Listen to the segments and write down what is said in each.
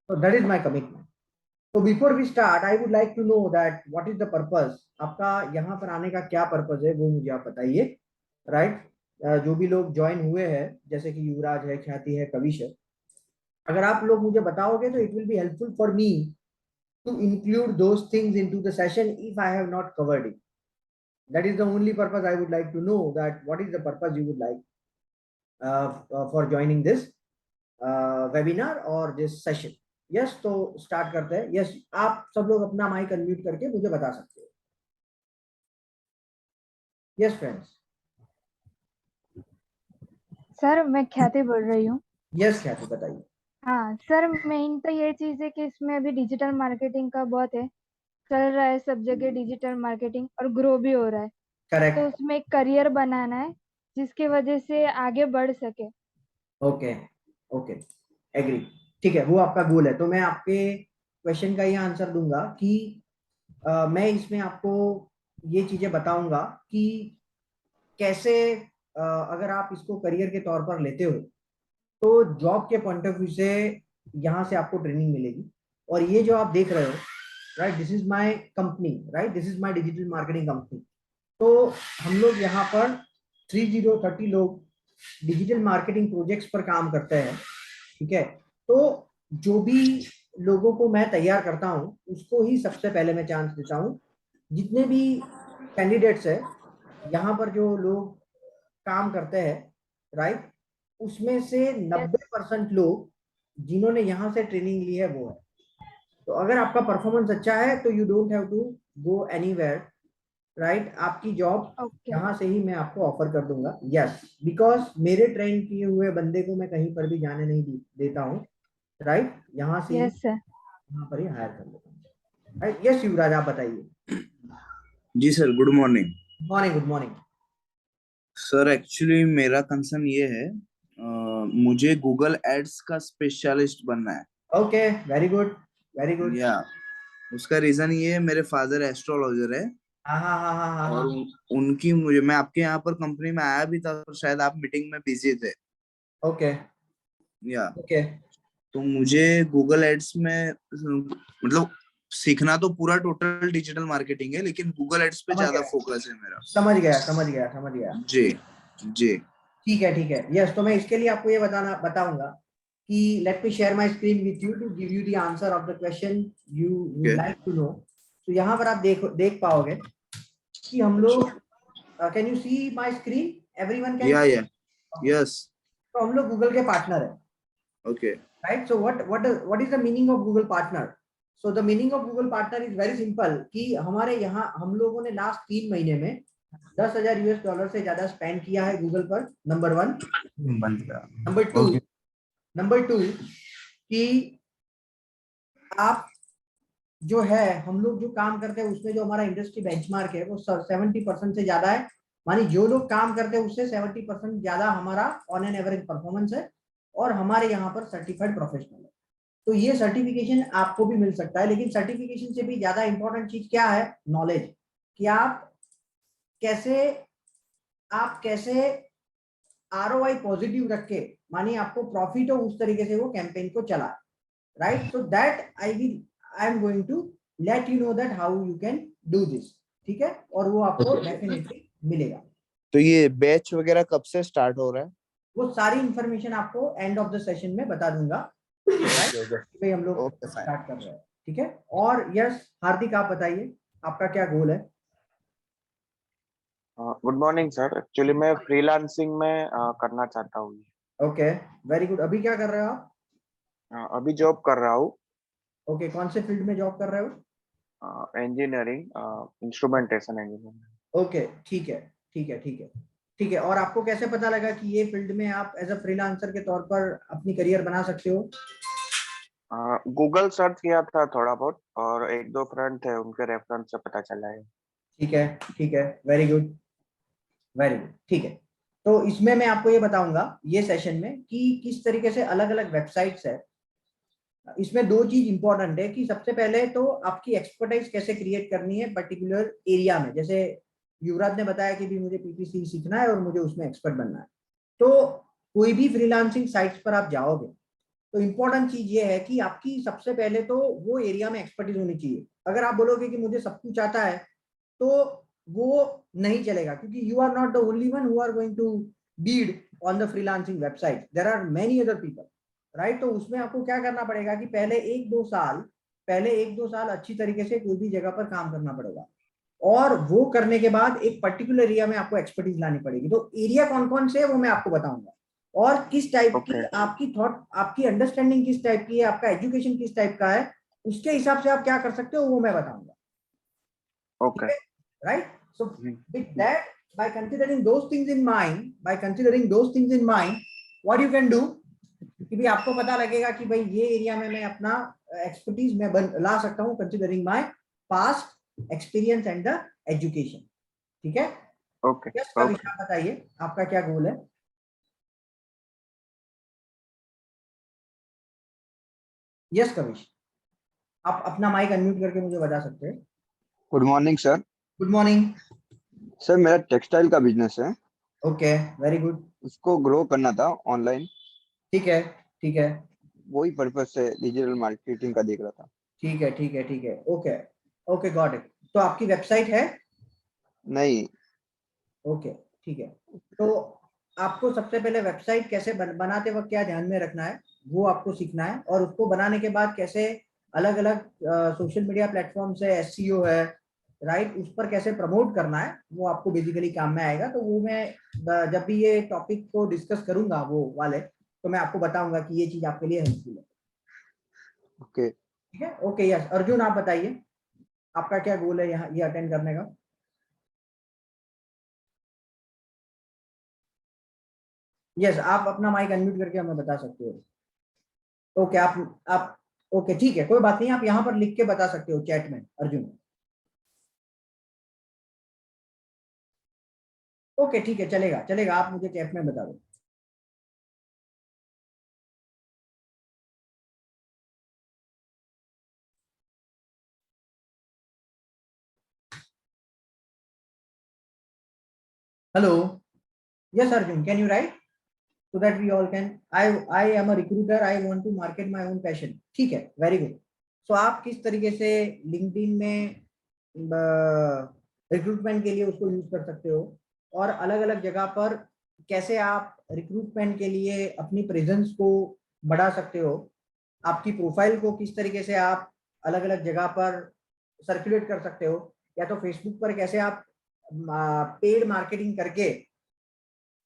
So that is my commitment. So before we start, I would like to know that what is the purpose. आपका यहाँ पर आने का क्या purpose है वो मुझे आप बताइए, राइट? जो भी लोग ज्वाइन हुए हैं, जैसे कि युवराज है, ख्याति है, कविश है, अगर आप लोग मुझे बताओगे तो it will be helpful for me to include those things into the session if I have not covered it. That is the only purpose I would like to know, that what is the purpose you would like for joining this webinar or this session. Yes, तो start करते हैं. Yes, आप सब लोग अपना mic unmute करके मुझे बता सकते हो. Yes, friends. सर मैं ख्याति बोल रही हूँ. Yes, ख्याति बताइए. हाँ सर, मेन तो ये चीज है कि इसमें अभी डिजिटल मार्केटिंग का बहुत है, चल रहा है सब जगह डिजिटल मार्केटिंग और ग्रो भी हो रहा है. करेक्ट. तो उसमें एक करियर बनाना है जिसकी वजह से आगे बढ़ सके. Okay okay, agree. ठीक है, वो आपका गोल है. तो मैं आपके क्वेश्चन का ये आंसर दूंगा कि मैं इसमें आपको ये चीजें बताऊंगा कि कैसे अगर आप इसको करियर के तौर पर लेते हो तो जॉब के पॉइंट ऑफ व्यू से यहाँ से आपको ट्रेनिंग मिलेगी. और ये जो आप देख रहे हो, right, this is my company, right, this is my digital marketing company. तो हम लोग यहाँ पर 30 लोग डिजिटल मार्केटिंग प्रोजेक्ट्स पर काम करते हैं. ठीक है, तो जो भी लोगों को मैं तैयार करता हूँ उसको ही सबसे पहले मैं चांस देता हूँ. जितने भी कैंडिडेट्स है यहाँ पर, जो लोग काम करते हैं, राइट, उसमें से 90% लोग जिन्होंने यहाँ से ट्रेनिंग ली है वो है. तो अगर आपका परफॉर्मेंस अच्छा है तो you don't have to go anywhere, right. आपकी जॉब यहाँ से ही मैं आपको ऑफर कर दूंगा. यस, बिकॉज मेरे ट्रेन किए हुए बंदे को मैं कहीं पर भी जाने नहीं देता हूँ, राइट. यहाँ से यस सर, यहाँ पर ही हायर कर लेता हूँ, राइट. यस युवराज, आप बताइए. जी sir, good morning. Morning, good morning. Sir actually मेरा कंसर्न ये है, मुझे गूगल एड्स का स्पेशलिस्ट बनना है. Okay, very good, very good. या उसका रीजन ये है, मेरे फादर एस्ट्रोलॉजर है. हाँ हाँ हाँ हाँ हाँ. और उनकी मुझे, मैं आपके यहाँ पर कंपनी में आया भी था, तो शायद आप मीटिंग में बिजी थे. ओके या ओके. तो मुझे गूगल एड्स में मतलब सीखना तो पूरा टोटल डिजिटल मार्केटिंग है, लेकिन गूगल एड्स पे ज्यादा फोकस है मेरा. समझ गया समझ गया समझ गया. जी जी. ठीक है ठीक है. यस, तो मैं इसके लिए आपको ये बताऊंगा कि let me share my screen with you to give you the answer of the question you would like to know. तो यहाँ पर आप देख पाओगे कि हम लोग, can you see my screen? Everyone can? Yeah yes. तो हम लोग गूगल के पार्टनर है. Okay. Right. So what is the meaning of Google partner? So the meaning of Google partner is very simple कि हमारे यहाँ हम लोगों ने लास्ट 3 महीने में $10,000 से ज्यादा स्पेंड किया है गूगल पर. नंबर 1. नंबर टू कि आप जो है, हम लोग जो काम करते हैं उसमें जो हमारा इंडस्ट्री बेंचमार्क है वो 70% से ज्यादा है. मानी जो लोग काम करते हैं उससे 70% ज्यादा हमारा ऑन एन एवरेज परफॉर्मेंस है. और हमारे यहाँ पर सर्टिफाइड प्रोफेशनल है. तो ये सर्टिफिकेशन आपको भी मिल सकता है, लेकिन सर्टिफिकेशन से भी ज्यादा इंपॉर्टेंट चीज क्या है? नॉलेज. कि आप कैसे ROI पॉजिटिव रख के, मानिए आपको प्रॉफिट हो, उस तरीके से वो कैंपेन को चला, right. So that I am going to let you know that how you can do this. ठीक है, और वो आपको डेफिनेटली मिलेगा. तो ये बैच वगैरह कब से स्टार्ट हो रहा है? वो सारी इंफॉर्मेशन आपको एंड ऑफ द सेशन में बता दूंगा. भाई हम लोग स्टार्ट कर रहे हैं. ठीक है. और यस हार्दिक, आप बताइए आपका क्या गोल है? Good morning sir. एक्चुअली मैं फ्रीलांसिंग में करना चाहता हूँ. Okay, very good. अभी क्या कर रहे हो आप? अभी जॉब कर रहा हूँ. ओके, कौन से फील्ड में जॉब कर रहे हो? Engineering, instrumentation engineering. ओके, ठीक है ठीक है ठीक है ठीक है. और आपको कैसे पता लगा कि ये फील्ड में आप एज अ फ्रीलांसर के तौर पर अपनी करियर बना सकते हो? गूगल सर्च किया था थोड़ा बहुत, और 1-2 फ्रेंड थे, उनके रेफरेंस से पता चला है. ठीक है ठीक है, वेरी गुड वेरी गुड. ठीक है, तो इसमें मैं आपको ये बताऊंगा ये सेशन में कि किस तरीके से अलग अलग वेबसाइट्स है. इसमें 2 चीज इंपॉर्टेंट है कि सबसे पहले तो आपकी एक्सपर्टाइज कैसे क्रिएट करनी है पर्टिकुलर एरिया में. जैसे युवराज ने बताया कि भी मुझे PPC सीखना है और मुझे उसमें एक्सपर्ट बनना है. तो कोई भी फ्रीलांसिंग साइट्स पर आप जाओगे तो इम्पोर्टेंट चीज ये है कि आपकी सबसे पहले तो वो एरिया में एक्सपर्टीज होनी चाहिए। अगर आप बोलोगे कि मुझे सब कुछ आता है तो वो नहीं चलेगा, क्योंकि you are not the only one who are going to bid on the freelancing website, there are many other people, right. तो उसमें आपको क्या करना पड़ेगा कि पहले एक दो साल अच्छी तरीके से कोई भी जगह पर काम करना पड़ेगा, और वो करने के बाद एक पर्टिकुलर एरिया में आपको एक्सपर्टीज लानी पड़ेगी। तो एरिया कौन कौन से है वो मैं आपको बताऊंगा, और किस टाइप की Okay. आपकी थॉट, आपकी अंडरस्टैंडिंग किस टाइप की है, आपका एजुकेशन किस टाइप का है, उसके हिसाब से आप क्या कर सकते हो वो मैं बताऊंगा। Okay. Right? So with that, by considering those things in mind, what you can do कि भी आपको पता लगेगा कि भाई ये एरिया में मैं अपना एक्सपर्टीज में ला सकता हूँ, considering my past experience and the education. ठीक है? Okay. यस कविश, आप बताइए आपका क्या गोल है? यस कविश, आप अपना माइक अनम्यूट करके मुझे बता सकते हैं। Good morning sir. Good morning sir मेरा टेक्सटाइल का बिजनेस है, ओके, वेरी गुड, उसको ग्रो करना था ऑनलाइन, ठीक है ठीक है वही पर्पज से डिजिटल मार्केटिंग का देख रहा था। ठीक है ठीक है ठीक है, ओके ओके, गॉट इट। तो आपकी वेबसाइट है? नहीं, ओके ठीक है। तो आपको सबसे पहले वेबसाइट कैसे बनाते वक्त क्या ध्यान में रखना है वो आपको सीखना है, और उसको बनाने के बाद कैसे अलग अलग सोशल मीडिया प्लेटफॉर्म से एसईओ है, राइट, उस पर कैसे प्रमोट करना है वो आपको बेसिकली काम में आएगा। तो वो मैं जब भी ये टॉपिक को डिस्कस करूंगा वो वाले, तो मैं आपको बताऊंगा कि ये चीज आपके लिए हेल्पफुल है। ओके। ठीक है, ओके। यस अर्जुन, आप बताइए आपका क्या गोल है यहाँ ये अटेंड करने का? यस, आप अपना माइक अनम्यूट करके हमें बता सकते हो। ओके, आप ओके ठीक है, कोई बात नहीं, आप यहाँ पर लिख के बता सकते हो चैट में अर्जुन। ओके ठीक है, चलेगा चलेगा, आप मुझे चैट में बता दो। Hello, yes Arjun, can you right so that we all can, I am a recruiter, I want to market my own passion। ठीक है, वेरी गुड। सो आप किस तरीके से लिंक्डइन में रिक्रूटमेंट के लिए उसको यूज कर सकते हो, और अलग अलग जगह पर कैसे आप रिक्रूटमेंट के लिए अपनी प्रेजेंस को बढ़ा सकते हो, आपकी प्रोफाइल को किस तरीके से आप अलग अलग जगह पर सर्कुलेट कर सकते हो, या तो फेसबुक पर कैसे आप पेड मार्केटिंग करके,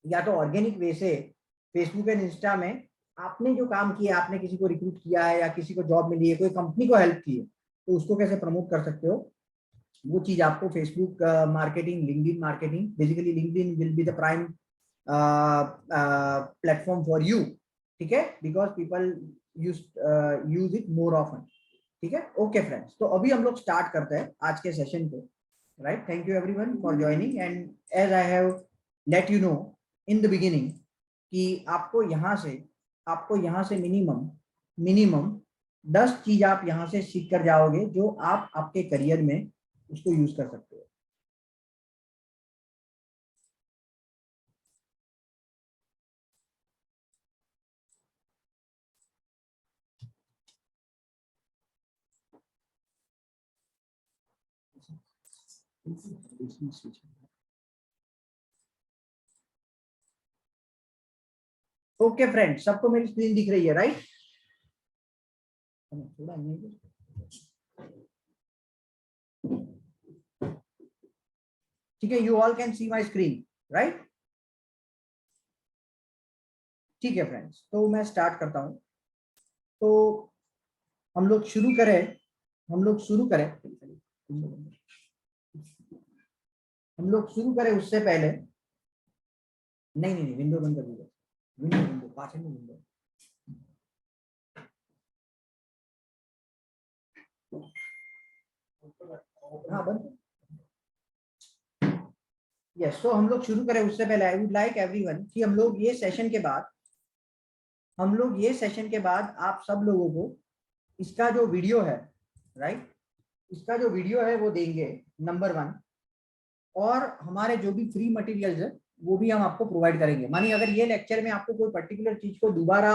या तो ऑर्गेनिक वे से फेसबुक एंड इंस्टा में आपने जो काम किया, आपने किसी को रिक्रूट किया है या किसी को जॉब मिली है, कोई कंपनी को हेल्प की है, तो उसको कैसे प्रमोट कर सकते हो, वो चीज आपको Facebook marketing, LinkedIn marketing, basically LinkedIn will be the prime platform for you. ठीक है, because people use it more often. ठीक है, ओके फ्रेंड्स, तो अभी हम लोग स्टार्ट करते हैं आज के सेशन को, right. Thank you everyone for joining, and as I have let you know in the beginning कि आपको यहाँ से मिनिमम 10 चीज आप यहाँ से सीख कर जाओगे जो आप आपके करियर में उसको यूज कर सकते हो। ओके फ्रेंड, सबको मेरी स्क्रीन दिख रही है, राइट? थोड़ा ठीक है, you all can see my screen, right? ठीक है फ्रेंड्स, तो मैं स्टार्ट करता हूं। तो हम लोग शुरू करें उससे पहले, नहीं, विंडो बंद कर दीजिए, विंडो पास में विंडो। हाँ बंद। यस, तो हम लोग शुरू करें उससे पहले आई वुड लाइक एवरीवन कि हम लोग ये सेशन के बाद आप सब लोगों को इसका जो वीडियो है, राइट, इसका जो वीडियो है वो देंगे, नंबर 1। और हमारे जो भी फ्री मटेरियल्स है वो भी हम आपको प्रोवाइड करेंगे। मानिए अगर ये लेक्चर में आपको कोई पर्टिकुलर चीज को दोबारा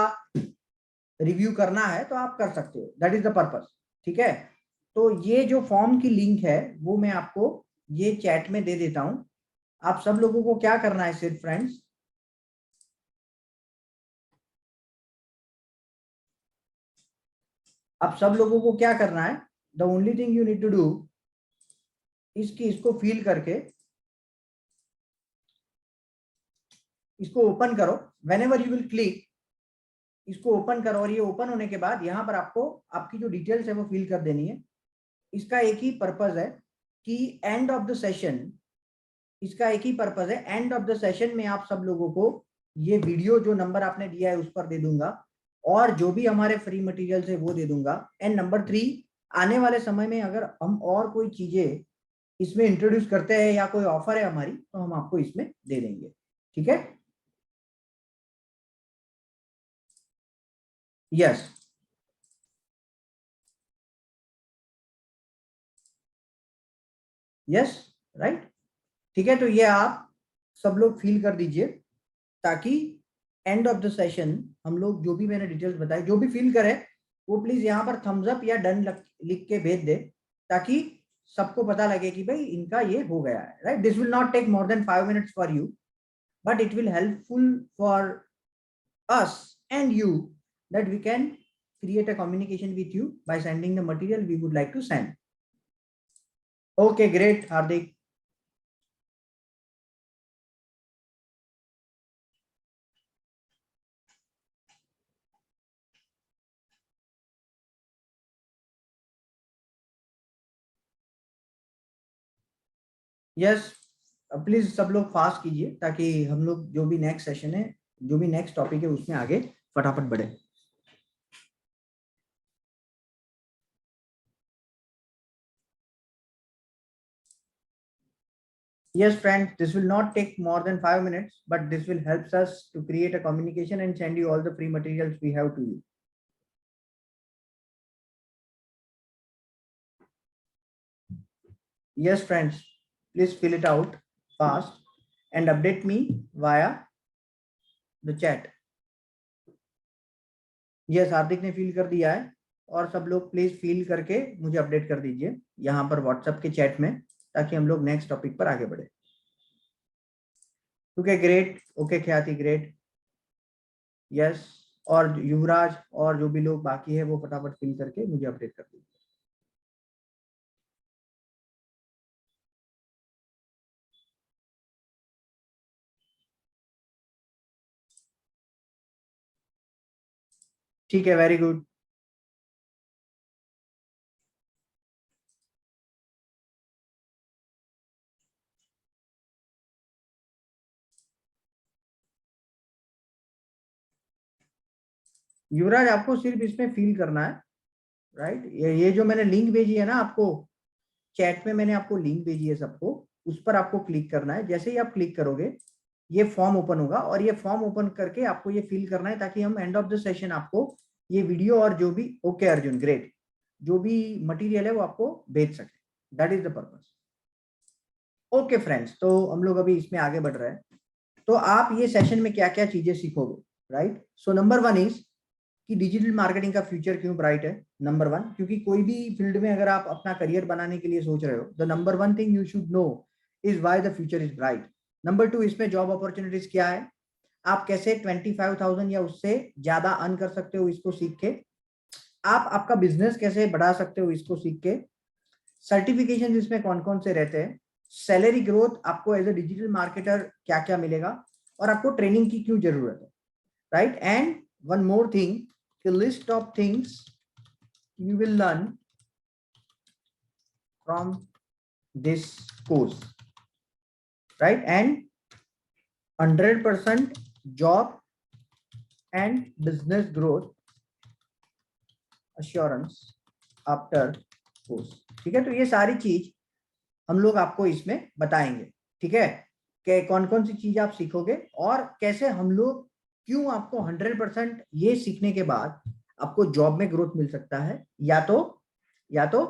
रिव्यू करना है तो आप कर सकते हो, दैट इज द पर्पस। ठीक है, तो ये जो फॉर्म की लिंक है वो मैं आपको ये चैट में दे देता हूं। आप सब लोगों को क्या करना है सिर्फ फ्रेंड्स, आप सब लोगों को क्या करना है, the only thing you need to do इसको फील करके इसको ओपन करो, whenever you will click इसको ओपन करो, और ये ओपन होने के बाद यहाँ पर आपको आपकी जो डिटेल्स है वो फिल कर देनी है। इसका एक ही पर्पज है कि एंड ऑफ द सेशन, इसका एक ही पर्पज है, एंड ऑफ द सेशन में आप सब लोगों को ये वीडियो जो नंबर आपने दिया है उस पर दे दूंगा, और जो भी हमारे फ्री मटेरियल्स है वो दे दूंगा। एंड नंबर 3, आने वाले समय में अगर हम और कोई चीजें इसमें इंट्रोड्यूस करते हैं या कोई ऑफर है हमारी तो हम आपको इसमें दे देंगे। ठीक है, यस यस राइट। ठीक है, तो ये आप सब लोग फील कर दीजिए ताकि एंड ऑफ द सेशन हम लोग जो भी मैंने डिटेल्स बताई, जो भी फील करे वो प्लीज यहाँ पर थम्स अप या डन लिख के भेज दे, ताकि सबको पता लगे कि भाई इनका ये हो गया है। Right, this will not take more than 5 minutes for you, but it will helpful for us and you that we can create a communication with you by sending the material we would like to send. Okay, great, Hardik. Yes, please सब लोग fast कीजिए ताकि हम लोग जो भी next session है, जो भी नेक्स्ट टॉपिक है उसमें आगे फटाफट बढ़े। Yes, friends, this will not take more than 5 minutes, but this will help us to create a communication and send you all the free materials we have to you. Yes, friends, please fill it out fast and update me via the chat. Yes, हार्दिक ने feel कर दिया है, और सब लोग please feel करके मुझे update कर दीजिए यहाँ पर व्हाट्सएप के चैट में, ताकि हम लोग नेक्स्ट टॉपिक पर आगे बढ़े। ओके ग्रेट, ओके ख्याति ग्रेट, यस, और युवराज और जो भी लोग बाकी है वो फटाफट फिल करके मुझे अपडेट कर दीजिए। ठीक है, वेरी गुड। युवराज आपको सिर्फ इसमें फील करना है, राइट। ये जो मैंने लिंक भेजी है ना आपको चैट में, मैंने आपको लिंक भेजी है सबको, उस पर आपको क्लिक करना है। जैसे ही आप क्लिक करोगे ये फॉर्म ओपन होगा, और ये फॉर्म ओपन करके आपको ये फिल करना है ताकि हम एंड ऑफ द सेशन आपको ये वीडियो और जो भी, ओके अर्जुन ग्रेट, जो भी मटेरियल है वो आपको भेज सके, that is the purpose. Okay friends, तो हम लोग अभी इसमें आगे बढ़ रहे हैं। तो आप ये सेशन में क्या क्या चीजें सीखोगे, राइट। सो नंबर 1 इज कि डिजिटल मार्केटिंग का फ्यूचर क्यों ब्राइट है। नंबर 1, क्योंकि कोई भी फील्ड में अगर आप अपना करियर बनाने के लिए सोच रहे हो, the number 1 thing you should know is why the future is bright. Number 2, इसमें जॉब अपॉर्चुनिटीज क्या है, आप कैसे 25,000 या उससे ज्यादा अर्न कर सकते हो इसको सीख के, आप आपका बिजनेस कैसे बढ़ा सकते हो इसको सीख के, सर्टिफिकेशन इसमें कौन कौन से रहते हैं, सैलरी ग्रोथ आपको एज ए डिजिटल मार्केटर क्या क्या मिलेगा, और आपको ट्रेनिंग की क्यों जरूरत है, right. And one more thing, a list of things you will learn from this course, right, and 100% job and business growth assurance after course। ठीक है, तो ये सारी चीज हम लोग आपको इसमें बताएंगे। ठीक है, कि कौन कौन सी चीज आप सीखोगे और कैसे हम लोग, क्यों आपको 100% ये सीखने के बाद आपको जॉब में ग्रोथ मिल सकता है, या तो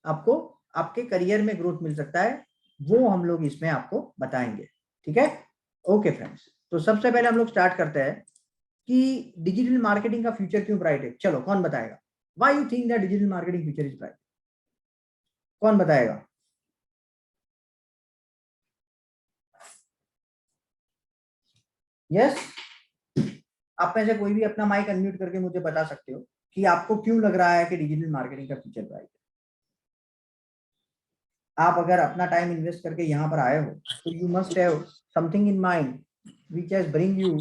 आपको आपके करियर में ग्रोथ मिल सकता है, वो हम लोग इसमें आपको बताएंगे। ठीक है, ओके फ्रेंड्स, तो सबसे पहले हम लोग स्टार्ट करते हैं कि डिजिटल मार्केटिंग का फ्यूचर क्यों ब्राइट है? चलो कौन बताएगा? Why you think that digital marketing future is bright? कौन बताएगा? यस, आप में से कोई भी अपना माइक अनम्यूट करके मुझे बता सकते हो कि आपको क्यों लग रहा है कि डिजिटल मार्केटिंग का फ्यूचर ब्राइट है। आप अगर अपना टाइम इन्वेस्ट करके यहाँ पर आए हो तो you must have something in mind which has bring you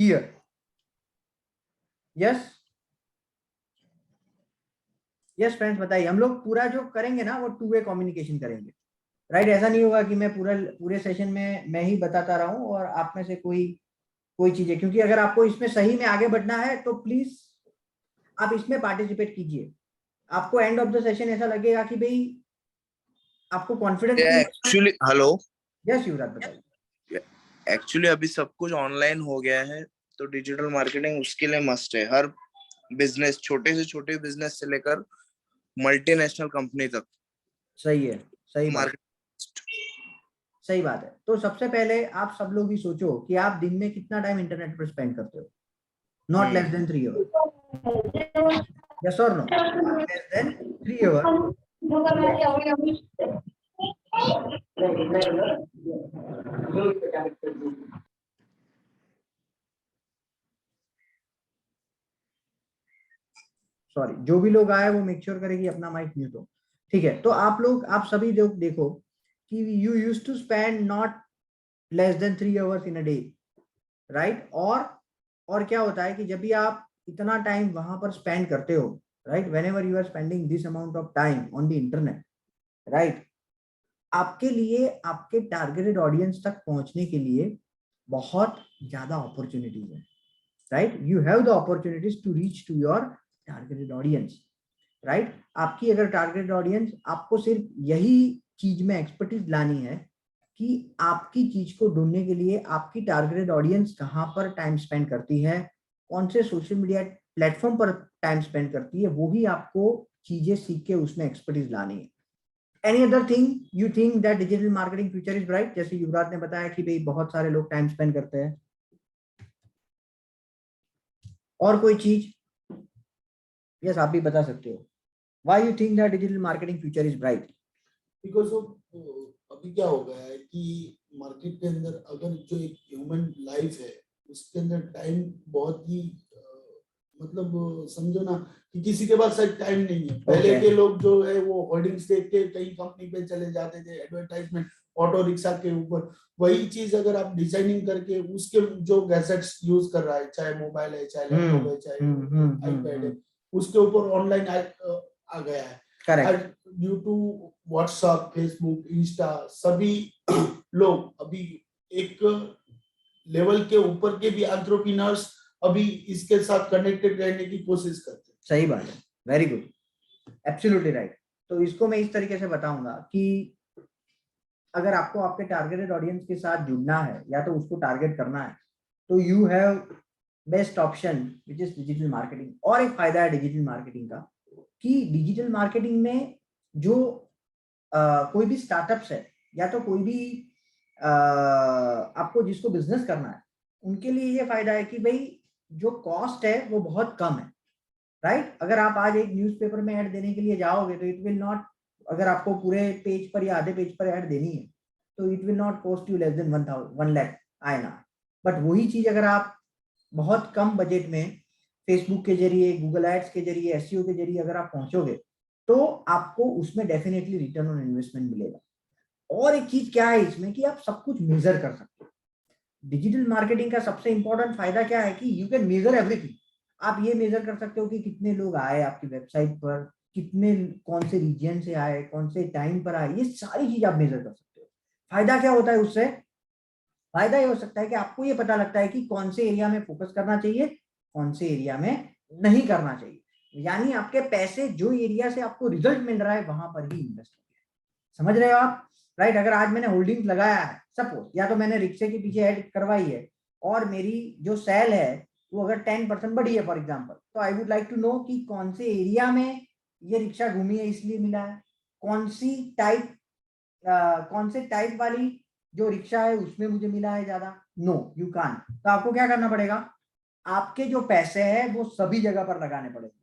here. Yes yes friends, बताइए। हम लोग पूरा जो करेंगे ना वो टू वे कम्युनिकेशन करेंगे, राइट? ऐसा नहीं होगा कि मैं पूरे सेशन में मैं ही बताता रहूं और आप में से कोई चीजें, क्योंकि अगर आपको इसमें सही में आगे बढ़ना है तो प्लीज आप इसमें पार्टिसिपेट कीजिए। आपको एंड ऑफ द सेशन ऐसा लगेगा कि भाई आपको confidence feel. Actually hello, yes Yuvraj, बताइए। एक्चुअली अभी सब कुछ ऑनलाइन हो गया है, तो डिजिटल मार्केटिंग उसके लिए मस्ट है। हर बिजनेस, छोटे से छोटे बिजनेस से लेकर मल्टीनेशनल कंपनी तक सही है, सही बात, मार्केट। सही बात है। तो सबसे पहले आप सब लोग ही सोचो कि आप दिन में कितना टाइम इंटरनेट पर स्पेंड करते हो। Not less than 3 hour. Yes और नो? Not less than 3 hour. Sorry, जो भी लोग आए वो मेक श्योर करें कि अपना माइक म्यूट हो। ठीक है, तो आप सभी लोग देखो कि you use to spend not less than 3 hours in a day, right? और क्या होता है कि जब भी आप इतना टाइम वहां पर स्पेंड करते हो, right, whenever you are spending this amount of time on the internet, right, आपके लिए आपके टारगेटेड ऑडियंस तक पहुंचने के लिए बहुत ज्यादा अपॉर्चुनिटीज है, right? You have the opportunities to reach to your targeted audience, right? आपकी अगर टारगेटेड ऑडियंस, आपको सिर्फ यही चीज में एक्सपर्टीज लानी है कि आपकी चीज को ढूंढने के लिए आपकी टारगेटेड ऑडियंस कहाँ पर टाइम स्पेंड करती है, कौन से सोशल मीडिया प्लेटफॉर्म पर टाइम स्पेंड करती है, वो ही आपको चीजें सीख के उसमें एक्सपर्टीज लानी है। Any other thing you think that digital marketing future is bright? जैसे युवराज ने बताया कि भाई बहुत सारे लोग टाइम स्पेंड करते हैं। और कोई चीज? यस, आप भी बता सकते हो। Why you think that digital marketing future is bright? Because of अभी क्या हो गया है कि मार्केट के अंदर अगर जो एक ह्यूमन लाइफ है उसके अंदर टाइम बहुत ही मतलब समझो ना कि किसी के पास शायद टाइम नहीं है। पहले के लोग जो है वो होर्डिंग्स देख के कहीं कंपनी पे चले जाते थे, एडवर्टाइजमेंट ऑटो रिक्शा के ऊपर। वही चीज अगर आप डिजाइनिंग करके उसके जो गैजेट्स यूज कर रहा है, चाहे मोबाइल है, चाहे लैपटॉप है, चाहे आईपैड है, उसके ऊपर ऑनलाइन आ गया है। Correct. Due to WhatsApp, Facebook, Insta, सभी लोग अभी एक लेवल के ऊपर के भी एंटरप्रेन्योर्स अभी इसके साथ कनेक्टेड रहने की कोशिश करते हैं। सही बात है, वेरी गुड, एब्सोल्युटली राइट। तो इसको मैं इस तरीके से बताऊंगा कि अगर आपको आपके टारगेटेड ऑडियंस के साथ जुड़ना है या तो उसको टारगेट करना है, तो you have best option which is digital marketing. और एक फायदा है डिजिटल मार्केटिंग का कि डिजिटल मार्केटिंग में जो कोई भी स्टार्टअप्स है या तो कोई भी आपको जिसको बिजनेस करना है, उनके लिए ये फायदा है कि भाई जो कॉस्ट है वो बहुत कम है, राइट? अगर आप आज एक न्यूज़पेपर में ऐड देने के लिए जाओगे तो इट विल नॉट, अगर आपको पूरे पेज पर या आधे पेज पर ऐड देनी है तो it will not cost you less than 1 lakh INR। But वही चीज अगर आप बहुत कम बजट में फेसबुक के जरिए, गूगल एड्स के जरिए, SEO के जरिए अगर आप पहुंचोगे तो आपको उसमें डेफिनेटली रिटर्न ऑन इन्वेस्टमेंट मिलेगा। और एक चीज क्या है इसमें कि आप सब कुछ मेजर कर सकते हो। डिजिटल मार्केटिंग का सबसे इंपॉर्टेंट फायदा क्या है कि यू कैन मेजर एवरीथिंग। आप ये मेजर कर सकते हो कि कितने लोग आए आपकी वेबसाइट पर, कितने, कौन से रीजन से आए, कौन से टाइम पर आए, ये सारी चीज आप मेजर कर सकते हो। फायदा क्या होता है उससे? फायदा ये हो सकता है कि आपको ये पता लगता है कि कौन से एरिया में फोकस करना चाहिए, कौन से एरिया में नहीं करना चाहिए। यानी आपके पैसे जो एरिया से आपको रिजल्ट मिल रहा है वहां पर ही इन्वेस्ट होंगे। समझ रहे हो आप? राइट? अगर आज मैंने होल्डिंग्स लगाया है सपोज, या तो मैंने रिक्शे के पीछे ऐड करवाई है और मेरी जो सेल है वो अगर 10% बढ़ी है फॉर एग्जांपल, तो I would like to know कि कौन से एरिया में ये रिक्शा घूमी है इसलिए मिला है, कौन से टाइप वाली जो रिक्शा है उसमें मुझे मिला है ज्यादा। No, you can't. तो आपको क्या करना पड़ेगा? आपके जो पैसे हैं वो सभी जगह पर लगाने पड़ेंगे,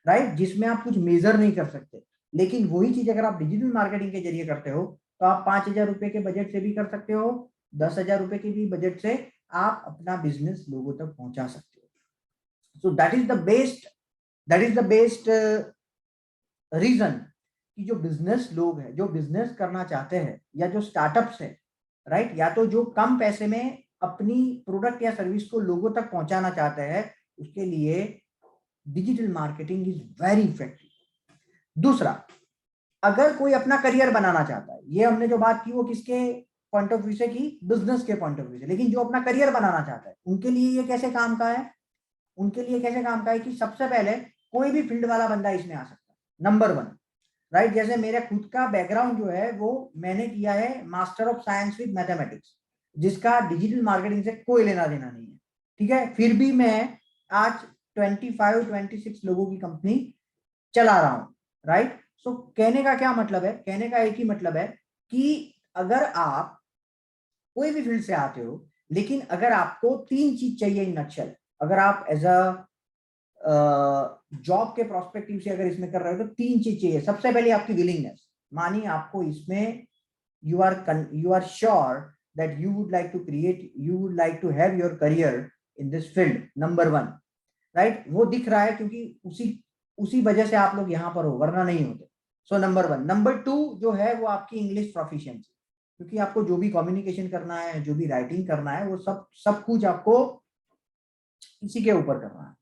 राइट, जिसमें आप कुछ मेजर नहीं कर सकते। लेकिन वही चीज अगर आप डिजिटल मार्केटिंग के जरिए करते हो तो आप 5,000 रुपए के बजट से भी कर सकते हो, 10,000 रुपए के भी बजट से आप अपना बिजनेस लोगों तक पहुंचा सकते हो। So that is the best reason कि जो बिजनेस लोग हैं, जो बिजनेस करना चाहते हैं या जो स्टार्टअप्स है, राइट, या तो जो कम पैसे में अपनी प्रोडक्ट या सर्विस को लोगों तक पहुंचाना चाहते हैं, उसके लिए digital marketing is very effective. दूसरा, अगर कोई अपना करियर बनाना चाहता है, ये हमने जो बात की वो किसके पॉइंट ऑफ व्यू से की, बिजनेस के पॉइंट ऑफ व्यू से, लेकिन जो अपना करियर बनाना चाहता है उनके लिए ये कैसे काम का है, उनके लिए कैसे काम का है कि सबसे पहले कोई भी फील्ड वाला बंदा इसमें आ सकता है, नंबर 1, राइट। जैसे मेरा खुद का बैकग्राउंड जो है वो मैंने किया है master of science with mathematics, जिसका डिजिटल मार्केटिंग से कोई लेना देना नहीं है, ठीक है, फिर भी मैं आज 25-26 लोगों की कंपनी चला रहा हूं, राइट। सो कहने का क्या मतलब है, कहने का एक ही मतलब है कि अगर आप कोई भी फील्ड से आते हो, लेकिन अगर आपको 3 चीज चाहिए इन नक्शल, अगर आप एज अ जॉब के प्रोस्पेक्टिव से अगर इसमें कर रहे हो तो 3 चीज चाहिए। सबसे पहले आपकी विलिंगनेस, मानिए आपको इसमें you are sure that you would like to have your career in this field, number 1, right, वो दिख रहा है क्योंकि उसी वजह से आप लोग यहाँ पर हो, वरना नहीं होते। So number 1। नंबर 2 जो है वो आपकी इंग्लिश प्रोफिशिएंसी, क्योंकि आपको जो भी कम्युनिकेशन करना है, जो भी राइटिंग करना है, वो सब कुछ आपको इसी के ऊपर करना है,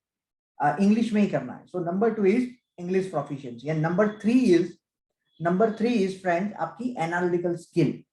इंग्लिश में ही करना है। So number 2 is English proficiency and number 3 is friends आपकी एनालिटिकल स्किल,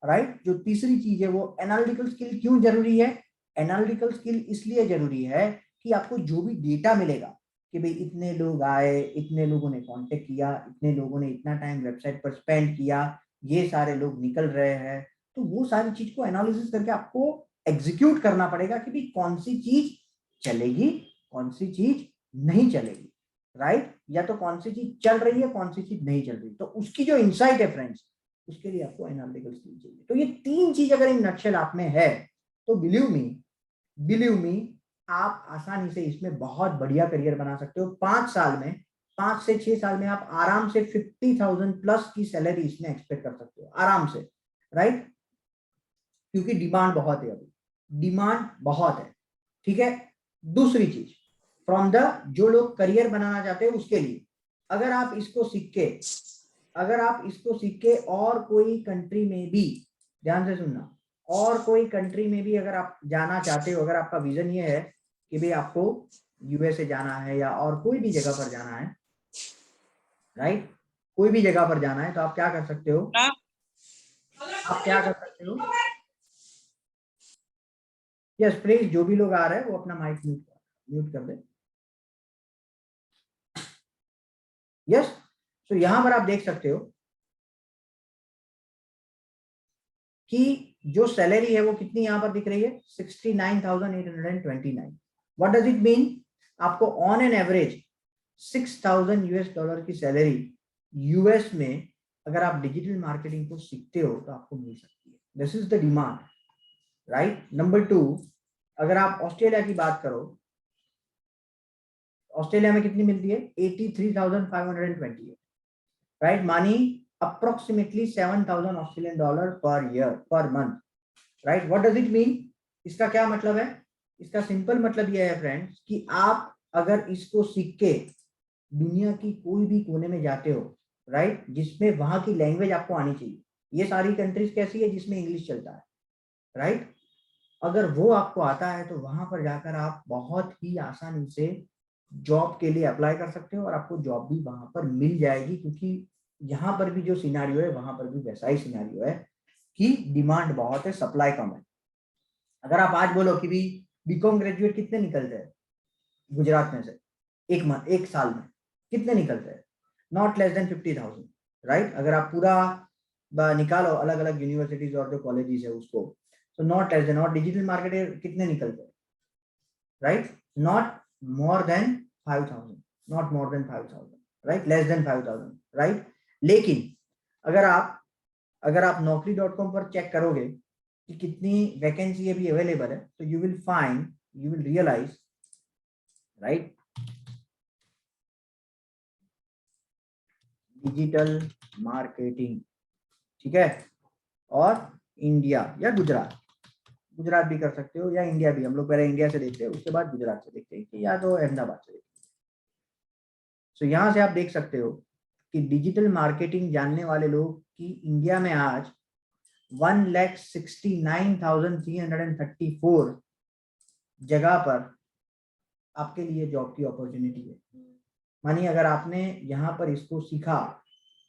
राइट। जो तीसरी चीज है वो एनालिटिकल स्किल क्यों जरूरी है, एनालिटिकल स्किल इसलिए जरूरी है कि आपको जो भी डेटा मिलेगा कि भाई इतने लोग आए, इतने लोगों ने कांटेक्ट किया, इतने लोगों ने इतना टाइम वेबसाइट पर स्पेंड किया, ये सारे लोग निकल रहे हैं, तो वो सारी चीज को एनालिसिस करके आपको एग्जीक्यूट करना पड़ेगा कि भाई कौन सी चीज चलेगी, कौन सी चीज नहीं चलेगी, राइट, या तो कौन सी चीज चल रही है, कौन सी चीज नहीं चल रही। तो उसकी जो इंसाइट है फ्रेंड्स, उसके लिए आपको एनालिटिकल स्किल चाहिए। तो ये 3 चीज अगर इन नक्शल आप में है तो बिलीव मी आप आसानी से इसमें बहुत बढ़िया करियर बना सकते हो। 5 से 6 साल में आप आराम से 50,000 प्लस की सैलरी इसमें एक्सपेक्ट कर सकते हो, आराम से, राइट, क्योंकि डिमांड बहुत है, अभी डिमांड बहुत है, ठीक है। दूसरी चीज, फ्रॉम द जो लोग करियर बनाना चाहते हैं उसके लिए, अगर आप इसको सीख के और कोई कंट्री में भी, ध्यान से सुनना, और कोई कंट्री में भी अगर आप जाना चाहते हो, अगर आपका विजन ये है कि भाई आपको यूएसए जाना है या और कोई भी जगह पर जाना है, राइट, कोई भी जगह पर जाना है, तो आप क्या कर सकते हो, यस प्लीज, जो भी लोग आ रहे हैं वो अपना माइक म्यूट कर दे। यस, तो यहां पर आप देख सकते हो कि जो सैलरी है वो कितनी यहां पर दिख रही है, 69,829। व्हाट डज इट मीन, आपको on an average 6,000 US dollar की सैलरी यूएस में अगर आप डिजिटल मार्केटिंग को सीखते हो तो आपको मिल सकती है। This is the demand, right. Number 2, अगर आप ऑस्ट्रेलिया की बात करो, ऑस्ट्रेलिया में कितनी मिलती है, 83,528, राइट, मानी approximately 7,000 Australian dollar per year, per month, right. What does it mean, इसका क्या मतलब है, इसका सिंपल मतलब यह है फ्रेंड्स कि आप अगर इसको सीख के दुनिया की कोई भी कोने में जाते हो, राइट, जिसमें वहां की लैंग्वेज आपको आनी चाहिए, ये सारी कंट्रीज कैसी है जिसमें इंग्लिश चलता है, राइट, अगर वो आपको आता है तो वहां पर जाकर आप बहुत ही आसानी से जॉब के लिए अप्लाई कर सकते हो और आपको जॉब भी वहां पर मिल जाएगी, क्योंकि यहाँ पर भी जो सिनारियो है वहां पर भी वैसा ही सिनारियो है कि डिमांड बहुत है, सप्लाई कम है। अगर आप आज बोलो कि भी बीकॉम ग्रेजुएट कितने निकलते हैं गुजरात में से, एक साल में कितने निकलते हैं, नॉट लेस देन 50,000, राइट। अगर आप पूरा निकालो अलग अलग यूनिवर्सिटीज और जो कॉलेजेस है उसको, तो नॉट लेस देन, और डिजिटल मार्केटर कितने निकलते हैं, right, not more than 5,000, not more than 5,000, right, less than 5,000, right. लेकिन अगर आप naukri.com पर चेक करोगे कि कितनी वैकेंसी अभी अवेलेबल है, तो you will realise right, digital marketing, ठीक है। और इंडिया या गुजरात, गुजरात भी कर सकते हो या इंडिया भी, हम लोग पहले इंडिया से देखते हैं उसके बाद गुजरात से देखते हैं, कि या तो अहमदाबाद से देखते हैं। सो यहां से आप देख सकते हो कि डिजिटल मार्केटिंग जानने वाले लोग की इंडिया में आज 1,69,334 जगह पर आपके लिए जॉब की अपॉर्चुनिटी है। मानिए अगर आपने यहाँ पर इसको सीखा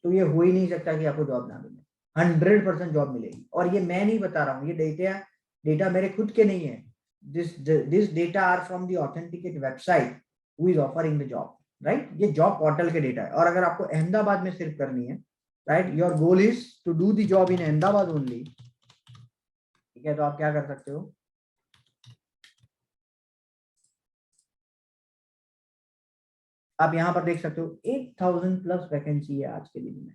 तो ये हो ही नहीं सकता कि आपको जॉब ना मिले, 100% जॉब मिलेगी। और ये मैं नहीं बता रहा हूँ, ये डेटा मेरे खुद के नहीं है, this data are from the authenticate website who is offering the job, right. ये जॉब पोर्टल के डेटा है। और अगर आपको अहमदाबाद में सिर्फ करनी है, राइट, your goal is to do the job in Ahmedabad only, ठीक है, तो आप क्या कर सकते हो, आप यहाँ पर देख सकते हो 8,000+ वैकेंसी है आज के दिन में,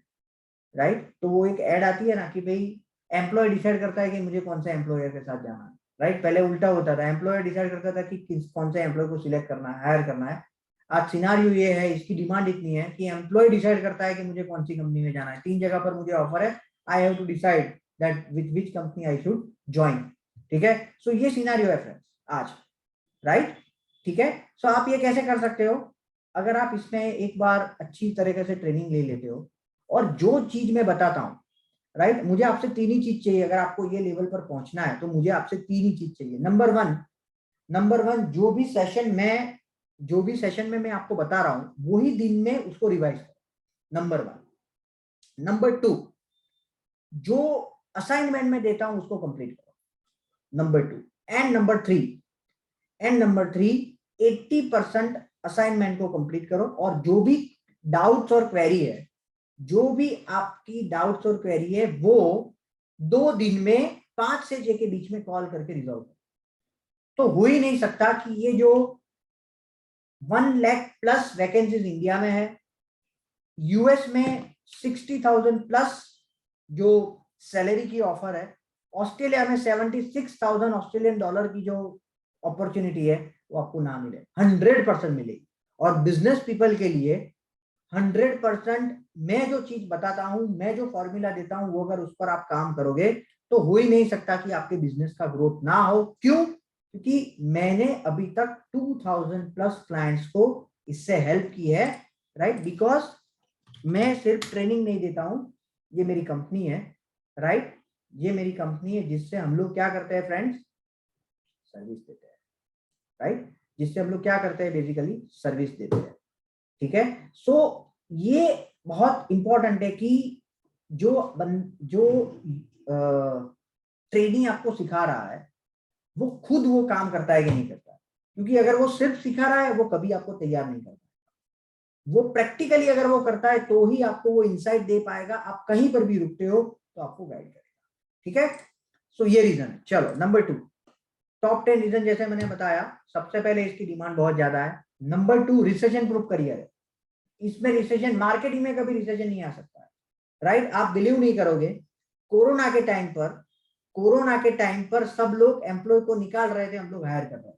राइट। तो वो एक ऐड आती है ना कि भाई एम्प्लॉय डिसाइड करता है कि मुझे कौन सा एम्प्लॉयर के साथ जाना है, राइट। पहले उल्टा होता था, एम्प्लॉयर डिसाइड करता था कि कौन से एम्प्लॉय को सिलेक्ट करना है, हायर करना है। आज सिनारियो ये है, इसकी डिमांड इतनी है कि एम्प्लॉय डिसाइड करता है कि मुझे कौन सी कंपनी में जाना है। 3 जगह पर मुझे ऑफर है, I have to decide that with which company I should join, ठीक है। सो ये सिनारियो है फ्रेंड्स आज, राइट, ठीक है। सो आप ये कैसे कर सकते हो, अगर आप इसमें एक बार अच्छी तरीके से ट्रेनिंग ले लेते हो, और जो चीज मैं बताता हूँ, राइट, मुझे आपसे 3 ही चीज चाहिए। अगर आपको ये लेवल पर पहुंचना है तो मुझे आपसे 3 ही चीज चाहिए। नंबर वन, जो भी सेशन में मैं आपको बता रहा हूं वही दिन में उसको रिवाइज करो, नंबर 1। नंबर 2, जो असाइनमेंट में देता हूं उसको कंप्लीट करो, नंबर 2। एंड नंबर 3 80% असाइनमेंट को कंप्लीट करो, और जो भी डाउट्स और क्वेरी है, जो भी आपकी डाउट्स और क्वेरी है, वो 2 दिन में 5 से 6 के बीच में कॉल करके रिजॉल्व करो। तो हो ही नहीं सकता कि ये जो 1 लाख+ वैकेंसीज इंडिया में है, यूएस में 60,000+ जो सैलरी की ऑफर है, ऑस्ट्रेलिया में 76,000 ऑस्ट्रेलियन डॉलर की जो अपॉर्चुनिटी है वो आपको ना मिले, 100% मिलेगी। और बिजनेस पीपल के लिए 100% मैं जो चीज बताता हूं, मैं जो फॉर्मूला देता हूं, वो अगर उस पर आप काम करोगे तो हो ही नहीं सकता कि आपके बिजनेस का ग्रोथ ना हो। क्यों? क्योंकि मैंने अभी तक 2,000+ क्लाइंट्स को इससे हेल्प की है, राइट। बिकॉज मैं सिर्फ ट्रेनिंग नहीं देता हूं, ये मेरी कंपनी है, राइट, ये मेरी कंपनी है जिससे हम लोग क्या करते हैं फ्रेंड्स, सर्विस देते हैं, राइट, जिससे हम लोग क्या करते हैं, बेसिकली सर्विस देते हैं, ठीक है। सो ये बहुत इंपॉर्टेंट है कि जो ट्रेनिंग आपको सिखा रहा है वो खुद वो काम करता है कि नहीं करता है। क्योंकि अगर वो सिर्फ सिखा रहा है वो कभी आपको तैयार नहीं करता, वो प्रैक्टिकली अगर वो करता है तो ही आपको वो इनसाइट दे पाएगा। आप कहीं पर भी रुकते हो तो आपको गाइड करेगा, ठीक है। सो ये रीजन है। चलो नंबर 2, टॉप 10 रीजन जैसे मैंने बताया, सबसे पहले इसकी डिमांड बहुत ज्यादा है। नंबर 2, रिसेशन प्रूफ करियर है। इसमें रिसेशन, मार्केटिंग में कभी रिसेशन नहीं आ सकता है, राइट। आप बिलीव नहीं करोगे, कोरोना के टाइम पर सब लोग एम्प्लॉय को निकाल रहे थे, हम लोग हायर कर रहे थे,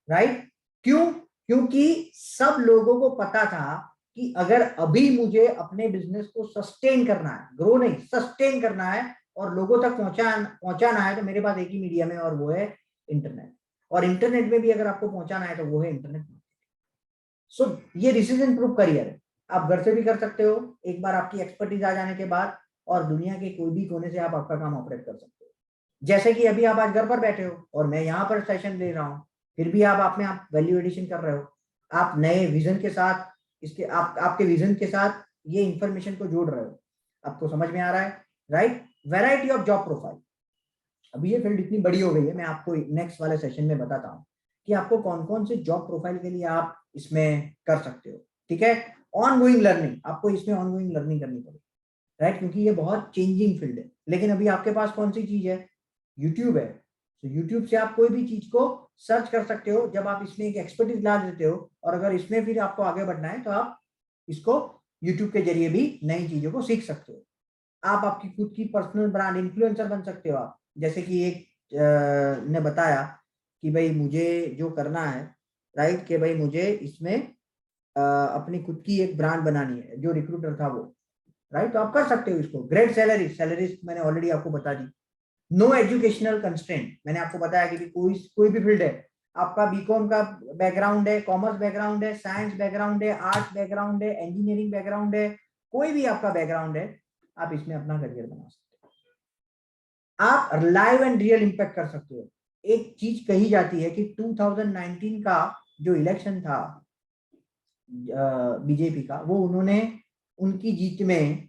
राइट। क्यों? क्योंकि सब लोगों को पता था कि अगर अभी मुझे अपने बिजनेस को सस्टेन करना है, ग्रो नहीं, सस्टेन करना है और लोगों तक पहुंचाना है, तो मेरे पास एक ही मीडियम है और वो है इंटरनेट। और इंटरनेट में भी अगर आपको पहुंचाना है तो वो है इंटरनेट। सो ये रिसेशन प्रूफ करियर है। आप घर से भी कर सकते हो एक बार आपकी एक्सपर्टीज आ जाने के बाद, और दुनिया के कोई भी कोने से आप आपका काम ऑपरेट कर सकते हो। जैसे कि अभी आप आज घर पर बैठे हो और मैं यहाँ पर सेशन दे रहा हूँ, फिर भी आप वैल्यू एडिशन कर रहे हो। आप नए विजन के साथ आपके विजन के साथ ये इंफॉर्मेशन को जोड़ रहे हो। आपको समझ में आ रहा है, right. Variety of job profile, अभी ये फील्ड इतनी बड़ी हो गई है, मैं आपको नेक्स्ट वाले सेशन में बताता हूँ कि आपको कौन कौन से जॉब प्रोफाइल के लिए आप इसमें कर सकते हो, ठीक है। ऑनगोइंग लर्निंग, आपको इसमें ऑनगोइंग लर्निंग करनी पड़ेगी, राइट, क्योंकि ये बहुत चेंजिंग फील्ड है। लेकिन अभी आपके पास कौन सी चीज है, यूट्यूब है। तो यूट्यूब से आप कोई भी चीज को सर्च कर सकते हो। जब आप इसमें एक एक्सपर्टीज ला देते हो, और अगर इसमें फिर आपको आगे बढ़ना है तो आप इसको यूट्यूब के जरिए भी नई चीजों को सीख सकते हो। आप आपकी खुद की पर्सनल ब्रांड इन्फ्लुएंसर बन सकते हो आप। जैसे कि एक ने बताया कि भाई मुझे जो करना है राइट, कि भाई मुझे इसमें अपनी खुद की एक ब्रांड बनानी है, जो रिक्रूटर था वो, राइट, तो आप कर सकते हो इसको। ग्रेट सैलरीज मैंने ऑलरेडी आपको बता दी। नो एजुकेशनल कंस्ट्रेंट, मैंने आपको बताया कि कोई भी फील्ड है, आपका बीकॉम का बैकग्राउंड है, कॉमर्स बैकग्राउंड है, साइंस बैकग्राउंड है, आर्ट्स बैकग्राउंड है, इंजीनियरिंग बैकग्राउंड है, कोई भी आपका बैकग्राउंड है, आप इसमें अपना करियर बना सकते हो। आप लाइव एंड रियल इंपैक्ट कर सकते हो। एक चीज कही जाती है कि 2019 का जो इलेक्शन था बीजेपी का, वो उन्होंने, उनकी जीत में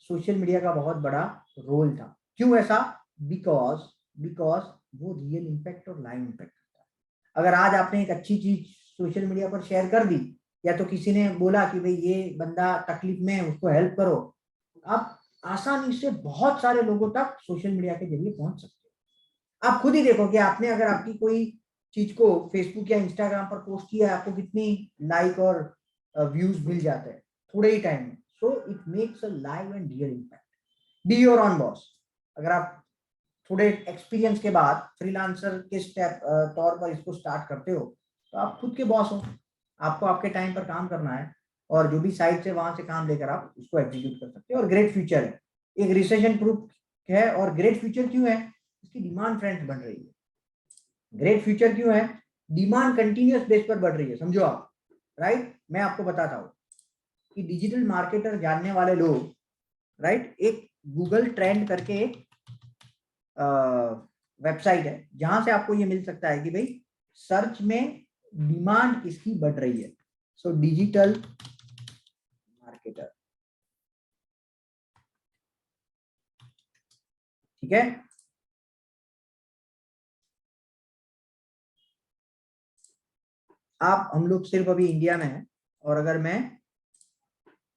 सोशल मीडिया का बहुत बड़ा रोल था। क्यों ऐसा? बिकॉज वो रियल इंपैक्ट और लाइव इंपैक्ट करता है। अगर आज आपने एक अच्छी चीज सोशल मीडिया पर शेयर कर दी, या तो किसी ने बोला कि भाई ये बंदा तकलीफ में है, उसको हेल्प करो, आप आसानी से बहुत सारे लोगों तक सोशल मीडिया के जरिए पहुंच सकते हो। आप खुद ही देखो कि आपने अगर आपकी कोई चीज को फेसबुक या इंस्टाग्राम पर पोस्ट किया, आपको कितनी लाइक और व्यूज मिल जाते हैं थोड़े ही टाइम में। So it makes a live and real impact. Be your on boss. अगर आप थोड़े एक्सपीरियंस के बाद फ्रीलांसर के स्टेप तौर पर इसको स्टार्ट करते हो, तो आप खुद के बॉस हो। आपको आपके टाइम पर काम करना है, और जो भी साइट से वहां से काम लेकर आप उसको एग्जीक्यूट कर सकते हो। और ग्रेट फ्यूचर है, एक रिसेशन प्रूफ है। और ग्रेट फ्यूचर क्यों है? इसकी डिमांड फ्रेंड्स बढ़ रही है। ग्रेट फ्यूचर क्यों है? डिमांड कंटिन्यूअस बेस पर बढ़ रही है, समझो आप, राइट। मैं आपको बताता हूँ कि डिजिटल मार्केटर जानने वाले लोग, राइट, एक गूगल ट्रेंड करके एक वेबसाइट है जहां से आपको ये मिल सकता है कि भाई सर्च में डिमांड किसकी बढ़ रही है। सो डिजिटल मार्केटर, ठीक है। आप, हम लोग सिर्फ अभी इंडिया में हैं, और अगर मैं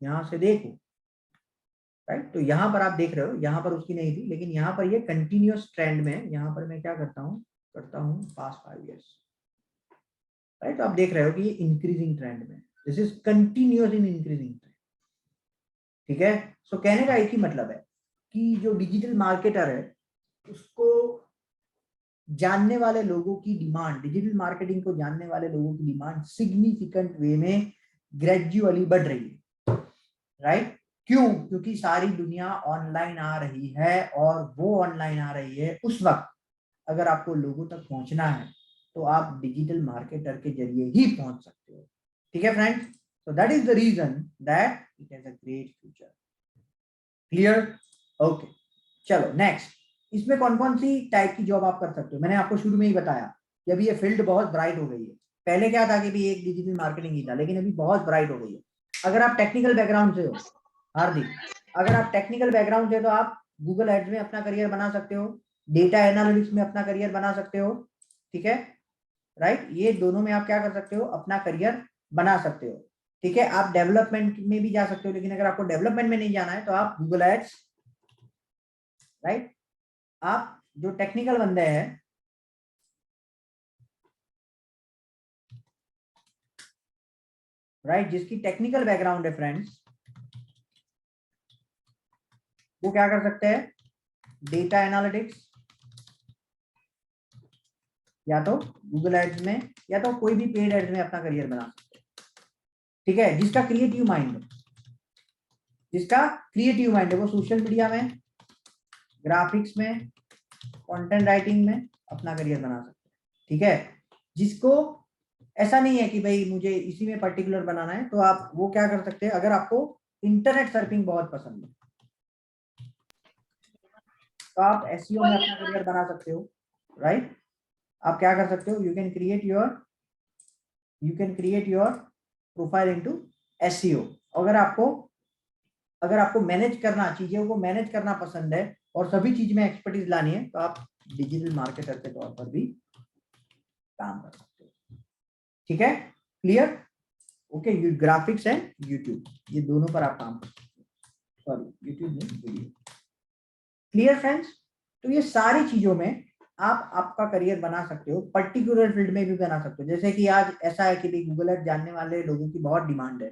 यहां से देखूं, राइट, तो यहाँ पर आप देख रहे हो, यहाँ पर उसकी नहीं थी, लेकिन यहाँ पर ये कंटिन्यूअस ट्रेंड में, यहाँ पर मैं क्या करता हूँ पास्ट 5 years, राइट। तो आप देख रहे हो कि ये इंक्रीजिंग ट्रेंड में, this is continuous in increasing trend, ठीक है। सो कहने का एक ही मतलब है कि जो डिजिटल मार्केटर है, उसको जानने वाले लोगों की डिमांड, डिजिटल मार्केटिंग को जानने वाले लोगों की डिमांड सिग्निफिकेंट वे में ग्रेजुअली बढ़ रही है, राइट। क्यों? क्योंकि सारी दुनिया ऑनलाइन आ रही है, और वो ऑनलाइन आ रही है उस वक्त अगर आपको लोगों तक पहुंचना है, तो आप डिजिटल मार्केटर के जरिए ही पहुंच सकते हो, ठीक है friends. So that is the reason that it has a great future. Clear? Okay, चलो नेक्स्ट। इसमें कौन कौन सी टाइप की जॉब आप कर सकते हो? मैंने आपको शुरू में ही बताया कि अभी ये फील्ड बहुत ब्राइट हो गई है। पहले क्या था कि भी एक डिजिटल मार्केटिंग ही था, लेकिन अभी बहुत ब्राइट हो गई है। अगर आप टेक्निकल बैकग्राउंड से हो, हार्दिक, अगर आप टेक्निकल बैकग्राउंड से, तो आप गूगल एड्स में अपना करियर बना सकते हो, डेटा एनालिटिक्स में अपना करियर बना सकते हो, ठीक है, राइट। ये दोनों में आप क्या कर सकते हो? अपना करियर बना सकते हो, ठीक है। आप डेवलपमेंट में भी जा सकते हो, लेकिन अगर आपको डेवलपमेंट में नहीं जाना है, तो आप गूगल एड्स, राइट। आप जो टेक्निकल बंदे हैं, राइट, जिसकी टेक्निकल बैकग्राउंड है फ्रेंड्स, वो क्या कर सकते हैं? डेटा एनालिटिक्स, या तो गूगल एड्स में, या तो कोई भी पेड एड्स में अपना करियर बना सकते हैं, ठीक है। जिसका क्रिएटिव माइंड है, वो सोशल मीडिया में, ग्राफिक्स में, कंटेंट राइटिंग में अपना करियर बना सकते हैं, ठीक है। जिसको ऐसा नहीं है कि भाई मुझे इसी में पर्टिकुलर बनाना है, तो आप वो क्या कर सकते हैं? अगर आपको इंटरनेट सर्फिंग बहुत पसंद है, तो आप एसईओ में अपना करियर बना सकते हो, राइट। आप क्या कर सकते हो? You can create your profile into SEO. अगर आपको मैनेज करना, चीजों को मैनेज करना पसंद है, और सभी चीज में एक्सपर्टीज लानी है, तो आप डिजिटल मार्केटर के तौर पर भी काम कर सकते हो, ठीक है। क्लियर? ओके, ग्राफिक्स है, यूट्यूब, ये दोनों पर आप काम कर सकते हो। सॉरी, यूट्यूब नहीं, वीडियो। Clear friends? तो ये सारी चीजों में आप आपका करियर बना सकते हो, पर्टिकुलर फील्ड में भी बना सकते हो। जैसे कि आज ऐसा है कि भाई गूगल एड जानने वाले लोगों की बहुत डिमांड है,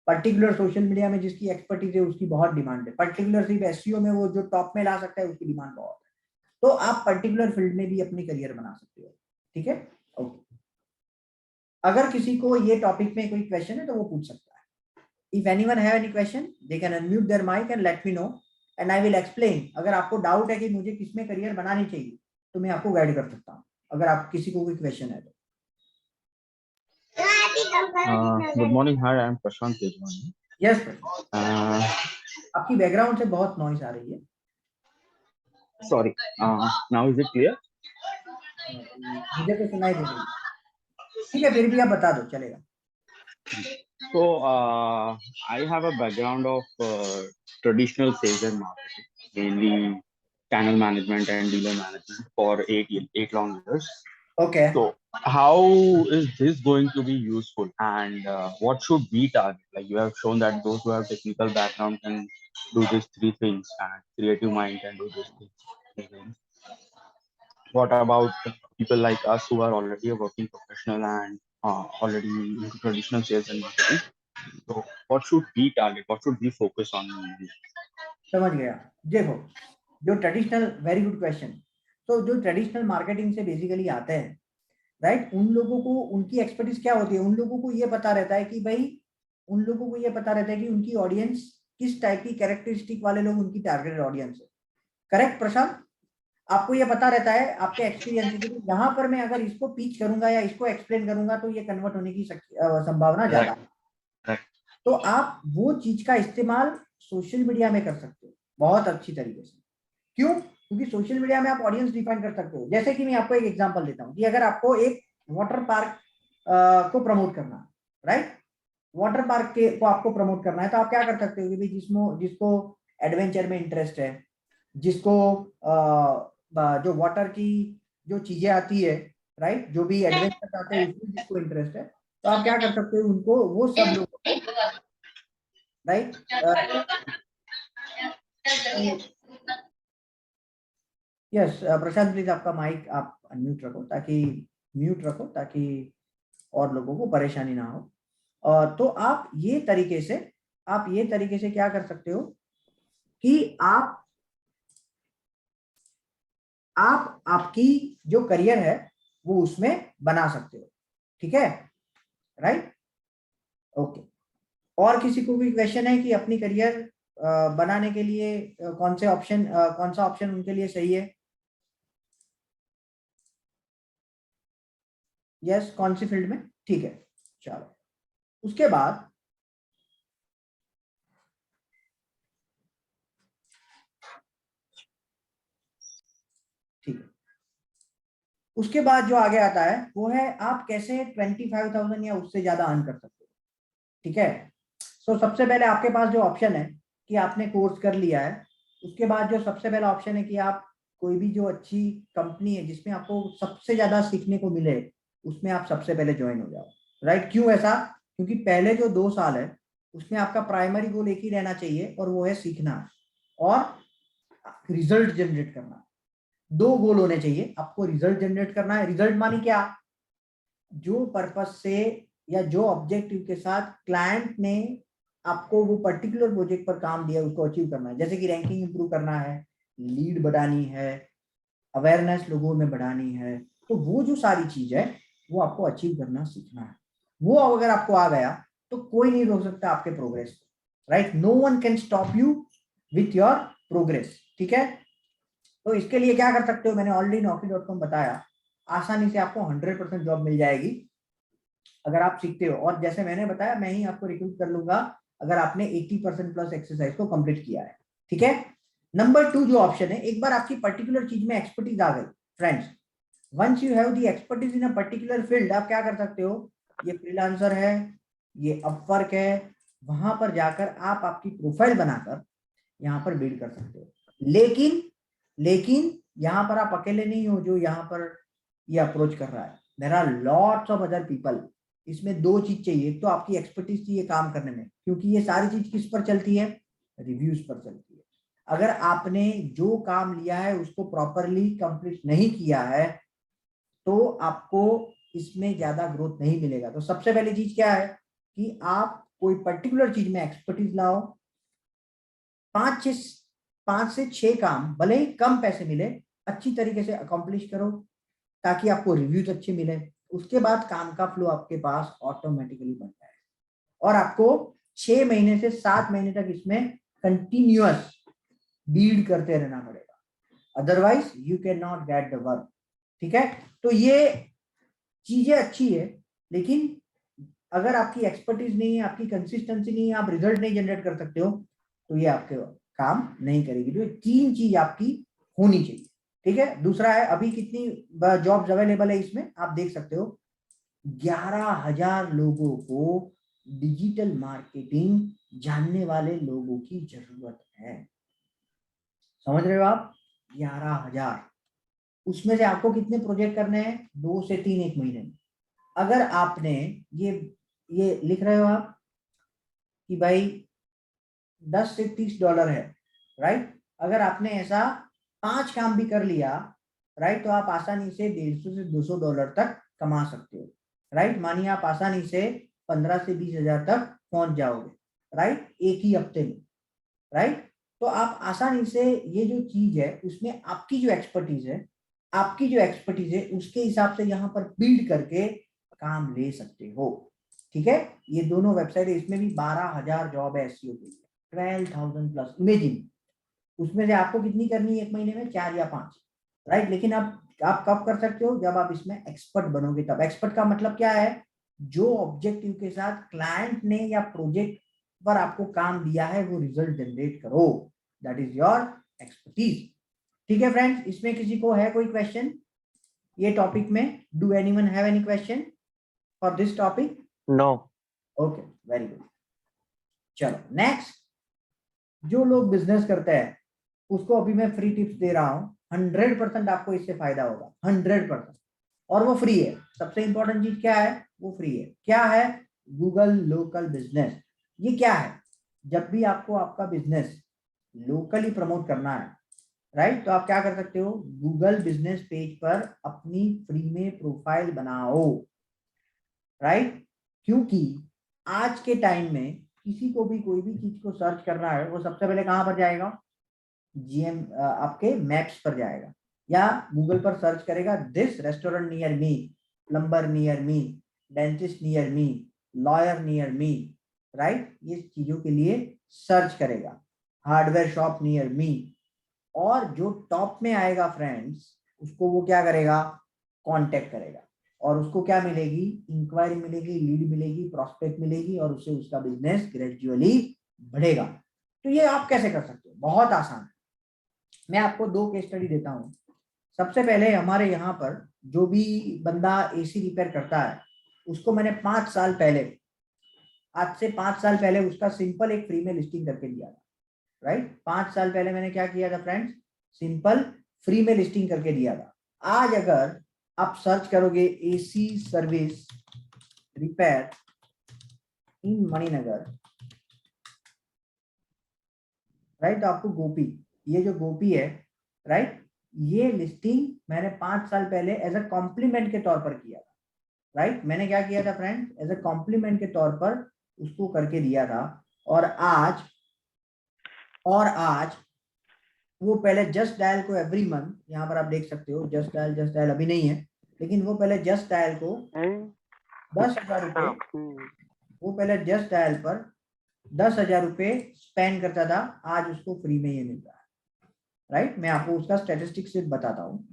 पर्टिकुलर सोशल मीडिया में जिसकी एक्सपर्टीज है उसकी बहुत डिमांड है, पर्टिकुलर सिर्फ एसईओ में वो जो टॉप में ला सकता है उसकी डिमांड बहुत है। तो आप पर्टिकुलर फील्ड में भी अपनी करियर बना सकते हो, ठीक है। ओके, अगर किसी को ये टॉपिक में कोई क्वेश्चन है तो वो पूछ सकता है. If anyone have any question, they can unmute their mic and let me know, and I will explain. अगर आपको डाउट है कि मुझे किसमें करियर बनानी चाहिए तो मैं आपको गाइड कर सकता हूँ, अगर आप किसी को कोई क्वेश्चन है तो. Good morning. Hi, I am Prashant Tejwani. Yes, Uh, आपकी बैकग्राउंड से बहुत नॉइस आ रही है. Sorry. Now is it clear? मुझे तो सुनाई दे रही है. ठीक है, फिर भी आप बता दो, चलेगा. So, I have a background of traditional sales and marketing, mainly channel management and dealer management for 8 long years. Okay. So, how is this going to be useful, and what should we target? Like you have shown that those who have technical background can do these 3 things, and creative mind can do these 3 things. What about people like us who are already a working professional and already into traditional sales and marketing? So, what should we target? What should we focus on? समझ गया. देखो, जो traditional, very good question. तो जो traditional marketing से basically आते हैं, right, उन लोगों को उनकी एक्सपर्टीज क्या होती है, उन लोगों को ये पता रहता है कि भाई, उन लोगों को ये पता रहता है कि उनकी ऑडियंस किस टाइप की कैरेक्टरिस्टिक वाले लोग उनकी टारगेटेड ऑडियंस है. करेक्ट प्रशांत? आपको ये पता रहता है आपके एक्सपीरियंस से कि यहाँ पर मैं अगर इसको पीच करूंगा या इसको एक्सप्लेन करूंगा तो ये कन्वर्ट होने की संभावना ज्यादा है. तो आप वो चीज का इस्तेमाल सोशल मीडिया में कर सकते हो बहुत अच्छी तरीके से. क्यों? क्योंकि सोशल मीडिया में आप ऑडियंस डिफाइन कर सकते हो. जैसे कि मैं आपको एक एग्जांपल देता हूँ कि अगर आपको एक वाटर पार्क को प्रमोट करना है, राइट, वाटर पार्क को आपको प्रमोट करना है, तो आप क्या कर सकते हो कि भाई जिसको एडवेंचर में इंटरेस्ट है, जिसको जो वाटर की जो चीजें आती है, राइट, जो भी एडवेंचर चाहते हैं उसमें जिसको इंटरेस्ट है, तो आप क्या कर सकते हो, उनको वो सब लोग, राइट. यस प्रशांत, प्लीज आपका माइक आप अनम्यूट रखो ताकि म्यूट रखो ताकि और लोगों को परेशानी ना हो. तो आप ये तरीके से क्या कर सकते हो कि आप आपकी जो करियर है वो उसमें बना सकते हो. ठीक है, राइट, ओके. और किसी को भी क्वेश्चन है कि अपनी करियर बनाने के लिए कौन सा ऑप्शन उनके लिए सही है? यस, कौन सी फील्ड में? ठीक है, चलो. उसके बाद ठीक है, उसके बाद जो आगे आता है वो है आप कैसे 25,000 या उससे ज्यादा अर्न कर सकते हो. ठीक है. तो सबसे पहले आपके पास जो ऑप्शन है कि आपने कोर्स कर लिया है, उसके बाद जो सबसे पहला ऑप्शन है कि आप कोई भी जो अच्छी कंपनी है जिसमें आपको सबसे ज्यादा सीखने को मिले उसमें आप सबसे पहले ज्वाइन हो जाओ. राइट. क्यों ऐसा? क्योंकि पहले जो 2 साल है उसमें आपका प्राइमरी गोल एक ही रहना चाहिए और वो है सीखना और रिजल्ट जनरेट करना. 2 गोल होने चाहिए. आपको रिजल्ट जनरेट करना है. रिजल्ट मानी क्या? जो पर्पस से या जो ऑब्जेक्टिव के साथ क्लाइंट ने आपको वो पर्टिकुलर प्रोजेक्ट पर काम दिया उसको अचीव करना है. जैसे कि रैंकिंग इंप्रूव करना है, लीड बढ़ानी है, अवेयरनेस लोगों में बढ़ानी है, तो वो जो सारी चीज है वो आपको अचीव करना सीखना है. वो अगर आपको आ गया तो कोई नहीं रोक सकता आपके प्रोग्रेस को. Right. No one can stop you with your progress. ठीक है. तो इसके लिए क्या कर सकते हो, मैंने ऑलरेडी naukri.com बताया, आसानी से आपको 100% जॉब मिल जाएगी अगर आप सीखते हो. और जैसे मैंने बताया, मैं ही आपको रिक्रूट कर लूंगा अगर आपने 80% प्लस एक्सरसाइज को कंप्लीट किया है. ठीक है. नंबर 2 जो ऑप्शन है, एक बार आपकी पर्टिकुलर चीज में एक्सपर्टीज आ गई friends, once you have the expertise in a particular field, आप क्या कर सकते हो, ये फ्रीलांसर है, ये अपवर्क है, वहां पर जाकर आप आपकी प्रोफाइल बनाकर यहाँ पर बिल्ड कर सकते हो. लेकिन यहाँ पर आप अकेले नहीं हो जो यहाँ पर ये अप्रोच कर रहा है. There are lots of other people. इसमें 2 चीज चाहिए. एक तो आपकी एक्सपर्टीज चाहिए काम करने में, क्योंकि ये सारी चीज किस पर चलती है, रिव्यूज पर चलती है. अगर आपने जो काम लिया है उसको प्रॉपरली कंप्लीट नहीं किया है तो आपको इसमें ज्यादा ग्रोथ नहीं मिलेगा. तो सबसे पहली चीज क्या है कि आप कोई पर्टिकुलर चीज में एक्सपर्टीज लाओ, 5 से 6 काम भले ही कम पैसे मिले अच्छी तरीके से अकॉम्प्लिश करो ताकि आपको रिव्यूज अच्छे मिले. उसके बाद काम का फ्लो आपके पास ऑटोमेटिकली बन जाएगा और आपको 6 महीने से 7 महीने तक इसमें कंटिन्यूअस बीड करते रहना पड़ेगा, otherwise you can not get the work. ठीक है, तो ये चीजें अच्छी है, लेकिन अगर आपकी एक्सपर्टीज नहीं है, आपकी कंसिस्टेंसी नहीं है, आप रिजल्ट नहीं जनरेट कर सकते हो, तो ये आपके काम नहीं करेगी। तो ये 3 चीज आपकी होनी चाहिए। ठीक है, दूसरा है अभी कितनी जॉब्स अवेलेबल है इसमें आप देख सकते हो, 11,000 लोगों को डिजिटल मार्केटिंग जानने वाले लोगों की जरूरत है। समझ रहे हो आप? 11,000, उसमें से आपको कितने प्रोजेक्ट करने हैं? 2 से 3 एक महीने में। अगर आपने ये लिख रहे हो आप कि भाई 10 से 30 डॉलर है, राइट? अगर आपने ऐसा 5 काम भी कर लिया, राइट, तो आप आसानी से 150 से 200 डॉलर तक कमा सकते हो, राइट? मानिए आप आसानी से 15 से 20 हजार तक पहुंच जाओगे, राइट, एक ही हफ्ते में, राइट? तो आप आसानी से ये जो चीज है उसमें आपकी जो एक्सपर्टीज है उसके हिसाब से यहाँ पर बिल्ड करके काम ले सकते हो। ठीक है, ये दोनों वेबसाइट है, इसमें भी 12,000 जॉब है एसईओ के लिए, 12,000 प्लस। इमेजिन उसमें से आपको कितनी करनी है एक महीने में? 4 या 5, राइट? लेकिन आप कब कर सकते हो? जब आप इसमें एक्सपर्ट बनोगे तब। एक्सपर्ट का मतलब क्या है? जो ऑब्जेक्टिव के साथ क्लाइंट ने या प्रोजेक्ट पर आपको काम दिया है वो रिजल्ट जनरेट करो, दैट इज योर एक्सपर्टीज। ठीक है फ्रेंड्स, इसमें किसी को है कोई क्वेश्चन ये टॉपिक में? Do anyone have any question for this topic? No. Okay, very good. चलो नेक्स्ट, जो लोग बिजनेस करते हैं उसको अभी मैं फ्री टिप्स दे रहा हूं, 100% आपको इससे फायदा होगा, 100%, और वो फ्री है। सबसे इंपॉर्टेंट चीज क्या है? वो फ्री है। क्या है? Google local business. ये क्या है? जब भी आपको आपका बिजनेस लोकली प्रमोट करना है, राइट, तो आप क्या कर सकते हो? गूगल बिजनेस पेज पर अपनी फ्री में प्रोफाइल बनाओ, राइट? क्योंकि आज के टाइम में किसी को भी कोई भी चीज को सर्च करना है, वो सबसे पहले कहां पर जाएगा? जीएम आपके मैप्स पर जाएगा या गूगल पर सर्च करेगा this restaurant near me, plumber near me, dentist near me, lawyer near me, right? ये चीजों के लिए सर्च करेगा, हार्डवेयर शॉप नियर मी, और जो टॉप में आएगा फ्रेंड्स उसको वो क्या करेगा? कांटेक्ट करेगा, और उसको क्या मिलेगी? इंक्वायरी मिलेगी, लीड मिलेगी, प्रॉस्पेक्ट मिलेगी, और उससे उसका बिजनेस ग्रेजुअली बढ़ेगा। तो ये आप कैसे कर सकते हो? बहुत आसान है। मैं आपको 2 केस स्टडी देता हूं। सबसे पहले हमारे यहाँ पर जो भी बंदा एसी रिपेयर करता है उसको मैंने 5 साल पहले, आज से 5 साल पहले उसका सिंपल एक फ्री में लिस्टिंग करके दिया था, राइट? 5 साल पहले मैंने क्या किया था फ्रेंड्स? सिंपल फ्री में लिस्टिंग करके दिया था। आज अगर आप सर्च करोगे एसी सर्विस रिपेयर इन मणिनगर, राइट, तो आपको गोपी, ये जो गोपी है, राइट, ये लिस्टिंग मैंने 5 साल पहले एज अ कॉम्प्लीमेंट के तौर पर किया था, राइट? मैंने क्या किया था फ्रेंड्स? एज अ कॉम्प्लीमेंट के तौर पर उसको करके दिया था। और आज वो पहले जस्ट डायल को एवरी मंथ, यहाँ पर आप देख सकते हो जस्ट डायल अभी नहीं है, लेकिन वो पहले जस्ट डायल को 10,000 रुपए, वो पहले जस्ट डायल पर 10,000 रुपए स्पेंड करता था, आज उसको फ्री में ये मिल रहा है, राइट? मैं आपको उसका स्टैटिस्टिक्स से बताता हूँ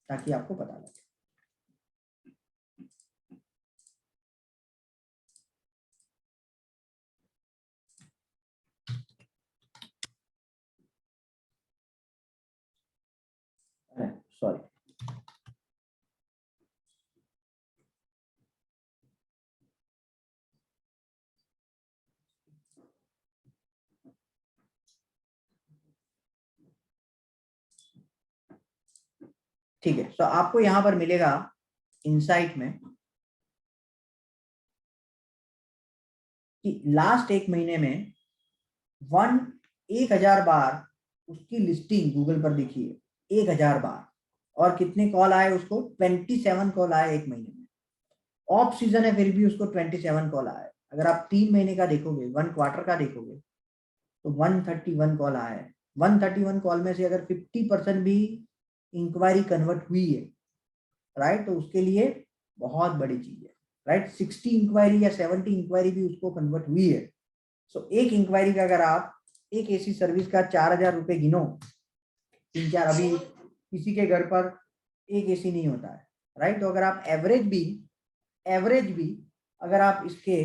ताकि आपको पता लगे। सॉरी, ठीक है। तो आपको यहां पर मिलेगा इनसाइट में कि लास्ट एक महीने में 1,000 बार उसकी लिस्टिंग गूगल पर दिखी है, 1,000 बार। और कितने कॉल आए उसको? 27 कॉल आए एक महीने में। ऑफ सीजन है फिर भी उसको 27 कॉल आए। अगर आप 3 महीने का देखोगे, 1 क्वार्टर का देखोगे, तो 131 कॉल आए। 131 कॉल में से अगर 50% भी इंक्वायरी कन्वर्ट हुई है, राइट, तो उसके लिए बहुत बड़ी चीज है, राइट। 60 इंक्वायरी या 70 इंक्वायरी भी उसको कन्वर्ट हुई है। सो एक इंक्वायरी का अगर आप एक एसी सर्विस का 4,000 रुपए गिनो, 3-4, अभी किसी के घर पर एक एसी नहीं होता है, राइट। तो अगर आप एवरेज भी अगर आप इसके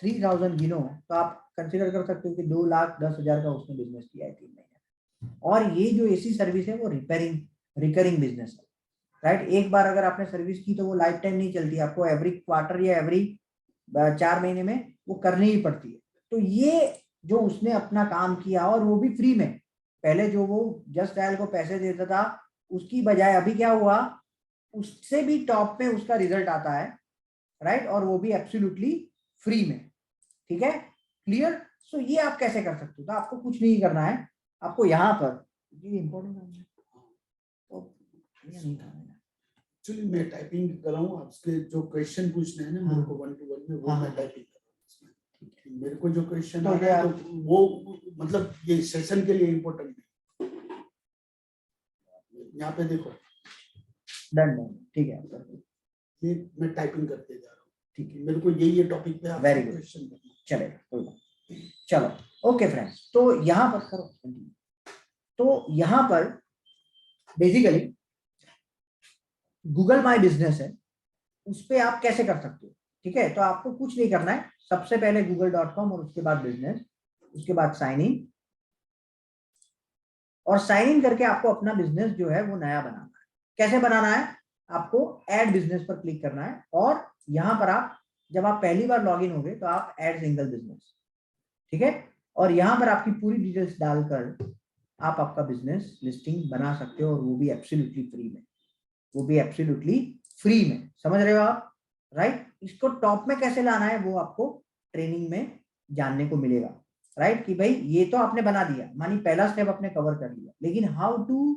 3,000 गिनो तो आप कंसिडर कर सकते हो कि 2,10,000 का उसने बिजनेस किया है 3 महीने। और ये जो एसी सर्विस है वो रिकरिंग बिजनेस है, राइट। एक बार अगर आपने सर्विस की तो वो लाइफ टाइम नहीं चलती, आपको एवरी क्वार्टर या एवरी 4 महीने में वो करनी ही पड़ती है। तो ये जो उसने अपना काम किया और वो भी फ्री में, पहले जो वो जस्ट डायल को पैसे देता था उसकी बजाय अभी क्या हुआ, उससे भी टॉप में उसका रिजल्ट आता है, राइट। और वो भी एब्सोल्युटली फ्री में, ठीक है, क्लियर। सो ये आप कैसे कर सकते हो, तो आपको कुछ नहीं करना है, आपको यहाँ पर ये इम्पोर्टेंट है तो ये नहीं करना है। एक्चुअली मैं टाइपिंग कर रहा हूँ, आपके जो क्वेश्चन पूछने हैं ना मेरे को 1 to 1 में, वो मैं टाइपिंग कर रहा हूँ इसमें। मेरे को जो क्वेश्चन तो आ रहा है तो वो मतलब ये सेशन के लिए इम्पोर्टेंट है। यहाँ पे देखो, डन, ठीक है, ये मैं टाइपिंग करते जा रहा हूँ, ठीक है, मेरे को ये टॉपिक पे Very good. क्वेश्चन करना है। चलेगा, कोई बात नहीं। चलो ओके फ्रेंड्स, तो यहाँ पर करो continue। तो यहाँ पर बेसिकली गूगल माई बिजनेस है, उस पे आप कैसे कर सकते हो, ठीक है। तो आपको कुछ नहीं करना है, सबसे पहले google.com और उसके बाद बिजनेस, उसके बाद साइन इन, और साइन इन करके आपको अपना बिजनेस जो है वो नया बनाना है। कैसे बनाना है, आपको ऐड बिजनेस पर क्लिक करना है, और यहाँ पर आप जब आप पहली बार लॉगिन होगे तो आप ऐड सिंगल बिजनेस, ठीक है, और यहाँ पर आपकी पूरी डिटेल्स डालकर आप आपका बिजनेस लिस्टिंग बना सकते हो, और वो भी एब्सोल्युटली फ्री में, वो भी एब्सोल्युटली फ्री में, समझ रहे हो आप, राइट। इसको टॉप में कैसे लाना है वो आपको ट्रेनिंग में जानने को मिलेगा, राइट, कि भाई ये तो आपने बना दिया, मानी पहला स्टेप आपने कवर कर लिया, लेकिन how to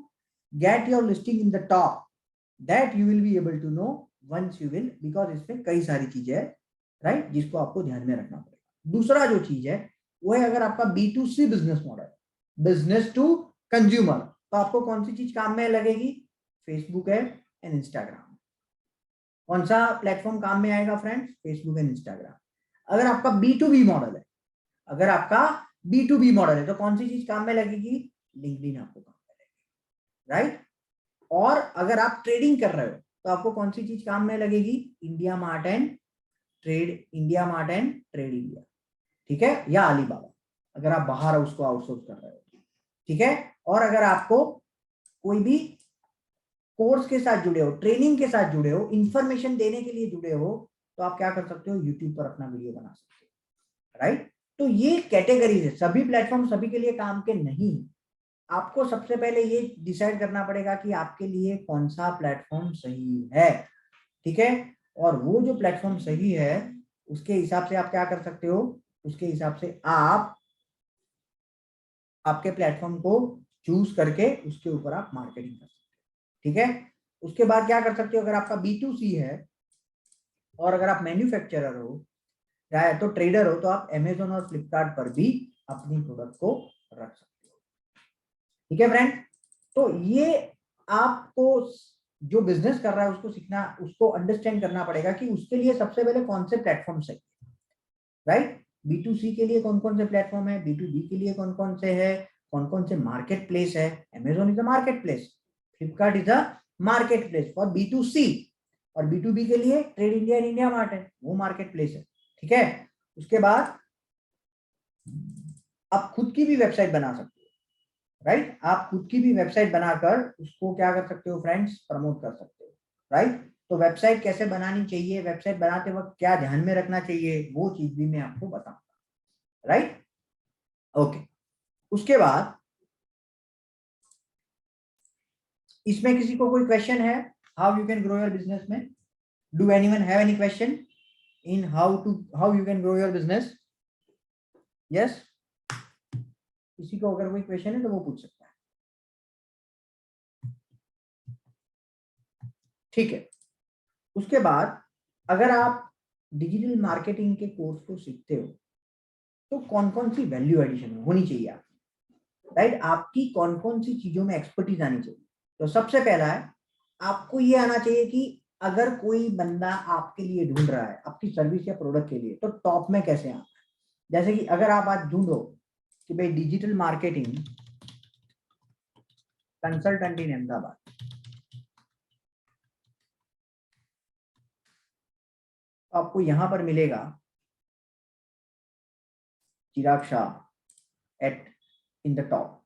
get your listing in the top, that you will be able to know once you will, because इसमें कई सारी चीजें है, राइट, जिसको आपको ध्यान में रखना पड़ेगा। दूसरा जो चीज है वो है, अगर आपका B2C business model, business to consumer, तो आपको कौन सी चीज काम में लगेगी, फेसबुक है एंड इंस्टाग्राम। कौन सा प्लेटफॉर्म काम में आएगा फ्रेंड्स, फेसबुक एंड इंस्टाग्राम। अगर आपका B2B मॉडल है, अगर आपका B2B मॉडल है तो कौन सी चीज काम में लगेगी, लिंक्डइन आपको काम में लगेगी, राइट। और अगर आप ट्रेडिंग कर रहे हो तो आपको कौन सी चीज काम में लगेगी, India mart and trade India, ठीक है, या अलीबाबा, अगर आप बाहर उसको आउटसोर्स कर रहे हो, ठीक है। और अगर आपको कोई भी कोर्स के साथ जुड़े हो, ट्रेनिंग के साथ जुड़े हो, इंफॉर्मेशन देने के लिए जुड़े हो, तो आप क्या कर सकते हो, यूट्यूब पर अपना वीडियो बना सकते हो, राइट। तो ये कैटेगरीज है, सभी प्लेटफॉर्म सभी के लिए काम के नहीं। आपको सबसे पहले ये डिसाइड करना पड़ेगा कि आपके लिए कौन सा प्लेटफॉर्म सही है, ठीक है। और वो जो प्लेटफॉर्म सही है उसके हिसाब से आप क्या कर सकते हो, उसके हिसाब से आप आपके प्लेटफॉर्म को चूज करके उसके ऊपर आप मार्केटिंग कर सकते हो, ठीक है। उसके बाद क्या कर सकते हो, अगर आपका B2C है और अगर आप मैन्युफैक्चरर हो या तो ट्रेडर हो, तो आप Amazon और फ्लिपकार्ट पर भी अपनी प्रोडक्ट को रख सकते हो, ठीक है फ्रेंड। तो ये आपको जो बिजनेस कर रहा है उसको सीखना, उसको अंडरस्टैंड करना पड़ेगा कि उसके लिए सबसे पहले कौन से प्लेटफॉर्म सही है, राइट। B2C के लिए कौन कौन से प्लेटफॉर्म है, B2B के लिए कौन कौन से है, कौन कौन से मार्केट प्लेस है। Amazon is a market place, Flipkart is a market place for B2C, और B2B के लिए trade India and India mart है, वो मार्केट प्लेस है, ठीक है। उसके बाद आप खुद की भी वेबसाइट बना सकते हो, राइट। आप खुद की भी वेबसाइट बनाकर उसको क्या कर सकते हो फ्रेंड्स, प्रमोट कर सकते हो, राइट। तो वेबसाइट कैसे बनानी चाहिए, वेबसाइट बनाते वक्त क्या ध्यान में रखना चाहिए, वो चीज भी मैं आपको बताऊंगा, राइट, ओके। उसके बाद इसमें किसी को कोई क्वेश्चन है, how you can grow your business में, do anyone have any question in how you can grow your business, yes. किसी को अगर कोई क्वेश्चन है तो वो पूछ सकता है, ठीक है। उसके बाद अगर आप डिजिटल मार्केटिंग के कोर्स को सीखते हो तो कौन कौन सी वैल्यू एडिशन होनी चाहिए आपकी, राइट। आपकी कौन कौन सी चीजों में एक्सपर्टीज आनी चाहिए। तो सबसे पहला है, आपको ये आना चाहिए कि अगर कोई बंदा आपके लिए ढूंढ रहा है आपकी सर्विस या प्रोडक्ट के लिए, तो टॉप में कैसे आना है? जैसे कि अगर आप आज ढूंढो कि भाई digital marketing consultant in Ahmedabad, तो आपको यहां पर मिलेगा Chirag Shah at in the top,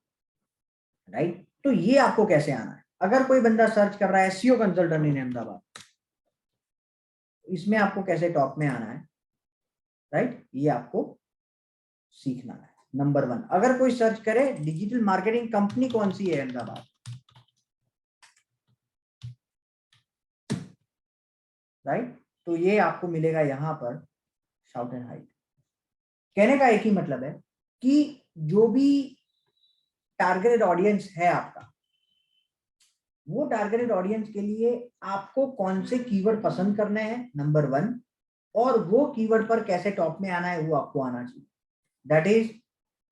right. तो ये आपको कैसे आना है? अगर कोई बंदा सर्च कर रहा है एसईओ कंसल्टेंट इन अहमदाबाद, इसमें आपको कैसे टॉप में आना है, राइट? ये आपको सीखना है। नंबर 1, अगर कोई सर्च करे डिजिटल मार्केटिंग कंपनी कौन सी है अहमदाबाद, राइट, तो ये आपको मिलेगा यहां पर शाउट एंड हाइट। कहने का एक ही मतलब है कि जो भी टारगेटेड ऑडियंस है आपका, वो टारगेटेड ऑडियंस के लिए आपको कौन से कीवर्ड पसंद करने हैं, नंबर 1, और वो कीवर्ड पर कैसे टॉप में आना है वो आपको आना चाहिए। दैट इज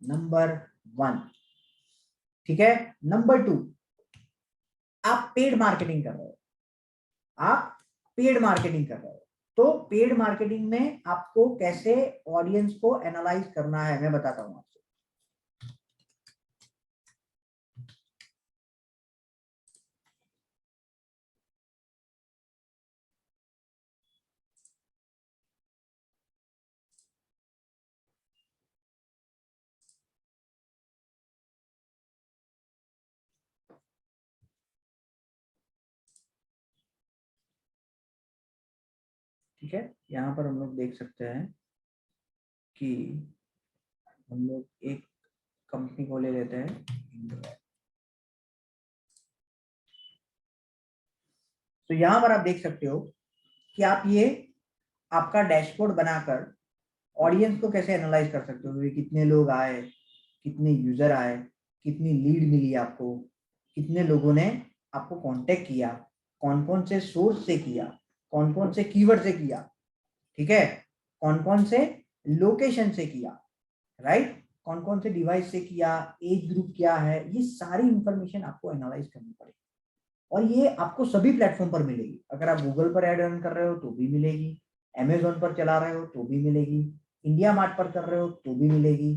नंबर 1, ठीक है। नंबर 2, आप पेड मार्केटिंग कर रहे हो, आप पेड मार्केटिंग कर रहे हो, तो पेड मार्केटिंग में आपको कैसे ऑडियंस को एनालाइज करना है मैं बताता हूं आपको। ठीक है, यहाँ पर हम लोग देख सकते हैं कि हम लोग एक कंपनी को ले लेते हैं, तो यहाँ पर आप देख सकते हो कि आप ये आपका डैशबोर्ड बनाकर ऑडियंस को कैसे एनालाइज कर सकते हो, कितने लोग आए, कितने यूजर आए, कितनी लीड मिली आपको, कितने लोगों ने आपको कांटेक्ट किया, कौन कौन से सोर्स से किया, कौन कौन से कीवर्ड से किया, ठीक है, कौन कौन से लोकेशन से किया, राइट, कौन कौन से डिवाइस से किया, एज ग्रुप क्या है, ये सारी इंफॉर्मेशन आपको एनालाइज करनी पड़ेगी। और ये आपको सभी प्लेटफॉर्म पर मिलेगी। अगर आप गूगल पर एड रन कर रहे हो तो भी मिलेगी, अमेजोन पर चला रहे हो तो भी मिलेगी, इंडिया मार्ट पर कर रहे हो तो भी मिलेगी,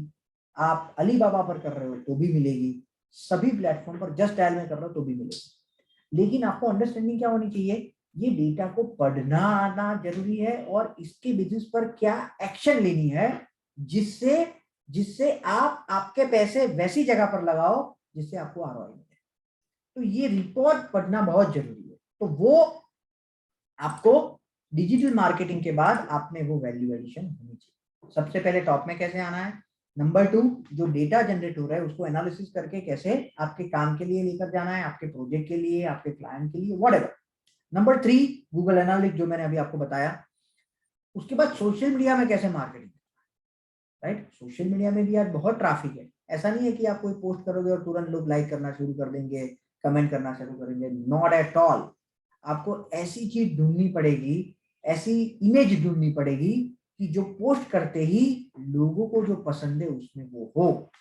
आप अलीबाबा पर कर रहे हो तो भी मिलेगी, सभी प्लेटफॉर्म पर जस्ट डायल में कर रहे हो तो भी मिलेगी। लेकिन आपको अंडरस्टैंडिंग क्या होनी चाहिए, ये डेटा को पढ़ना आना जरूरी है और इसके बेसिस पर क्या एक्शन लेनी है जिससे जिससे आप आपके पैसे वैसी जगह पर लगाओ जिससे आपको आरओआई मिले। तो ये रिपोर्ट पढ़ना बहुत जरूरी है। तो वो आपको डिजिटल मार्केटिंग के बाद आपने वो वैल्यू एडिशन होनी चाहिए। सबसे पहले टॉप में कैसे आना है, नंबर 2, जो डेटा जनरेट हो रहा है उसको एनालिसिस करके कैसे आपके काम के लिए लेकर जाना है, आपके प्रोजेक्ट के लिए, आपके क्लाइंट के लिए, व्हाटएवर। नंबर 3, गूगल एनालिटिक्स जो मैंने अभी आपको बताया। उसके बाद सोशल मीडिया में कैसे मार्केटिंग, राइट। सोशल मीडिया में भी आज बहुत ट्रैफिक है, ऐसा नहीं है कि आप कोई पोस्ट करोगे और तुरंत लोग लाइक करना शुरू कर देंगे, कमेंट करना शुरू करेंगे, नॉट एट ऑल। आपको ऐसी चीज ढूंढनी पड़ेगी, ऐसी इमेज ढूंढनी पड़ेगी कि जो पोस्ट करते ही लोगों को जो पसंद है उसमें वो हो,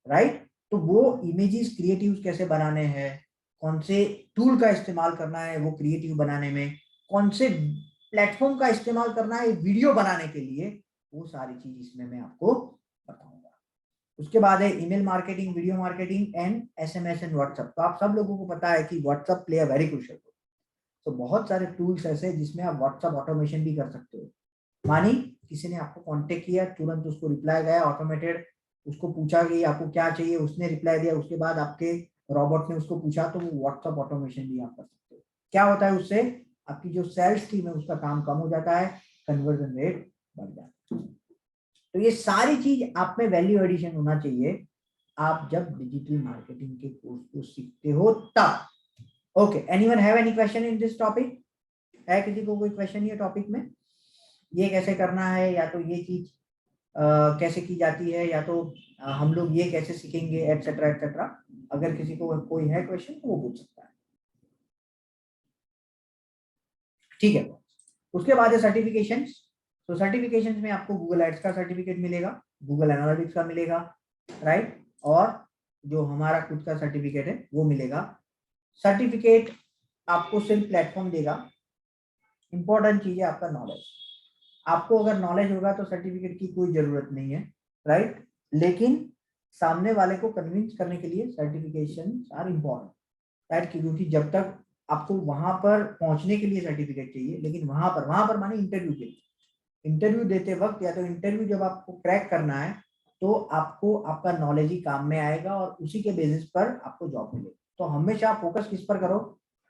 राइट। तो वो इमेजेस क्रिएटिव कैसे बनाने हैं, कौन से टूल का इस्तेमाल करना है वो क्रिएटिव बनाने में, कौन से प्लेटफॉर्म का इस्तेमाल करना है वीडियो बनाने के लिए, वो सारी चीज इसमें मैं आपको बताऊंगा। उसके बाद है email marketing, video marketing and SMS and WhatsApp. तो आप सब लोगों को पता है कि WhatsApp play a very crucial role. तो बहुत सारे टूल्स ऐसे जिसमें आप व्हाट्सएप ऑटोमेशन भी कर सकते हो। मानी किसी ने आपको कांटेक्ट किया, तुरंत उसको रिप्लाई गया ऑटोमेटेड, उसको पूछा कि आपको क्या चाहिए, उसने रिप्लाई दिया, उसके बाद आपके रोबोट ने उसको पूछा, तो वो व्हाट्सएप ऑटोमेशन भी आप कर सकते हो। क्या होता है उससे, आपकी जो सेल्स टीम है उसका काम कम हो जाता है, कन्वर्जन रेट बढ़ जाता है। तो ये सारी चीज आप में वैल्यू एडिशन होना चाहिए आप जब डिजिटल मार्केटिंग के कोर्स को सीखते हो तब। Okay, anyone have any question in this topic? है किसी को कोई क्वेश्चन ये टॉपिक में, ये कैसे करना है, या तो ये चीज कैसे की जाती है, या तो हम लोग ये कैसे सीखेंगे, एटसेट्रा एटसेट्रा। अगर किसी को कोई है क्वेश्चन तो वो पूछ सकता है, ठीक है। उसके बाद है सर्टिफिकेशंस। तो सर्टिफिकेशंस में आपको गूगल एड्स का सर्टिफिकेट मिलेगा, गूगल एनालिटिक्स का मिलेगा, राइट, और जो हमारा खुद का सर्टिफिकेट है वो मिलेगा। सर्टिफिकेट आपको सिर्फ प्लेटफॉर्म देगा इंपॉर्टेंट चीज है आपका नॉलेज। आपको अगर नॉलेज होगा तो सर्टिफिकेट की कोई जरूरत नहीं है, राइट। लेकिन सामने वाले को कन्विंस करने के लिए सर्टिफिकेशन आर इम्पोर्टेंट, राइट, क्योंकि जब तक आपको वहां पर पहुंचने के लिए सर्टिफिकेट चाहिए, लेकिन वहां पर माने इंटरव्यू के लिए, इंटरव्यू देते वक्त या तो इंटरव्यू जब आपको क्रैक करना है तो आपको आपका नॉलेज ही काम में आएगा और उसी के बेसिस पर आपको जॉब मिलेगी। तो हमेशा फोकस किस पर करो,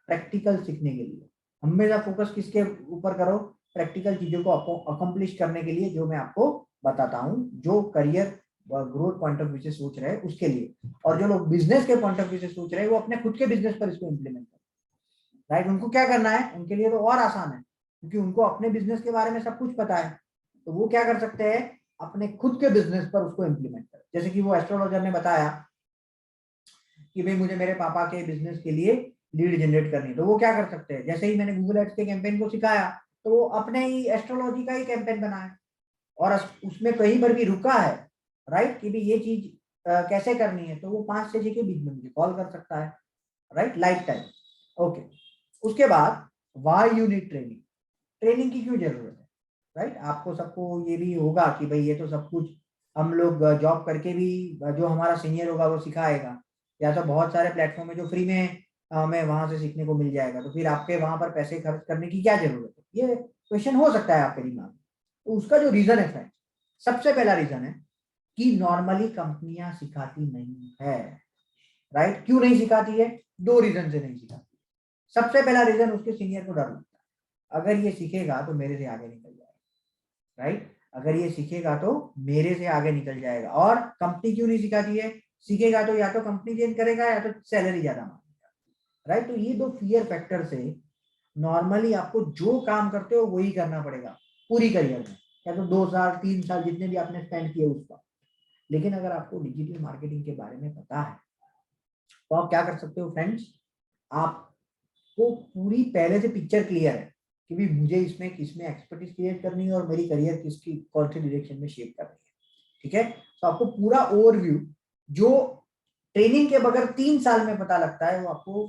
प्रैक्टिकल सीखने के लिए। हमेशा फोकस किसके ऊपर करो, प्रैक्टिकल चीजों को आपको अकम्प्लिश करने के लिए, जो मैं आपको बताता हूँ, जो career growth point of view से सोच रहे हैं उसके लिए। और जो लोग बिजनेस के पॉइंट ऑफ व्यू से सोच रहे हैं वो अपने खुद के बिजनेस पर इसको इम्प्लीमेंट करें, राइट। उनको क्या करना है, उनके लिए तो और आसान है, क्योंकि उनको अपने बिजनेस के बारे में सब कुछ पता है। तो वो क्या कर सकते हैं, अपने खुद के बिजनेस पर उसको इम्प्लीमेंट करें। जैसे कि वो एस्ट्रोलॉजर ने बताया कि भाई मुझे मेरे पापा के बिजनेस के लिए लीड जनरेट करनी है, तो वो क्या कर सकते हैं, जैसे ही मैंने गूगल एड्स के कैंपेन को सिखाया तो वो अपने ही एस्ट्रोलॉजी का ही कैंपेन बनाया और उसमें कहीं पर भी रुका है, राइट, कि भाई ये चीज कैसे करनी है, तो वो 5 से 6 के बीच में मुझे कॉल कर सकता है, राइट, लाइफ टाइम। ओके, उसके बाद why you need training, training की क्यों जरूरत है, राइट। आपको सबको ये भी होगा कि भाई ये तो सब कुछ हम लोग जॉब करके भी, जो हमारा सीनियर होगा वो सिखाएगा, या तो बहुत सारे प्लेटफॉर्म है जो फ्री में हमें वहां से सीखने को मिल जाएगा, तो फिर आपके वहां पर पैसे खर्च करने की क्या जरूरत है, ये क्वेश्चन हो सकता है आपके दिमाग में। तो उसका जो रीजन है फ्रेंड्स, सबसे पहला रीजन है कि नॉर्मली कंपनियां सिखाती नहीं है, राइट। क्यों नहीं सिखाती है, 2 रीजन से नहीं सिखाती। सबसे पहला रीजन, उसके सीनियर को डर लगता है, अगर ये सीखेगा तो मेरे से आगे निकल जाएगा, राइट, अगर ये सीखेगा तो मेरे से आगे निकल जाएगा। और कंपनी क्यों नहीं सिखाती है, सीखेगा तो या तो कंपनी चेंज करेगा या तो सैलरी ज्यादा मांगेगा, राइट। तो ये 2 फियर फैक्टर से नॉर्मली आपको जो काम करते हो वही करना पड़ेगा पूरी करियर में, या तो 2 साल 3 साल जितने भी आपने स्पेंड किए उसका। लेकिन अगर आपको डिजिटल मार्केटिंग के बारे में पता है तो आप क्या कर सकते हो फ्रेंड्स, आपको पूरी पहले से पिक्चर क्लियर है कि भी मुझे इसमें किसमें एक्सपर्टीज क्रिएट करनी है और मेरी करियर किसकी कौन सी डायरेक्शन में शेप करनी है, ठीक है। तो आपको पूरा ओवरव्यू जो ट्रेनिंग के बगैर 3 साल में पता लगता है वो आपको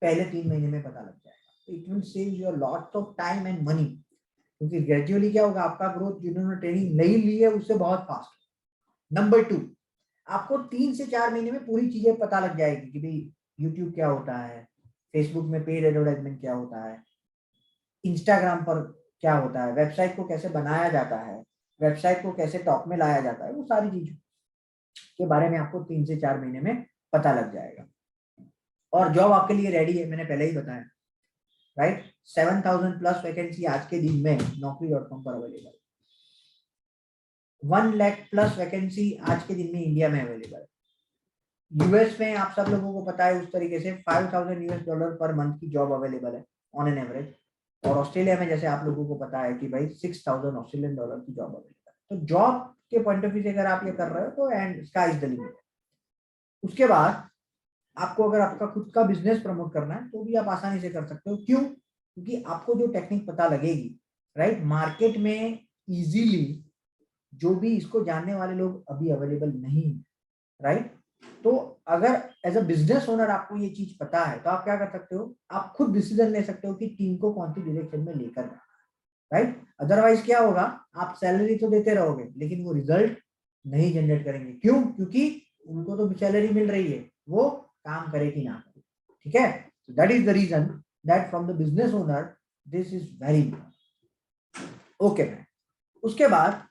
पहले 3 महीने में पता लग जाएगा। It will save your lots of time and money, क्योंकि ग्रेजुअली क्या होगा, आपका ग्रोथ जिन्होंने ट्रेनिंग नहीं ली है उससे बहुत फास्ट। नंबर 2, आपको 3 से 4 महीने में पूरी चीजें पता लग जाएगी कि भाई यूट्यूब क्या होता है, फेसबुक में पेड एडवर्टाइजमेंट क्या होता है, इंस्टाग्राम पर क्या होता है, वेबसाइट को कैसे बनाया जाता है, वेबसाइट को कैसे टॉप में लाया जाता है, वो सारी चीजों के बारे में आपको 3 से 4 महीने में पता लग जाएगा। और जॉब आपके लिए रेडी है, मैंने पहले ही बताया, राइट। 7,000 प्लस वैकेंसी आज के दिन में naukri.com पर अवेलेबल है। 1 लाख प्लस वैकेंसी आज के दिन में इंडिया में अवेलेबल है। यूएस में आप सब लोगों को पता है उस तरीके से $5,000 पर मंथ की जॉब अवेलेबल है ऑन एन एवरेज। और ऑस्ट्रेलिया में जैसे आप लोगों को पता है कि भाई $6,000 की जॉब अवेलेबल है। तो जॉब के पॉइंट ऑफ व्यू से अगर आप ये कर रहे हो तो and sky is the limit. उसके बाद आपको अगर आपका खुद का बिजनेस प्रमोट करना है तो भी आप आसानी से कर सकते हो। क्यों? क्योंकि आपको जो टेक्निक पता लगेगी, राइट, मार्केट में इजीली जो भी इसको जानने वाले लोग अभी अवेलेबल नहीं है, राइट। तो अगर एज अ बिजनेस ओनर आपको ये चीज पता है तो आप क्या कर सकते हो, आप खुद डिसीजन ले सकते हो कि टीम को कौन सी डायरेक्शन में लेकर जाना है, राइट। अदरवाइज क्या होगा, आप सैलरी तो देते रहोगे लेकिन वो रिजल्ट नहीं जनरेट करेंगे। क्यों? क्योंकि उनको तो सैलरी मिल रही है, वो काम करे कि ना करे, ठीक है। That is the reason that from the business owner this is very important. Okay ma'am, उसके बाद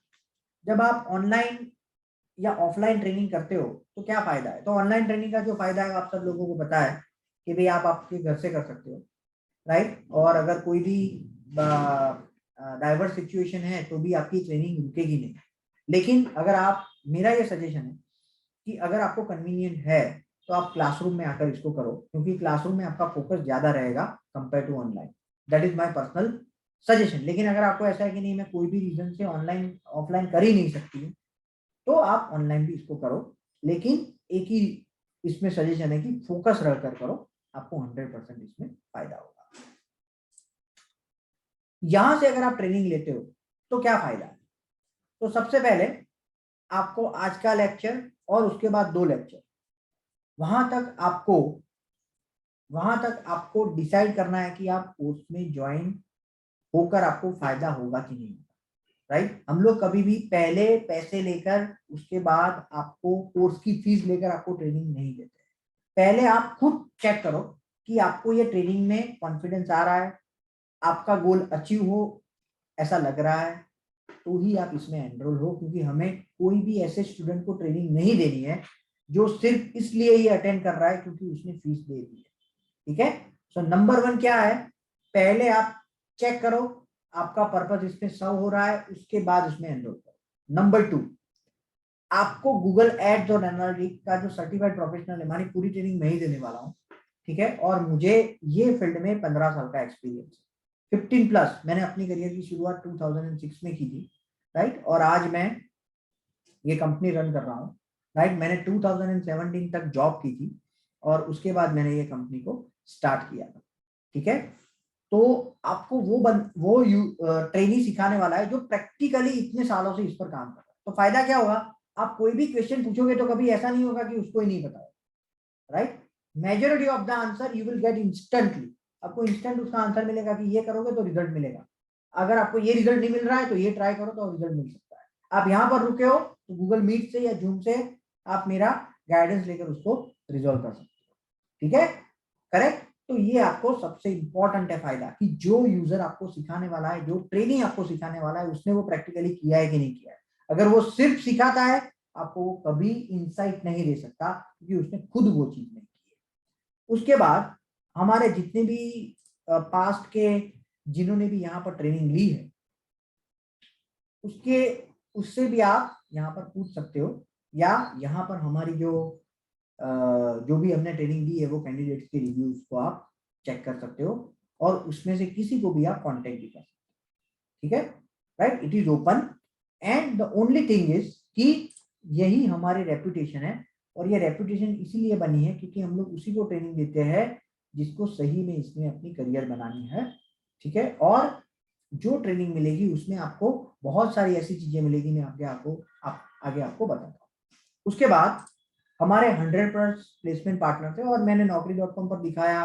जब आप ऑनलाइन या ऑफलाइन ट्रेनिंग करते हो तो क्या फायदा है। तो ऑनलाइन ट्रेनिंग का जो फायदा है आप सब लोगों को पता है कि भाई आप आपके घर से कर सकते हो, राइट। और अगर कोई भी डाइवर्स सिचुएशन है तो भी आपकी ट्रेनिंग रुकेगी नहीं। लेकिन अगर आप, मेरा ये सजेशन है कि अगर आपको कन्वीनियंट है तो आप क्लासरूम में आकर इसको करो, क्योंकि क्लासरूम में आपका फोकस ज्यादा रहेगा compare to online. That is my personal suggestion. लेकिन अगर आपको ऐसा है कि नहीं मैं कोई भी रीजन से ऑनलाइन ऑफलाइन कर ही नहीं सकती हूँ तो आप ऑनलाइन भी इसको करो, लेकिन एक ही इसमें सजेशन है कि फोकस रहकर करो, आपको 100% इसमें फायदा होगा। यहां से अगर आप ट्रेनिंग लेते हो तो क्या फायदा है। तो सबसे पहले आपको आज का लेक्चर और उसके बाद 2 लेक्चर, वहां तक आपको डिसाइड करना है कि आप कोर्स में ज्वाइन होकर आपको फायदा होगा कि नहीं होगा, राइट। हम लोग कभी भी पहले पैसे लेकर उसके बाद आपको कोर्स की फीस लेकर आपको ट्रेनिंग नहीं देते। पहले आप खुद चेक करो कि आपको ये ट्रेनिंग में कॉन्फिडेंस आ रहा है, आपका गोल अचीव हो ऐसा लग रहा है, तो ही आप इसमें एनरोल हो। क्योंकि हमें कोई भी ऐसे स्टूडेंट को ट्रेनिंग नहीं देनी है जो सिर्फ इसलिए ही अटेंड कर रहा है क्योंकि उसने फीस दे दी है, ठीक है। सो नंबर 1 क्या है, पहले आप चेक करो आपका पर्पस इसमें सर्व हो रहा है, उसके बाद उसमें एनरोल करो। नंबर 2, आपको गूगल एड्स और एनालिटिक्स का जो सर्टिफाइड प्रोफेशनल है, हमारी पूरी ट्रेनिंग मैं ही देने वाला हूँ, ठीक है। और मुझे ये फील्ड में 15 साल का एक्सपीरियंस है, 15 प्लस। मैंने अपनी करियर की शुरुआत 2006 में की थी, राइट। और आज मैं ये कंपनी रन कर रहा हूँ, राइट। मैंने 2017 तक जॉब की थी और उसके बाद मैंने ये कंपनी को स्टार्ट किया था, ठीक है। तो आपको वो ट्रेनी सिखाने वाला है जो प्रैक्टिकली इतने सालों से इस पर काम कर रहा है। तो फायदा क्या होगा, आप कोई भी क्वेश्चन पूछोगे तो कभी ऐसा नहीं होगा कि उसको ही नहीं पता है, right. Majority of the answer you will get instantly. आपको इंस्टेंट उसका आंसर मिलेगा कि ये करोगे तो रिजल्ट मिलेगा। अगर आपको ये रिजल्ट नहीं मिल रहा है तो ये ट्राई करो तो रिजल्ट मिल सकता है। आप यहाँ पर रुके हो तो गूगल मीट से या जूम से आप मेरा गाइडेंस लेकर उसको रिजॉल्व कर सकते हो, ठीक है, करेक्ट। तो ये आपको सबसे इंपॉर्टेंट है फायदा, कि जो यूजर आपको सिखाने वाला है, जो ट्रेनिंग आपको सिखाने वाला है, उसने वो प्रैक्टिकली किया है कि नहीं किया है। अगर वो सिर्फ सिखाता है आपको वो कभी इंसाइट नहीं दे सकता क्योंकि उसने खुद वो चीज नहीं की है। उसके बाद हमारे जितने भी पास्ट के जिन्होंने भी यहाँ पर ट्रेनिंग ली है उससे भी आप यहाँ पर पूछ सकते हो, या यहाँ पर हमारी जो भी हमने ट्रेनिंग दी है वो कैंडिडेट्स के रिव्यूज को आप चेक कर सकते हो और उसमें से किसी को भी आप कांटेक्ट भी कर सकते हो, ठीक है, right. It is open and the only thing is कि यही हमारी रेपुटेशन है और ये रेपुटेशन इसीलिए बनी है क्योंकि हम लोग उसी को ट्रेनिंग देते हैं जिसको सही में इसमें अपनी करियर बनानी है, ठीक है। और जो ट्रेनिंग मिलेगी उसमें आपको बहुत सारी ऐसी चीजें मिलेगी, मैं आगे आपको बताता हूँ। उसके बाद हमारे 100+ प्लेसमेंट पार्टनर थे और मैंने naukri.com पर दिखाया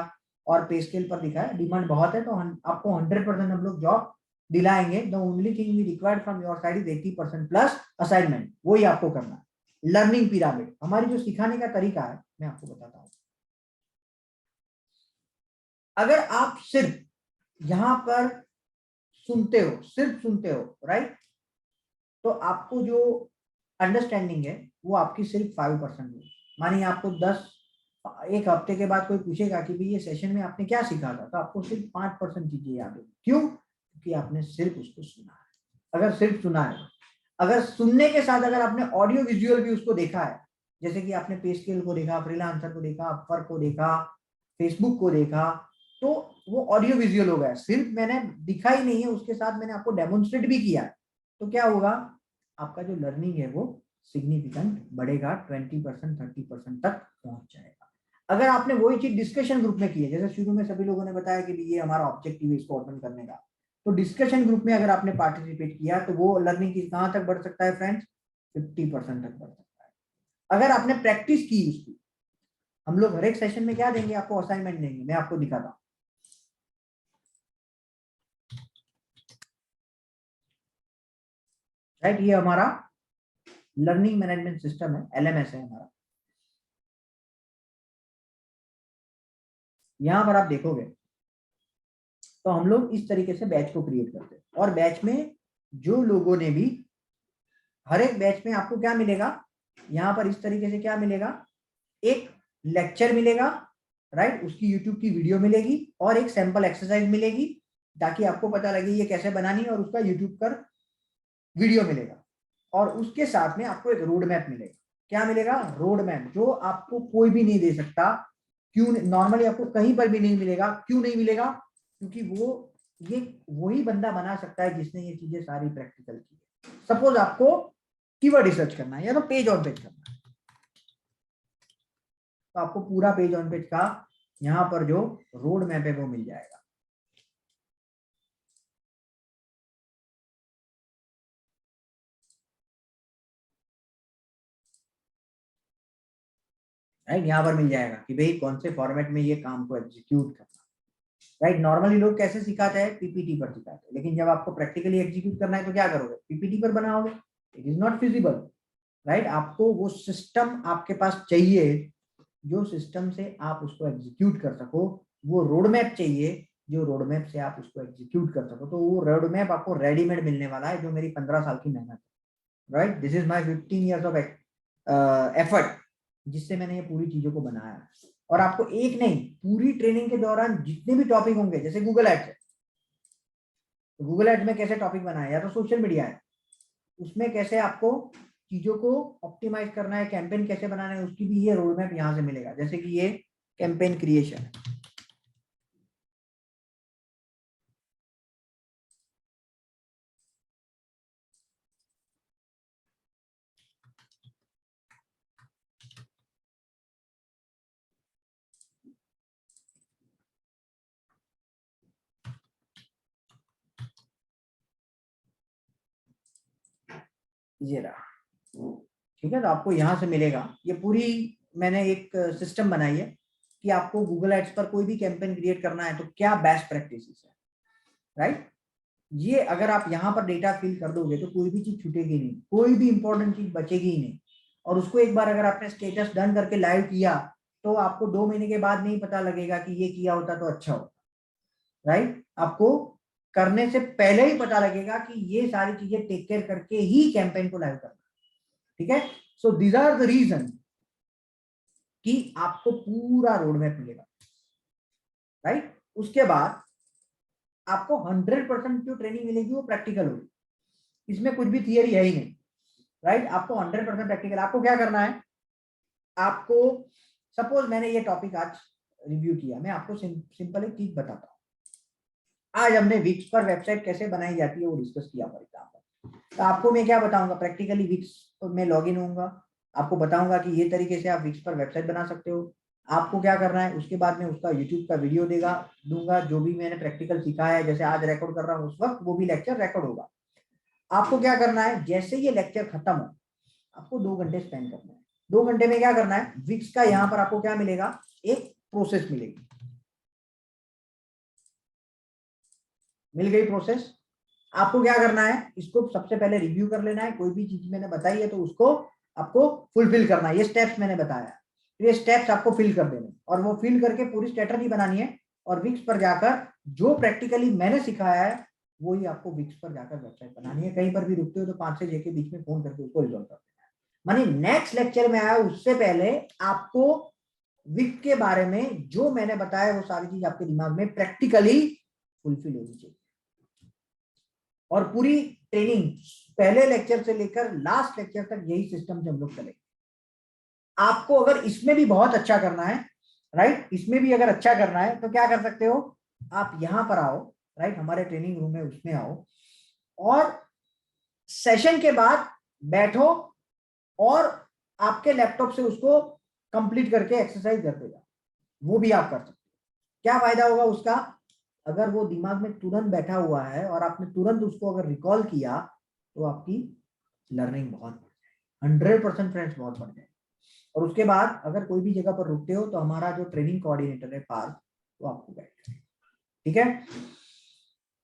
और पे स्केल पर दिखाया, डिमांड बहुत है तो आपको 100% हम लोग जॉब दिलाएंगे। The only thing we required from your side is 80% plus assignment, वही आपको करना है। लर्निंग पिरामिड, हमारी जो सिखाने का तरीका है मैं आपको बताता हूँ। अगर आप सिर्फ यहाँ पर सिर्फ सुनते हो, राइट, तो आपको जो अंडरस्टैंडिंग है वो आपकी सिर्फ 5% है। मानिए आपको 1 हफ्ते के बाद कोई पूछेगा कि भाई ये सेशन में आपने क्या सीखा था, तो आपको सिर्फ 5% चीजें याद होगी। क्यों? क्योंकि आपने सिर्फ उसको सुना है। अगर सिर्फ सुना है, अगर सुनने के साथ अगर आपने ऑडियो विजुअल भी उसको देखा है, जैसे कि आपने पे स्केल को देखा, फ्रीलांसर को देखा, अपवर्क को देखा, फेसबुक को देखा, तो वो ऑडियो विजुअल हो गया। सिर्फ मैंने दिखा ही नहीं है, उसके साथ मैंने आपको डेमोन्स्ट्रेट भी किया है, तो क्या होगा, आपका जो लर्निंग है वो सिग्निफिकेंट बढ़ेगा, 20% 30% तक पहुंच जाएगा। अगर आपने वही चीज डिस्कशन ग्रुप में की है, जैसे शुरू में सभी लोगों ने बताया कि ये हमारा ऑब्जेक्टिव है इसको ओपन करने का, तो डिस्कशन ग्रुप में अगर आपने पार्टिसिपेट किया तो वो लर्निंग की कहां तक बढ़ सकता है फ्रेंड्स, 50% तक बढ़ सकता है। अगर आपने प्रैक्टिस की उसकी, हम लोग हर एक सेशन में क्या देंगे आपको, असाइनमेंट देंगे, मैं आपको दिखाता हूं। राइट, ये हमारा लर्निंग मैनेजमेंट सिस्टम है, LMS है हमारा। यहां पर आप देखोगे तो हम लोग इस तरीके से बैच को क्रिएट करते हैं और बैच में जो लोगों ने भी, हर एक बैच में आपको क्या मिलेगा, यहां पर इस तरीके से क्या मिलेगा, एक लेक्चर मिलेगा, राइट, उसकी यूट्यूब की वीडियो मिलेगी और एक सैंपल एक्सरसाइज मिलेगी ताकि आपको पता लगे ये कैसे बनानी है, और उसका यूट्यूब पर वीडियो मिलेगा। और उसके साथ में आपको एक रोड मैप मिलेगा। क्या मिलेगा, रोड मैप, जो आपको कोई भी नहीं दे सकता। क्यों? नॉर्मली आपको कहीं पर भी नहीं मिलेगा। क्यों नहीं मिलेगा? क्योंकि ये वही बंदा बना सकता है जिसने ये चीजें सारी प्रैक्टिकल की है। सपोज आपको कीवर्ड रिसर्च करना है या तो पेज ऑन पेज करना है, तो आपको पूरा पेज ऑन पेज का यहाँ पर जो रोड मैप है वो मिल जाएगा। राइट, यहाँ पर मिल जाएगा कि भाई कौन से फॉर्मेट में ये काम को एग्जीक्यूट करना। राइट। नॉर्मली लोग कैसे सिखाते हैं, पीपीटी पर सिखाते हैं, लेकिन जब आपको प्रैक्टिकली एग्जीक्यूट करना है तो क्या करोगे, पीपीटी पर बनाओगे। It is not feasible, right. आपको वो सिस्टम आपके पास चाहिए जो सिस्टम से आप उसको एग्जीक्यूट कर सको, वो रोड मैप चाहिए जो रोड मैप से आप उसको एग्जीक्यूट कर सको। तो वो रोड मैप आपको रेडीमेड मिलने वाला है, जो मेरी 15 साल की मेहनत है, right. This is my 15 years of effort, जिससे मैंने ये पूरी चीजों को बनाया है। और आपको एक नहीं, पूरी ट्रेनिंग के दौरान जितने भी टॉपिक होंगे, जैसे गूगल एड्स है, तो गूगल एड्स में कैसे टॉपिक बनाए, या तो सोशल मीडिया है, उसमें कैसे आपको चीजों को ऑप्टिमाइज करना है, कैंपेन कैसे बनाना है, उसकी भी ये रोड मैप यहाँ से मिलेगा। जैसे कि ये कैंपेन क्रिएशन है, ये रहा, ठीक है। तो आपको यहाँ से मिलेगा, ये पूरी मैंने एक सिस्टम बनाई है कि आपको गूगल एड्स पर कोई भी कैंपेन क्रिएट करना है तो क्या बेस्ट प्रैक्टिसेस है, राइट। ये अगर आप यहाँ पर डेटा फिल कर दोगे तो कोई भी चीज छूटेगी नहीं, कोई भी इंपॉर्टेंट चीज बचेगी ही नहीं। और उसको एक बार अगर आपने स्टेटस डन करके लाइव किया तो आपको 2 महीने के बाद नहीं पता लगेगा कि ये किया होता तो अच्छा होता, राइट। आपको करने से पहले ही पता लगेगा कि ये सारी चीजें टेक केयर करके ही कैंपेन को लाइव करना, ठीक है। So these are the reason कि आपको पूरा रोड मैप मिलेगा, राइट। उसके बाद आपको 100% जो ट्रेनिंग मिलेगी वो प्रैक्टिकल होगी, इसमें कुछ भी थियरी है ही नहीं, राइट। आपको 100% प्रैक्टिकल। आपको क्या करना है, आपको सपोज मैंने ये टॉपिक आज रिव्यू किया, मैं आपको सिंपल एक चीज बताता हूँ। आज हमने विक्स पर वेबसाइट कैसे बनाई जाती है वो डिस्कस किया फॉर एग्जाम्पल। तो आपको मैं क्या बताऊंगा, प्रैक्टिकली विक्स में लॉग इन होऊंगा, आपको बताऊंगा कि ये तरीके से आप विक्स पर वेबसाइट बना सकते हो। आपको क्या करना है, उसके बाद में उसका यूट्यूब का वीडियो दूंगा, जो भी मैंने प्रैक्टिकल सिखाया है, जैसे आज रिकॉर्ड कर रहा हूँ उस वक्त वो भी लेक्चर रिकॉर्ड होगा। आपको क्या करना है, जैसे ये लेक्चर खत्म हो आपको 2 घंटे स्पेंड करना है। 2 घंटे में क्या करना है, विक्स का यहाँ पर आपको क्या मिलेगा, एक प्रोसेस मिलेगी, मिल गई प्रोसेस। आपको क्या करना है, इसको सबसे पहले रिव्यू कर लेना है, कोई भी चीज मैंने बताई है तो उसको आपको फुलफिल करना है। ये स्टेप्स मैंने बताया, तो ये स्टेप्स आपको फिल कर देने, और वो फिल करके पूरी स्ट्रेटजी बनानी है, और विक्स पर जाकर जो प्रैक्टिकली मैंने सिखाया है वही आपको विक्स पर जाकर वेबसाइट बनानी है। कहीं पर भी रुकते हो तो 5 से 6 के बीच में फोन करके उसको रिजॉल्व कर देना है। मानी नेक्स्ट लेक्चर में आया उससे पहले आपको विक्स के बारे में जो मैंने बताया वो सारी चीज आपके दिमाग में प्रैक्टिकली फुलफिल होनी चाहिए। और पूरी ट्रेनिंग पहले लेक्चर से लेकर लास्ट लेक्चर तक यही सिस्टम से हम लोग चलेंगे। आपको अगर इसमें भी बहुत अच्छा करना है, राइट, इसमें भी अगर अच्छा करना है तो क्या कर सकते हो, आप यहां पर आओ, राइट, हमारे ट्रेनिंग रूम में उसमें आओ, और सेशन के बाद बैठो और आपके लैपटॉप से उसको कंप्लीट करके एक्सरसाइज करते जाओ। वो भी आप कर सकते हो। क्या फायदा होगा उसका, अगर वो दिमाग में तुरंत बैठा हुआ है और आपने तुरंत उसको अगर रिकॉल किया तो आपकी लर्निंग बहुत बढ़ जाए, 100% फ्रेंड्स बहुत बढ़ जाए। और उसके बाद अगर कोई भी जगह पर रुकते हो तो हमारा जो ट्रेनिंग कोऑर्डिनेटर है पार्थ, वो आपको गाइड करेगा, ठीक है।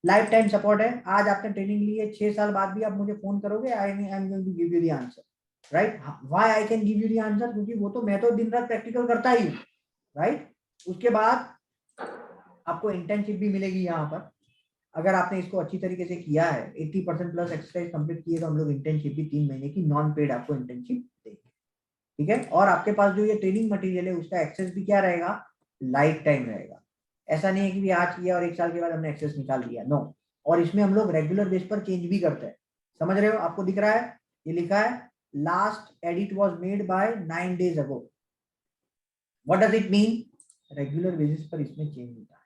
लाइफ टाइम सपोर्ट है। आज आपने ट्रेनिंग ली है, 6 साल बाद भी आप मुझे फोन करोगे, I am going to give you the answer, right. Why I can give you the answer, क्योंकि वो तो मैं तो दिन रात प्रैक्टिकल करता ही हूँ, राइट। उसके बाद आपको इंटर्नशिप भी मिलेगी यहाँ पर, अगर आपने इसको अच्छी तरीके से किया है, 80% प्लस एक्सरसाइज कंप्लीट किए तो हम लोग इंटर्नशिप भी 3 महीने की नॉन पेड आपको इंटर्नशिप देंगे, ठीक है। और आपके पास जो ये ट्रेनिंग मटेरियल है उसका एक्सेस भी क्या रहेगा, लाइफ टाइम रहेगा। ऐसा नहीं है कि भी आज किया और 1 साल के बाद हमने एक्सेस निकाल दिया, नो। और इसमें हम लोग रेगुलर बेस पर चेंज भी करते हैं, समझ रहे हो, आपको दिख रहा है, ये लिखा है last edit was made by 9 days ago. What does it mean, regular basis पर इसमें चेंज होता है।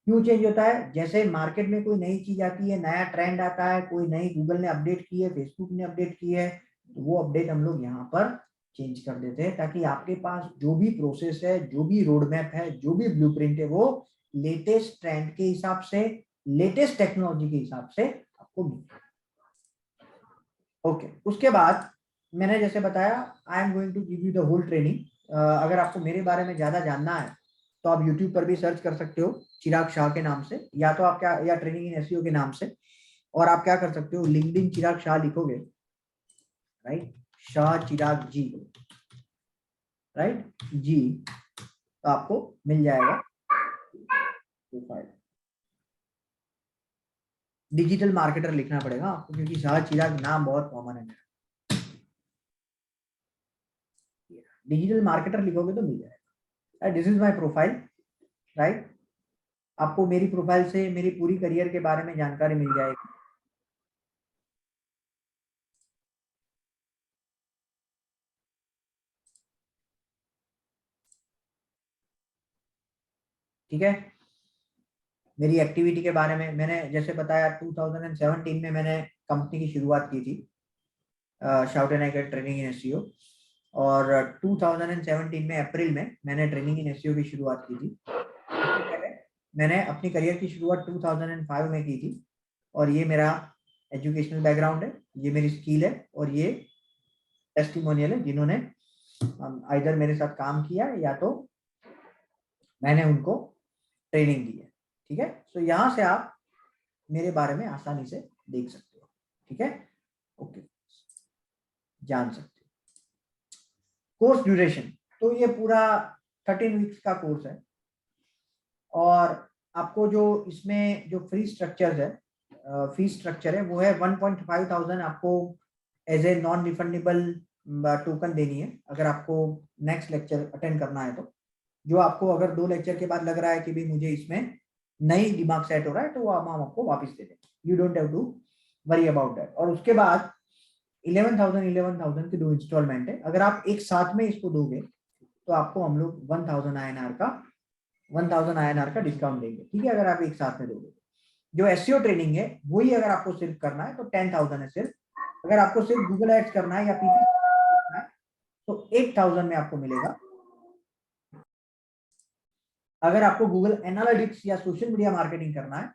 क्यों चेंज होता है, जैसे मार्केट में कोई नई चीज आती है, नया ट्रेंड आता है, कोई नई गूगल ने अपडेट की है, फेसबुक ने अपडेट की है, तो वो अपडेट हम लोग यहाँ पर चेंज कर देते हैं, ताकि आपके पास जो भी प्रोसेस है, जो भी रोड मैप है, जो भी ब्लूप्रिंट है, वो लेटेस्ट ट्रेंड के हिसाब से, लेटेस्ट टेक्नोलॉजी के हिसाब से आपको मिले। ओके, उसके बाद मैंने जैसे बताया, I am going to give you the whole training. अगर आपको मेरे बारे में ज्यादा जानना है तो आप यूट्यूब पर भी सर्च कर सकते हो चिराग शाह के नाम से, या तो आप क्या, या ट्रेनिंग इन एसईओ के नाम से, और आप क्या कर सकते हो, लिंक्डइन चिराग शाह लिखोगे, राइट, शाह चिराग जी, राइट जी, तो आपको मिल जाएगा प्रोफाइल। डिजिटल मार्केटर लिखना पड़ेगा आपको, क्योंकि शाह चिराग नाम बहुत कॉमन है मेरा। डिजिटल मार्केटर लिखोगे तो मिल जाएगा। This is my profile, right. आपको मेरी प्रोफाइल से मेरी पूरी करियर के बारे में जानकारी मिल जाएगी। ठीक है, मेरी एक्टिविटी के बारे में मैंने जैसे बताया 2017 में मैंने कंपनी की शुरुआत की थी, shout and I training in SEO, और 2017 में अप्रैल में मैंने ट्रेनिंग इन एसईओ की शुरुआत की थी। मैंने अपनी करियर की शुरुआत 2005 में की थी, और ये मेरा एजुकेशनल बैकग्राउंड है, ये मेरी स्किल है, और ये टेस्टिमोनियल है जिन्होंने आइदर मेरे साथ काम किया या तो मैंने उनको ट्रेनिंग दी है। ठीक है, तो यहाँ से आप मेरे बारे में आसानी से देख सकते हो। ठीक है, ओके, जान सकते हो। कोर्स ड्यूरेशन, तो ये पूरा 13 वीक्स का कोर्स है, और आपको जो इसमें जो फी स्ट्रक्चर है वो है 1,500 आपको as a non refundable token देनी है अगर आपको नेक्स्ट लेक्चर अटेंड करना है। तो जो आपको अगर 2 लेक्चर के बाद लग रहा है कि भाई मुझे इसमें नई दिमाग सेट हो रहा है, तो वो हम आपको वापस दे देंगे, you don't have to worry about that. और उसके बाद 11,000 की 2 इंस्टॉलमेंट है। अगर आप एक साथ में इसको दोगे तो आपको हम लोग 1,000 INR का डिस्काउंट देंगे। ठीक है, अगर आप एक साथ में दोगे। जो एसईओ ट्रेनिंग है वही अगर आपको सिर्फ करना है तो 10,000 है सिर्फ। अगर आपको सिर्फ गूगल एड्स करना है या पीपीसी करना है तो 8,000 में आपको मिलेगा। अगर आपको गूगल एनालिटिक्स या सोशल मीडिया मार्केटिंग करना है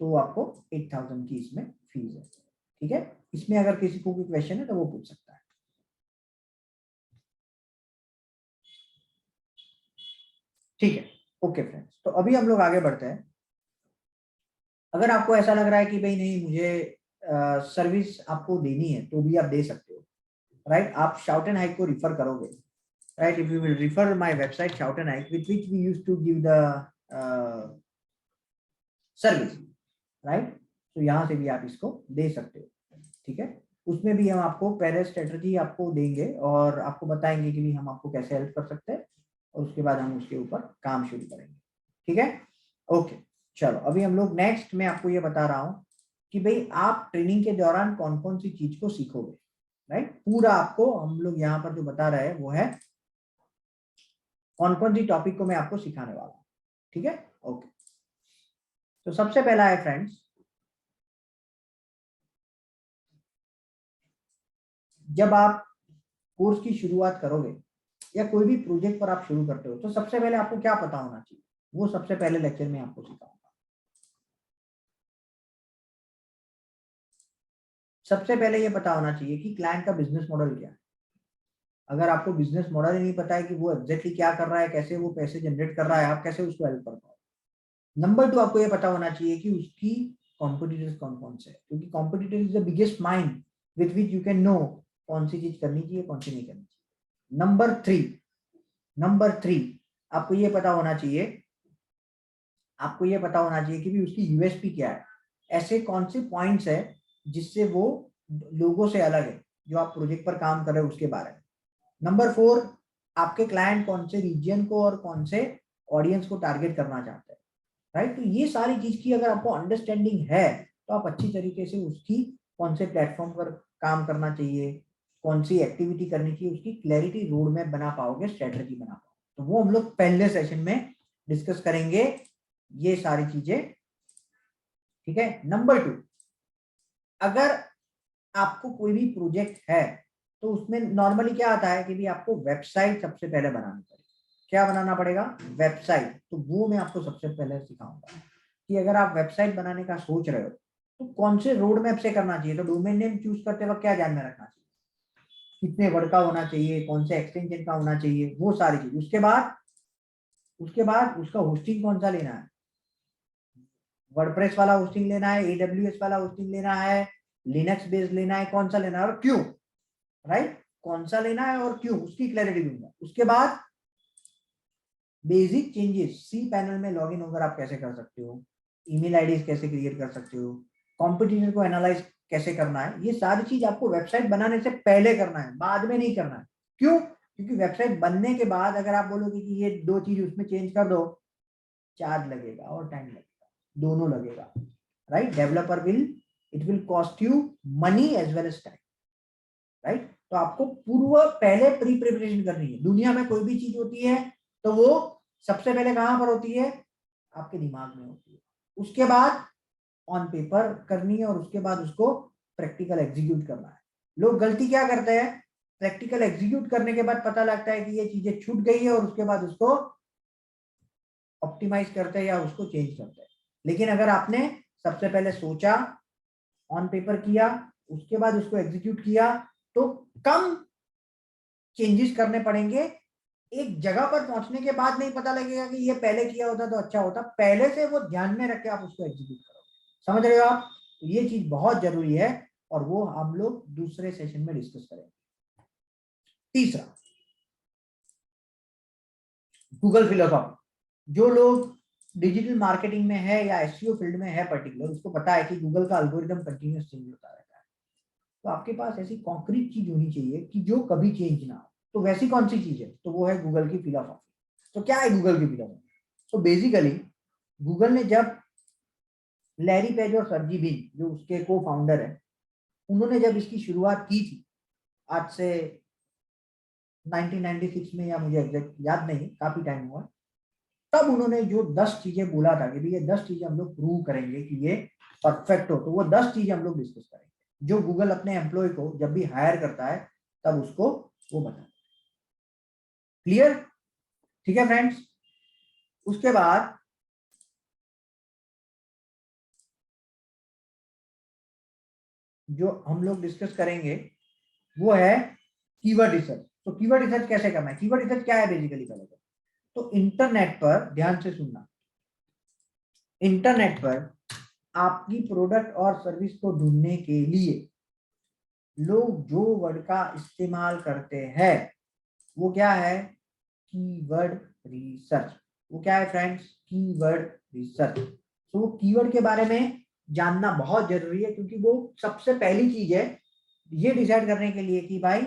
तो आपको 8,000 की इसमें फीस है। ठीक है, इसमें अगर किसी को कोई क्वेश्चन है तो वो पूछ सकता है। ठीक है, ओके फ्रेंड्स, तो अभी हम लोग आगे बढ़ते हैं। अगर आपको ऐसा लग रहा है कि भाई नहीं मुझे सर्विस आपको देनी है तो भी आप दे सकते हो, राइट। आप शाउट एंड हाइक को रिफर करोगे, right. If you will refer my website shout and hike with which we used to give the service, right, तो यहाँ से भी आप इसको दे सकते हो। ठीक है, उसमें भी हम आपको पहले स्ट्रेटजी आपको देंगे और आपको बताएंगे कि भी हम आपको कैसे हेल्प कर सकते हैं, और उसके बाद हम उसके ऊपर काम शुरू करेंगे। ठीक है, ओके, चलो अभी हम लोग नेक्स्ट में आपको ये बता रहा हूँ कि भाई आप ट्रेनिंग के दौरान कौन कौन सी चीज को सीखोगे, राइट। पूरा आपको हम लोग यहाँ पर जो बता रहे हैं वो है कौन कौन सी टॉपिक को मैं आपको सिखाने वाला हूँ। ठीक है, ओके, तो सबसे पहला है फ्रेंड्स, जब आप कोर्स की शुरुआत करोगे या कोई भी प्रोजेक्ट पर आप शुरू करते हो तो सबसे पहले आपको क्या पता होना चाहिए, वो सबसे पहले लेक्चर में आपको सिखाऊंगा। सबसे पहले ये पता होना चाहिए कि क्लाइंट का बिजनेस मॉडल क्या है। अगर आपको बिजनेस मॉडल ही नहीं पता है कि वो एग्जैक्टली क्या कर रहा है, कैसे वो पैसे जनरेट कर रहा है, आप कैसे उसको हेल्प कर पाओगे। नंबर 2, आपको ये पता होना चाहिए कि उसकी कॉम्पिटिटर्स कौन कौन से है, क्योंकि competitor is the biggest mind with which you can know कौन सी चीज करनी चाहिए कौन सी नहीं करनी चाहिए। नंबर 3, आपको ये पता होना चाहिए कि भी उसकी यूएसपी क्या है, ऐसे कौन से पॉइंट्स है जिससे वो लोगों से अलग है जो आप प्रोजेक्ट पर काम कर रहे हो उसके बारे में। नंबर 4, आपके क्लाइंट कौन से रीजन को और कौन से ऑडियंस को टारगेट करना चाहते हैं, राइट। तो ये सारी चीज की अगर आपको अंडरस्टैंडिंग है तो आप अच्छी तरीके से उसकी कौन से प्लेटफॉर्म पर काम करना चाहिए, कौन सी एक्टिविटी करनी चाहिए, उसकी क्लैरिटी रोड मैप बना पाओगे, स्ट्रेटजी बना पाओगे। तो वो हम लोग पहले सेशन में डिस्कस करेंगे ये सारी चीजें। ठीक है, नंबर 2, अगर आपको कोई भी प्रोजेक्ट है तो उसमें नॉर्मली क्या आता है कि भी आपको वेबसाइट सबसे पहले बनानी पड़ेगी। क्या बनाना पड़ेगा, वेबसाइट। तो वो मैं आपको सबसे पहले सिखाऊंगा कि अगर आप वेबसाइट बनाने का सोच रहे हो तो कौन से रोड मैप से करना चाहिए। तो डोमेन नेम चूज करते वक्त क्या ध्यान में रखना चाहिए, कितने वर्ड का होना चाहिए, कौन से एक्सटेंशन का होना चाहिए, वो सारी चीज। उसके बाद उसके बाद उसका होस्टिंग कौन सा लेना है, वर्डप्रेस वाला होस्टिंग लेना है, AWS वाला होस्टिंग लेना है, लिनक्स बेस्ड लेना है, कौन सा लेना है और क्यों, राइट, कौन सा लेना है और क्यों, उसकी क्लैरिटी दूंगा। उसके बाद बेसिक चेंजेस, सी पैनल में लॉगिन होकर आप कैसे कर सकते हो, ईमेल आईडी कैसे क्रिएट कर सकते हो, कॉम्पिटिटर को एनालाइज कैसे करना है, ये सारी चीज आपको वेबसाइट बनाने से पहले करना है, बाद में नहीं करना है। क्यों? क्योंकि वेबसाइट बनने के बाद अगर आप बोलोगे कि ये 2 चीज उसमें चेंज कर दो, चार्ज लगेगा और टाइम लगेगा, दोनों लगेगा, right. Developer will, it will cost you money as well as time, right. तो आपको पूर्व पहले प्री प्रिपरेशन करनी है। दुनिया में कोई भी चीज होती है तो वो सबसे पहले कहां पर होती है, आपके दिमाग में होती है, उसके बाद ऑन पेपर करनी है और उसके बाद उसको प्रैक्टिकल एग्जीक्यूट करना है। लोग गलती क्या करते हैं, प्रैक्टिकल एग्जीक्यूट करने के बाद पता लगता है कि ये चीजें छूट गई है और उसके बाद उसको ऑप्टिमाइज करते हैं या उसको चेंज करते हैं। लेकिन अगर आपने सबसे पहले सोचा, ऑन पेपर किया, उसके बाद उसको एग्जीक्यूट किया, तो कम चेंजेस करने पड़ेंगे। एक जगह पर पहुंचने के बाद नहीं पता लगेगा कि ये पहले किया होता तो अच्छा होता, पहले से वो ध्यान में रख के आप उसको एग्जीक्यूट करो। समझ रहे हो आप? तो ये चीज बहुत जरूरी है और वो हम लोग दूसरे सेशन में डिस्कस करेंगे। तीसरा, गूगल फिलोसॉफी। जो लोग डिजिटल मार्केटिंग में है या एसईओ फील्ड में है पर्टिकुलर, उसको पता है कि गूगल का एल्गोरिदम कंटिन्यूअस चेंज होता रहता है। तो आपके पास ऐसी कॉन्क्रीट चीज होनी चाहिए कि जो कभी चेंज ना हो। तो वैसी कौन सी चीज है, तो वो है गूगल की फिलोसॉफी। तो क्या है गूगल की फिलोसॉफी? तो बेसिकली गूगल ने जब लैरी पेज और सर्जी बिन, जो उसके को फाउंडर है, उन्होंने जब इसकी शुरुआत की थी, आज से 1996 में, या मुझे एग्जैक्ट याद नहीं, काफी टाइम हुआ, तब उन्होंने जो 10 चीजें बोला था कि ये 10 चीजें हम लोग प्रूव करेंगे कि ये परफेक्ट हो, तो वो 10 चीजें हम लोग डिस्कस करेंगे जो गूगल अपने एम्प्लॉय को जब भी हायर करता है तब उसको वो बताता है। क्लियर? ठीक है फ्रेंड्स। उसके बाद जो हम लोग डिस्कस करेंगे वो है कीवर्ड रिसर्च। तो कीवर्ड रिसर्च कैसे करना है? कीवर्ड रिसर्च क्या है बेसिकली? पहले तो इंटरनेट पर, ध्यान से सुनना, इंटरनेट पर आपकी प्रोडक्ट और सर्विस को ढूंढने के लिए लोग जो वर्ड का इस्तेमाल करते हैं वो क्या है? Keyword research. वो क्या है फ्रेंड्स? Keyword research. तो वो कीवर्ड के बारे में जानना बहुत जरूरी है, क्योंकि वो सबसे पहली चीज है ये डिसाइड करने के लिए कि भाई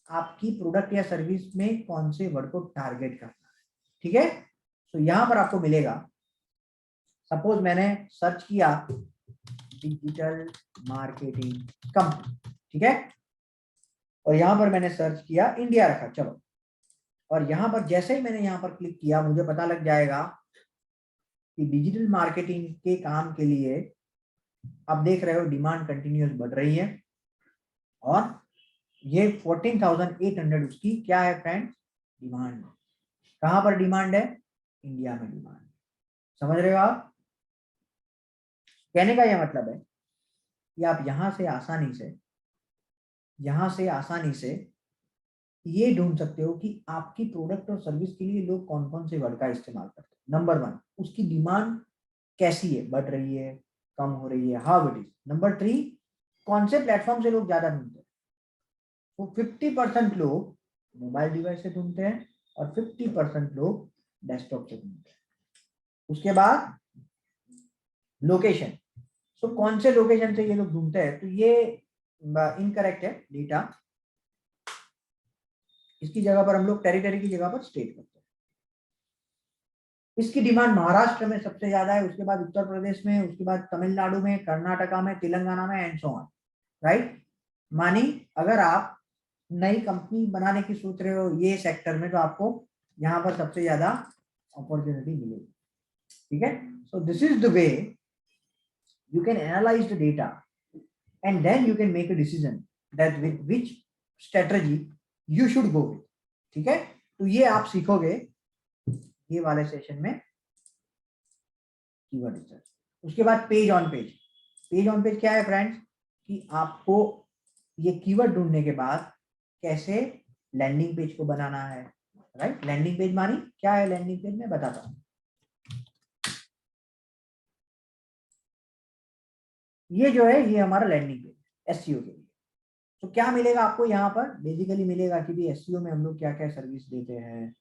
आपकी प्रोडक्ट या सर्विस में कौन से वर्ड को टारगेट करना है। ठीक है? तो यहां पर आपको मिलेगा, सपोज मैंने सर्च किया डिजिटल मार्केटिंग कंपनी, ठीक है, और यहां पर मैंने सर्च किया इंडिया रखा, चलो, और यहां पर जैसे ही मैंने यहां पर क्लिक किया मुझे पता लग जाएगा कि डिजिटल मार्केटिंग के काम के लिए आप देख रहे हो डिमांड कंटिन्यूअस बढ़ रही है, और ये 14,800 उसकी क्या है फ्रेंड्स? डिमांड। कहां पर डिमांड है? इंडिया में डिमांड। समझ रहे हो आप? कहने का यह मतलब है कि आप यहां से आसानी से ये ढूंढ सकते हो कि आपकी प्रोडक्ट और सर्विस के लिए लोग कौन कौन से वर्ड का इस्तेमाल करते हैं। नंबर 1, उसकी डिमांड कैसी है, बढ़ रही है, कम हो रही है, हाउ इट इज। नंबर 3, कौन से प्लेटफॉर्म से लोग ज्यादा ढूंढते हैं। तो 50% लोग मोबाइल डिवाइस से ढूंढते हैं और 50% लोग डेस्कटॉप से ढूंढते हैं। उसके बाद लोकेशन। तो कौन से लोकेशन से ये लोग ढूंढते हैं? तो ये इनकरेक्ट है डेटा, इसकी जगह पर हम लोग टेरिटरी की जगह पर स्टेट करते हैं। इसकी डिमांड महाराष्ट्र में सबसे ज्यादा है, उसके बाद उत्तर प्रदेश में, उसके बाद तमिलनाडु में, कर्नाटका में, तेलंगाना में, एंड सो ऑन, राइट। मानी अगर आप नई कंपनी बनाने की सोच रहे हो ये सेक्टर में, तो आपको यहाँ पर सबसे ज्यादा अपॉर्चुनिटी मिलेगी। ठीक है? So this is the way you can analyze the data and then you can make a decision that with which strategy you should go with. ठीक है? तो ये आप सीखोगे ये वाले सेशन में कीवर्ड रिसर्च। उसके बाद page on page. Page on page क्या है फ्रेंड्स? कि आपको ये कीवर्ड ढूंढने के बाद कैसे लैंडिंग पेज को बनाना है, राइट। लैंडिंग पेज मानी क्या है? लैंडिंग पेज मैं बताता हूँ। ये जो है ये हमारा लैंडिंग पेज एसईओ के लिए। तो क्या मिलेगा आपको यहाँ पर? बेसिकली मिलेगा कि भी एसईओ में हम लोग क्या क्या सर्विस देते हैं,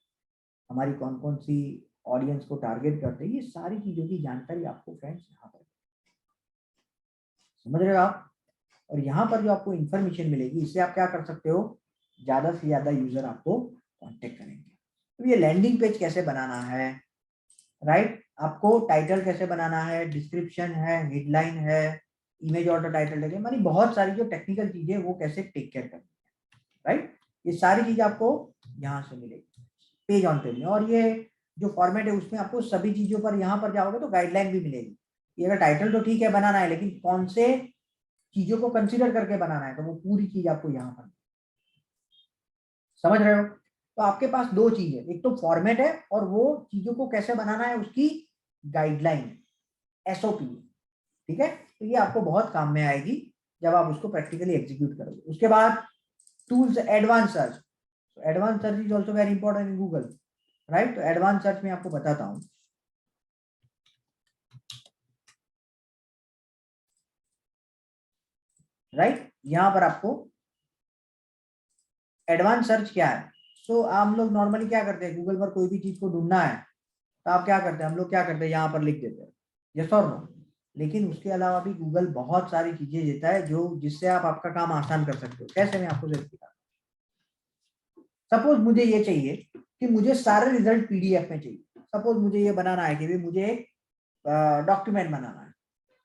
हमारी कौन कौन सी ऑडियंस को टारगेट करते हैं, ये सारी चीजों की जानकारी आपको फ्रेंड्स यहाँ पर समझ रहे हो आप। और यहाँ पर जो आपको इंफॉर्मेशन मिलेगी इससे आप क्या कर सकते हो, ज्यादा से ज्यादा यूजर आपको कांटेक्ट करेंगे। तो ये लैंडिंग पेज कैसे बनाना है, राइट। आपको टाइटल कैसे बनाना है, डिस्क्रिप्शन है, हेडलाइन है, इमेज ऑर्डर टाइटल है, मानी बहुत सारी जो टेक्निकल चीजें वो कैसे टेक केयर करनी है, राइट। ये सारी चीजें आपको यहाँ से मिलेगी पेज ऑन पेज में। और ये जो फॉर्मेट है उसमें आपको सभी चीजों पर यहाँ पर जाओगे तो गाइडलाइन भी मिलेगी कि अगर टाइटल तो ठीक है बनाना है, लेकिन कौन से चीजों को कंसीडर करके बनाना है, तो वो पूरी चीज आपको यहाँ पर समझ रहे हो। तो आपके पास दो चीज है, एक तो फॉर्मेट है और वो चीजों को कैसे बनाना है उसकी गाइडलाइन एसओपी, ठीक है। तो ये आपको बहुत काम में आएगी जब आप उसको प्रैक्टिकली एग्जीक्यूट करोगे। उसके बाद tools, advance search. Advance search is also very important in Google, right. तो एडवांस सर्च में आपको बताता हूं, राइट। यहां पर आपको एडवांस सर्च क्या है। सो हम लोग नॉर्मली क्या करते हैं, गूगल पर कोई भी चीज को ढूंढना है तो आप क्या करते हैं, हम लोग क्या करते हैं, यहाँ पर लिख देते हैं यस और नो। लेकिन उसके अलावा भी गूगल बहुत सारी चीजें देता है जो जिससे आप आपका काम आसान कर सकते हो। कैसे, मैं आपको जरूर दिखाता हूं। सपोज मुझे ये चाहिए कि मुझे सारे रिजल्ट पीडीएफ में चाहिए। सपोज मुझे ये बनाना है कि भी मुझे एक डॉक्यूमेंट बनाना है।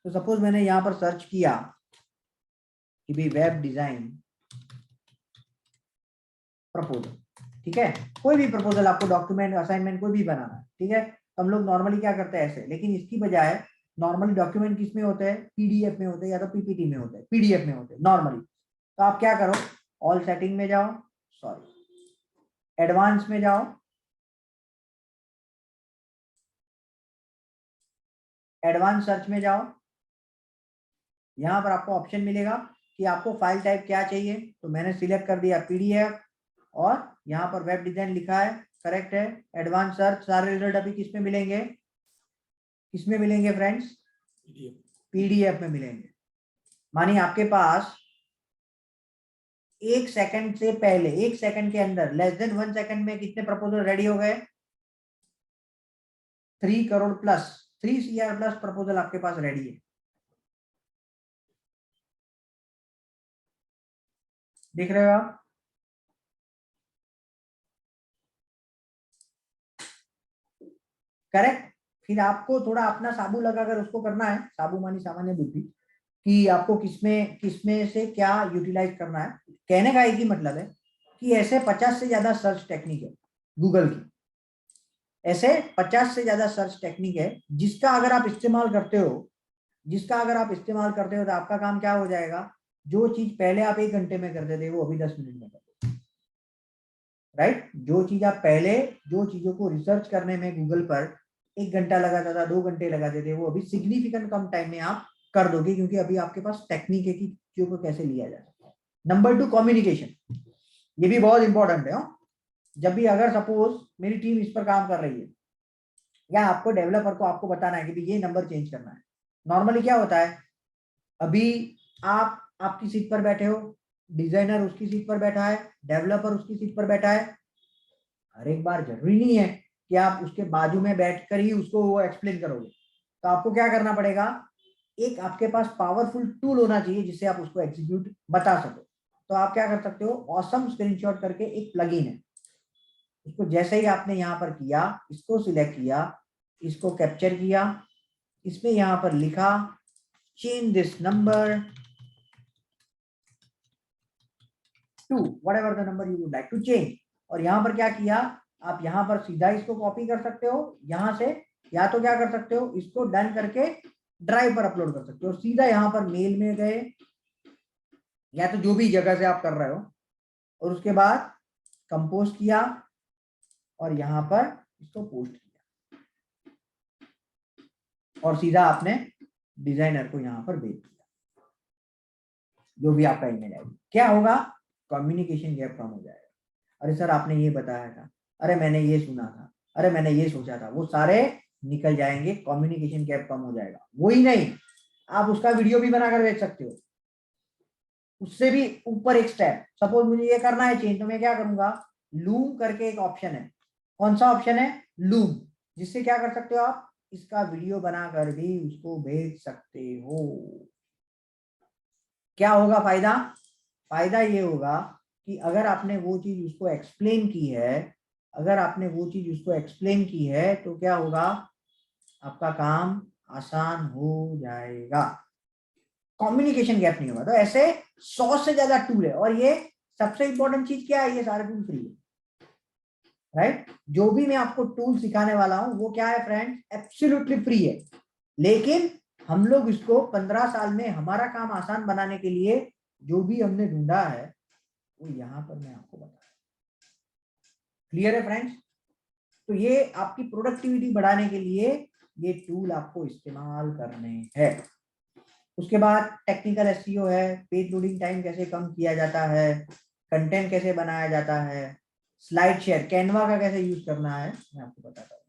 तो सपोज मैंने यहाँ पर सर्च किया कि भी वेब डिजाइन प्रपोजल, ठीक है। कोई भी प्रपोजल आपको डॉक्यूमेंट असाइनमेंट कोई भी बनाना है, ठीक है। तो हम लोग नॉर्मली क्या करते हैं ऐसे, लेकिन इसकी बजाय नॉर्मली डॉक्यूमेंट किस में होते हैं, पीडीएफ में होते हैं या तो पीपीटी में होते हैं, पीडीएफ में होते हैं नॉर्मली। तो आप क्या करो, ऑल सेटिंग में जाओ, सॉरी एडवांस में जाओ, एडवांस सर्च में जाओ। यहां पर आपको ऑप्शन मिलेगा कि आपको फाइल टाइप क्या चाहिए। तो मैंने सिलेक्ट कर दिया पीडीएफ और यहाँ पर वेब डिजाइन लिखा है, करेक्ट है। एडवांस सर्च, सारे रिजल्ट अभी किस में मिलेंगे, किसमें मिलेंगे फ्रेंड्स, पीडीएफ में मिलेंगे। मानिए आपके पास 1 सेकंड से पहले, 1 सेकंड के अंदर, लेस देन 1 सेकंड में कितने प्रपोजल रेडी हो गए, 3 crore plus, 3 CR plus proposal आपके पास रेडी है। देख रहे हो आप, करेक्ट। फिर आपको थोड़ा अपना साबू लगाकर उसको करना है, साबू मानी सामान्य बुद्धि, कि आपको किसमें से क्या यूटिलाइज करना है। कहने का एक ही मतलब है कि ऐसे 50 से ज्यादा सर्च टेक्निक है गूगल की, ऐसे 50 से ज्यादा सर्च टेक्निक है जिसका अगर आप इस्तेमाल करते हो, तो आपका काम क्या हो जाएगा, जो चीज पहले आप 1 घंटे में करते थे वो अभी 10 मिनट में करते, राइट। जो चीज आप पहले, जो चीजों को रिसर्च करने में गूगल पर 1 घंटा लगाता था, 2 घंटे लगाते थे, वो अभी सिग्निफिकेंट कम टाइम में आप कर दोगे, क्योंकि अभी आपके पास टेक्निक है कि चीजों को कैसे लिया जा सकता है। Number 2, communication. ये भी बहुत इंपॉर्टेंट है। जब भी अगर सपोज मेरी टीम इस पर काम कर रही है या आपको डेवलपर को आपको बताना है कि ये नंबर चेंज करना है, नॉर्मली क्या होता है, अभी आप आपकी सीट पर बैठे हो, डिजाइनर उसकी सीट पर बैठा है, डेवलपर उसकी सीट पर बैठा है। हर एक बार जरूरी नहीं है कि आप उसके बाजू में बैठकर ही उसको वो एक्सप्लेन करोगे। तो आपको क्या करना पड़ेगा, एक आपके पास पावरफुल टूल होना चाहिए जिससे आप उसको एग्जीक्यूट बता सको। तो आप क्या कर सकते हो, ऑसम स्क्रीनशॉट करके एक प्लगइन है, उसको जैसे ही आपने यहाँ पर किया, इसको सिलेक्ट किया, इसको कैप्चर किया, इसमें यहाँ पर लिखा change this number to whatever the number you would like to change. और यहाँ पर क्या किया, आप यहाँ पर सीधा इसको कॉपी कर सकते हो यहाँ से, या तो क्या कर सकते हो, इसको डन करके ड्राइव पर अपलोड कर सकते हो, सीधा यहाँ पर मेल में गए या तो जो भी जगह से आप कर रहे हो, और उसके बाद कंपोज किया और यहाँ पर इसको पोस्ट किया और सीधा आपने डिजाइनर को यहाँ पर भेज दिया, जो भी आपका ईमेल आईडी। क्या होगा, कम्युनिकेशन गैप कम हो जाएगा। अरे सर आपने ये बताया था, अरे मैंने ये सुना था, अरे मैंने ये सोचा था, वो सारे निकल जाएंगे, कम्युनिकेशन गैप कम हो जाएगा। वही नहीं, आप उसका वीडियो भी बनाकर भेज सकते हो। उससे भी ऊपर एक स्टेप, सपोज मुझे ये करना है चेंज, तो मैं क्या करूंगा, लूम करके एक ऑप्शन है। कौन सा ऑप्शन है? लूम, जिससे क्या कर सकते हो आप, इसका वीडियो बनाकर भी उसको भेज सकते हो। क्या होगा फायदा? फायदा ये होगा कि अगर आपने वो चीज उसको एक्सप्लेन की है, अगर आपने वो चीज उसको एक्सप्लेन की है, तो क्या होगा, आपका काम आसान हो जाएगा, कम्युनिकेशन गैप नहीं होगा। तो ऐसे 100 से ज्यादा टूल है, और ये सबसे इंपॉर्टेंट चीज क्या है, ये सारे टूल फ्री है, राइट? जो भी मैं आपको टूल सिखाने वाला हूं वो क्या है फ्रेंड्स, एब्सोल्युटली फ्री है। लेकिन हम लोग इसको 15 साल में हमारा काम आसान बनाने के लिए जो भी हमने ढूंढा है वो यहां पर मैं आपको बता रहा हूं। क्लियर है फ्रेंड्स? तो ये आपकी प्रोडक्टिविटी बढ़ाने के लिए ये टूल आपको इस्तेमाल करने हैं। उसके बाद टेक्निकल एसईओ है, पेज लोडिंग टाइम कैसे कम किया जाता है, कंटेंट कैसे बनाया जाता है, स्लाइड शेयर, कैनवा का कैसे यूज करना है, मैं आपको बताता हूँ।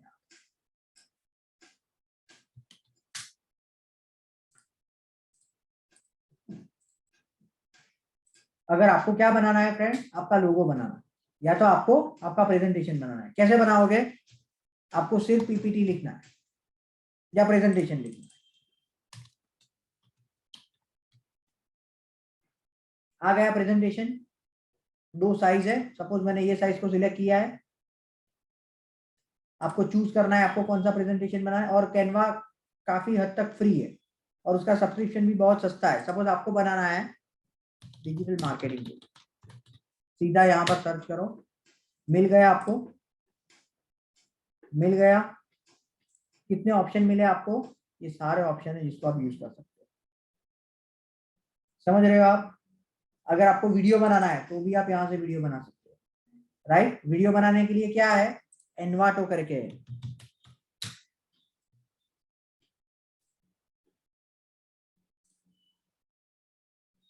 अगर आपको क्या बनाना है फ्रेंड्स, आपका लोगो बनाना है, या तो आपको आपका प्रेजेंटेशन बनाना है, कैसे बनाओगे? आपको सिर्फ पीपीटी लिखना है या प्रेजेंटेशन लिखना है। आ गया प्रेजेंटेशन, दो साइज है, सपोज मैंने ये साइज को सिलेक्ट किया है। आपको चूज करना है आपको कौन सा प्रेजेंटेशन बनाना है, और कैनवा काफी हद तक फ्री है और उसका सब्सक्रिप्शन भी बहुत सस्ता है। सपोज आपको बनाना है डिजिटल मार्केटिंग, सीधा यहाँ पर सर्च करो, मिल गया आपको, मिल गया। कितने ऑप्शन मिले आपको? ये सारे ऑप्शन है जिसको आप यूज कर सकते हो। समझ रहे हो आप? अगर आपको वीडियो बनाना है तो भी आप यहाँ से वीडियो बना सकते हो, राइट? वीडियो बनाने के लिए क्या है, एनवाटो करके है।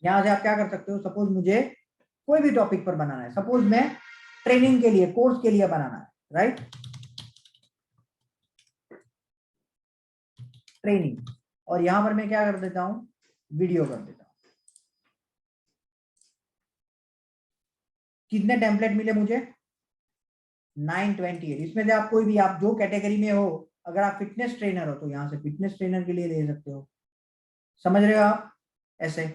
यहाँ से आप क्या कर सकते हो, सपोज मुझे कोई भी टॉपिक पर बनाना है, सपोज मैं ट्रेनिंग के लिए, कोर्स के लिए बनाना है, राइट? ट्रेनिंग, और यहां पर मैं क्या कर देता हूं, वीडियो कर देता हूं। कितने टेम्पलेट मिले मुझे? 928। इसमें से आप कोई भी, आप जो कैटेगरी में हो, अगर आप फिटनेस ट्रेनर हो तो यहाँ से फिटनेस ट्रेनर के लिए ले सकते हो। समझ रहे हो आप? ऐसे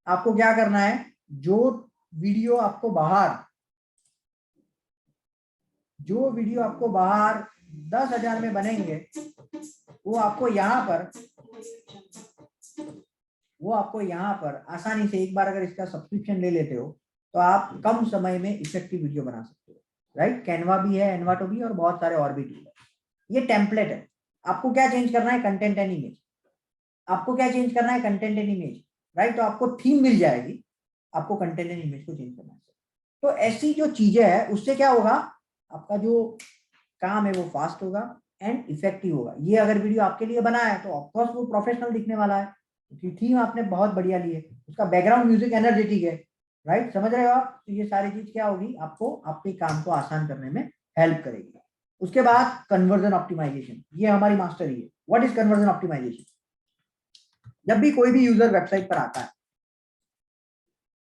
आपको क्या करना है, जो वीडियो आपको बाहर, जो वीडियो आपको बाहर 10,000 में बनेंगे, वो आपको यहाँ पर आसानी से, एक बार अगर इसका सब्सक्रिप्शन ले लेते हो तो आप कम समय में इफेक्टिव वीडियो बना सकते हो, राइट? कैनवा भी है, एनवाटो भी, और बहुत सारे और भी टूल है। ये टेम्पलेट है। आपको क्या चेंज करना है, कंटेंट एंड इमेज। आपको क्या चेंज करना है, कंटेंट एंड इमेज, राइट? तो आपको थीम मिल जाएगी, आपको कंटेंट एंड इमेज को चेंज करना है। तो ऐसी जो चीजें हैं उससे क्या होगा, आपका जो काम है वो फास्ट होगा एंड इफेक्टिव होगा। ये अगर वीडियो आपके लिए बना है तो ऑफकोर्स वो प्रोफेशनल दिखने वाला है, क्योंकि थीम आपने बहुत बढ़िया ली है, उसका बैकग्राउंड म्यूजिक एनर्जेटिक है, राइट? समझ रहे हो आप? तो ये सारी चीज क्या होगी, आपको आपके काम को आसान करने में हेल्प करेगी। उसके बाद कन्वर्जन ऑप्टिमाइजेशन, ये हमारी मास्टरी है। What is conversion optimization? जब भी कोई भी यूजर वेबसाइट पर आता है,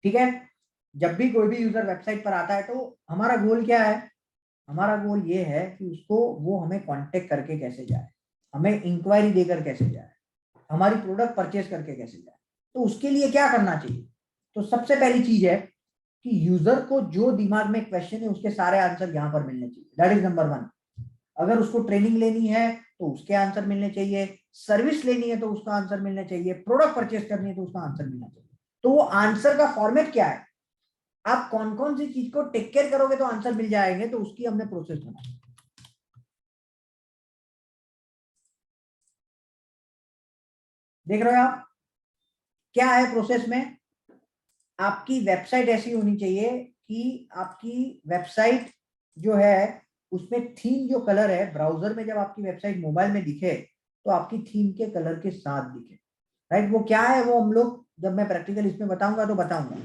ठीक है, जब भी कोई भी यूजर वेबसाइट पर आता है तो हमारा गोल क्या है, हमारा गोल ये है कि उसको, वो हमें कांटेक्ट करके कैसे जाए, हमें इंक्वायरी देकर कैसे जाए, हमारी प्रोडक्ट परचेज करके कैसे जाए। तो उसके लिए क्या करना चाहिए? तो सबसे पहली चीज है कि यूजर को जो दिमाग में क्वेश्चन है उसके सारे आंसर यहाँ पर मिलने चाहिए। That is number 1। अगर उसको ट्रेनिंग लेनी है तो उसके आंसर मिलने चाहिए, सर्विस लेनी है तो उसका आंसर मिलना चाहिए, प्रोडक्ट परचेज करनी है तो उसका आंसर मिलना चाहिए। तो वो आंसर का फॉर्मेट क्या है, आप कौन कौन सी चीज को टेक केयर करोगे तो आंसर मिल जाएंगे, तो उसकी हमने प्रोसेस बनाई। देख रहे हो आप क्या है प्रोसेस में? आपकी वेबसाइट ऐसी होनी चाहिए कि आपकी वेबसाइट जो है उसमें थीम, जो कलर है ब्राउजर में, जब आपकी वेबसाइट मोबाइल में दिखे तो आपकी थीम के कलर के साथ दिखे, राइट? वो क्या है, वो हम लोग जब मैं प्रैक्टिकल इसमें बताऊंगा तो बताऊंगा।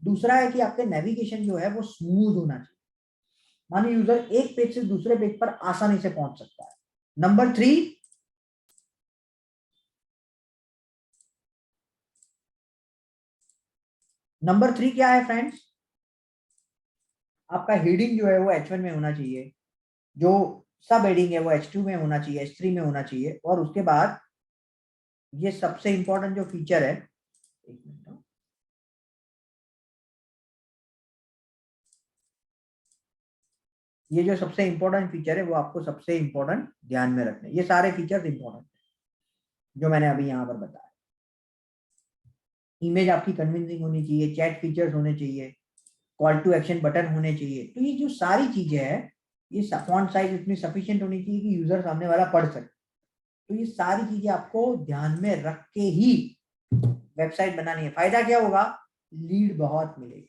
दूसरा है कि आपके नेविगेशन जो है वो स्मूथ होना चाहिए, मानिए यूजर एक पेज से दूसरे पेज पर आसानी से पहुंच सकता है। नंबर 3, क्या है फ्रेंड्स, आपका हेडिंग जो है वो H1 में होना चाहिए, जो सब हेडिंग है वो H2 में होना चाहिए, H3 में होना चाहिए, और उसके बाद ये सबसे इंपॉर्टेंट जो फीचर है, एक मिनट, ये जो सबसे इंपॉर्टेंट फीचर है वो आपको सबसे इंपॉर्टेंट ध्यान में रखना है। ये सारे फीचर्स इंपॉर्टेंट जो मैंने अभी यहां पर बताया। इमेज आपकी कन्विंसिंग होनी चाहिए, चैट फीचर्स होने चाहिए, कॉल टू एक्शन बटन होने चाहिए। तो ये जो सारी चीजें हैं, ये फॉन्ट साइज इतनी सफिशिएंट होनी चाहिए कि यूजर सामने वाला पढ़ सके। तो ये सारी चीजें आपको ध्यान में रख के ही वेबसाइट बनानी है। फायदा क्या होगा, लीड बहुत मिलेगी।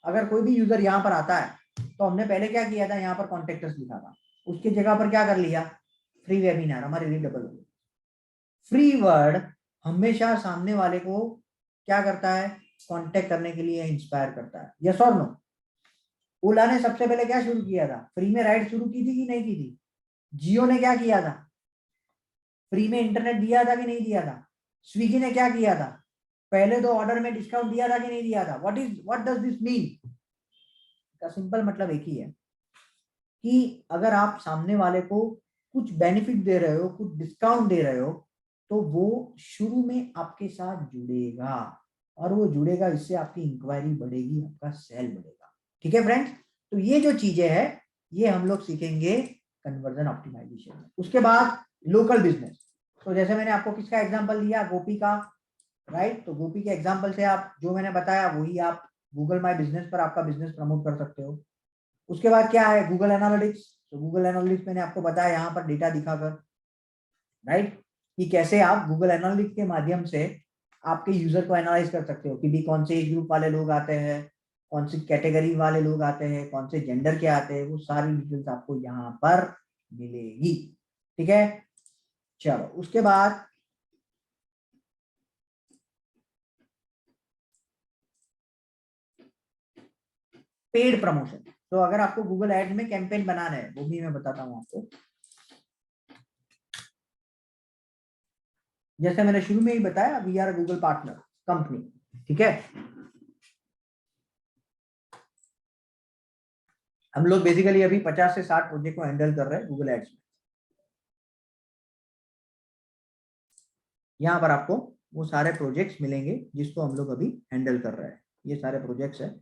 अगर कोई भी यूजर यहाँ पर आता है तो हमने पहले क्या किया था, यहाँ पर कॉन्टेक्ट अस लिखा था, उसकी जगह पर क्या कर लिया, फ्री वेबिनार, हमारी रीड डबल हो गई। फ्री वर्ड हमेशा सामने वाले को क्या करता है, कांटेक्ट करने के लिए इंस्पायर करता है। यस और नो? ओला ने सबसे पहले क्या शुरू किया था, फ्री में राइड शुरू की थी कि नहीं की थी? जियो ने क्या किया था, फ्री में इंटरनेट दिया था कि नहीं दिया था? स्विगी ने क्या किया था, पहले तो ऑर्डर में डिस्काउंट दिया था कि नहीं दिया था? What does this mean? का सिंपल मतलब एक ही है कि अगर आप सामने वाले को कुछ बेनिफिट दे रहे हो, कुछ डिस्काउंट दे रहे हो, तो वो शुरू में आपके साथ जुड़ेगा, और वो जुड़ेगा, इससे आपकी इंक्वायरी बढ़ेगी, आपका सेल बढ़ेगा। ठीक है फ्रेंड्स? तो ये जो चीजें हैं ये हम लोग सीखेंगे कन्वर्जन ऑप्टिमाइजेशन में। उसके बाद लोकल बिजनेस, तो जैसे मैंने आपको किसका एग्जांपल दिया, गोपी का, राइट? तो गोपी के एग्जांपल से आप जो मैंने बताया वही आप गूगल माई बिजनेस पर आपका बिजनेस प्रमोट कर सकते हो। उसके बाद क्या है, गूगल एनालिटिक्स। तो गूगल एनालिटिक्स मैंने आपको बताया यहाँ पर डेटा दिखाकर, राइट, कि कैसे आप गूगल एनालिटिक्स के माध्यम से आपके यूजर को एनालाइज कर सकते हो कि भी कौन से एज ग्रुप वाले लोग आते हैं, कौन सी कैटेगरी वाले लोग आते हैं, कौन से जेंडर के आते हैं, वो सारी डिटेल्स आपको यहाँ पर मिलेगी। ठीक है, चलो उसके बाद पेड प्रमोशन। तो अगर आपको गूगल एड में कैंपेन बनाना है, वो भी मैं बताता हूँ आपको। जैसे मैंने शुरू में ही बताया, we are Google partner company. ठीक है, हम लोग बेसिकली अभी 50 से 60 प्रोजेक्ट को हैंडल कर रहे हैं गूगल एड्स में। यहाँ पर आपको वो सारे प्रोजेक्ट्स मिलेंगे जिसको हम लोग अभी हैंडल कर रहे हैं। ये सारे प्रोजेक्ट्स हैं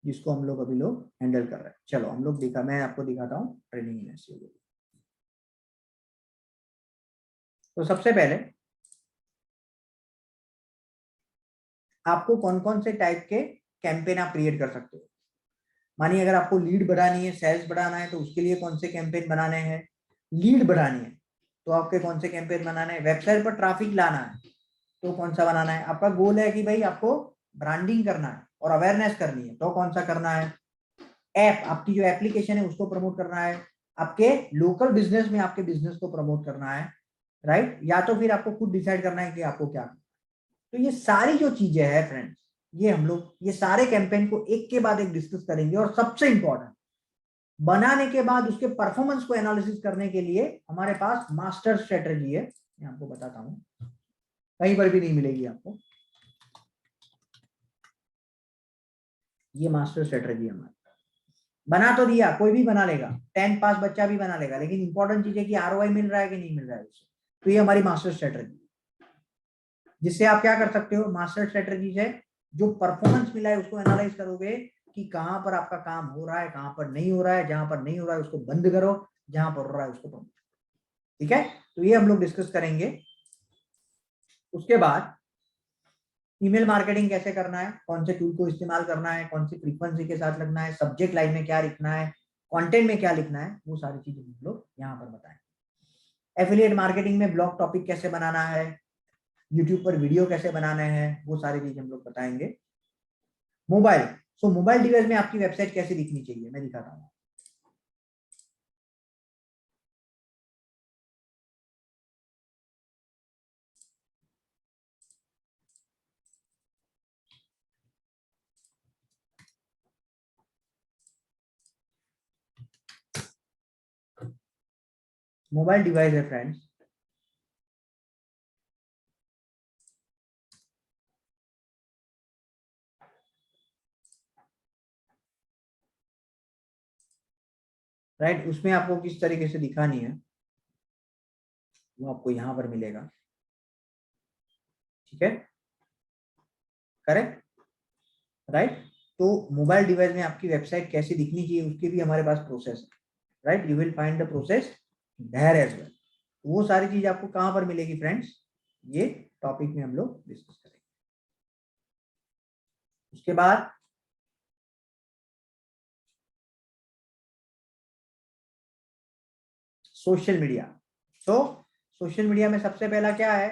जिसको हम लोग अभी लोग हैंडल कर रहे हैं। चलो हम लोग मैं आपको दिखाता हूँ ट्रेनिंग इन एसईओ। तो सबसे पहले आपको कौन कौन से टाइप के कैंपेन आप क्रिएट कर सकते हो। मानिए अगर आपको लीड बढ़ानी है, सेल्स बढ़ाना है, तो उसके लिए कौन से कैंपेन बनाने हैं। लीड बढ़ानी है तो आपके कौन से कैंपेन बनाने हैं। वेबसाइट पर ट्रैफिक लाना है तो कौन सा बनाना है। आपका गोल है कि भाई आपको ब्रांडिंग करना है और अवेयरनेस करनी है, तो कौन सा करना है। ऐप, आपकी जो एप्लीकेशन है उसको प्रमोट करना है, आपके लोकल बिजनेस में आपके बिजनेस को प्रमोट करना है, राइट, या तो फिर आपको खुद डिसाइड करना है कि आपको क्या करना है। तो ये सारी जो चीजें हैं फ्रेंड्स, ये हम लोग ये सारे कैंपेन को एक के बाद एक डिस्कस करेंगे। और सबसे इंपॉर्टेंट, बनाने के बाद उसके परफॉर्मेंस को एनालिसिस करने के लिए हमारे पास मास्टर स्ट्रेटजी है। मैं आपको बताता हूं, कहीं पर भी नहीं मिलेगी आपको। ये मास्टर स्ट्रेटजी हमारी, बना तो दिया, कोई भी बना लेगा, 10th पास बच्चा भी बना लेगा, लेकिन इंपॉर्टेंट चीज है कि आरओआई मिल रहा है कि नहीं मिल रहा है उससे। तो ये हमारी मास्टर स्ट्रेटजी, जिससे आप क्या कर सकते हो, मास्टर स्ट्रेटजी से जो परफॉर्मेंस मिला है उसको एनालाइज करोगे कि कहां पर आपका काम हो रहा है, कहां पर नहीं हो रहा है। जहां पर नहीं हो रहा है उसको बंद करो, जहां पर हो रहा है उसको प्रमोट। ठीक है, तो ये हम लोग डिस्कस करेंगे। उसके बाद ईमेल मार्केटिंग कैसे करना है, कौन से टूल को इस्तेमाल करना है, कौन सी फ्रीक्वेंसी के साथ लगना है, सब्जेक्ट लाइन में क्या लिखना है, कंटेंट में क्या लिखना है, वो सारी चीजें हम लोग यहाँ पर बताएंगे। एफिलिएट मार्केटिंग में ब्लॉग टॉपिक कैसे बनाना है, यूट्यूब पर वीडियो कैसे बनाने हैं, वो सारी चीजें हम लोग बताएंगे। मोबाइल, सो मोबाइल डिवाइस में आपकी वेबसाइट कैसे दिखनी चाहिए, मैं दिखाता हूँ। मोबाइल डिवाइस है फ्रेंड्स, राइट। उसमें आपको किस तरीके से दिखानी है वो आपको यहां पर मिलेगा, ठीक है, करेक्ट, राइट। तो मोबाइल डिवाइस में आपकी वेबसाइट कैसी दिखनी चाहिए उसकी भी हमारे पास प्रोसेस है, right. You will find the process there as well. वो सारी चीज आपको कहां पर मिलेगी फ्रेंड्स, ये टॉपिक में हम लोग डिस्कस करेंगे। उसके बाद सोशल मीडिया। तो सोशल मीडिया में सबसे पहला क्या है,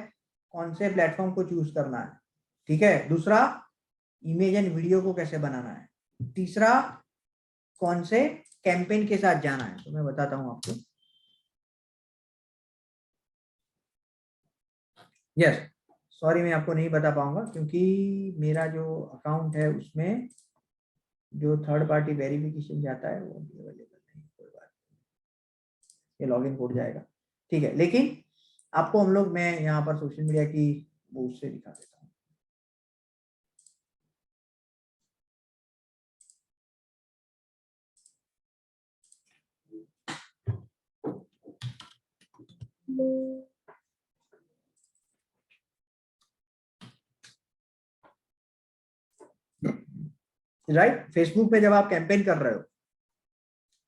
कौन से प्लेटफॉर्म को चूज करना है, ठीक है। दूसरा, इमेज एंड वीडियो को कैसे बनाना है। तीसरा, कौन से कैंपेन के साथ जाना है, तो मैं बताता हूं आपको। यस, सॉरी मैं आपको नहीं बता पाऊंगा क्योंकि मेरा जो अकाउंट है उसमें जो थर्ड पार्टी वेरिफिकेशन जाता है वो अवेलेबल नहीं, कोई बात नहीं, ये लॉगिन कोड जाएगा, ठीक है। लेकिन आपको हम लोग, मैं यहाँ पर सोशल मीडिया की वो उससे दिखा देता हूँ। राइट, फेसबुक पे जब आप कैंपेन कर रहे हो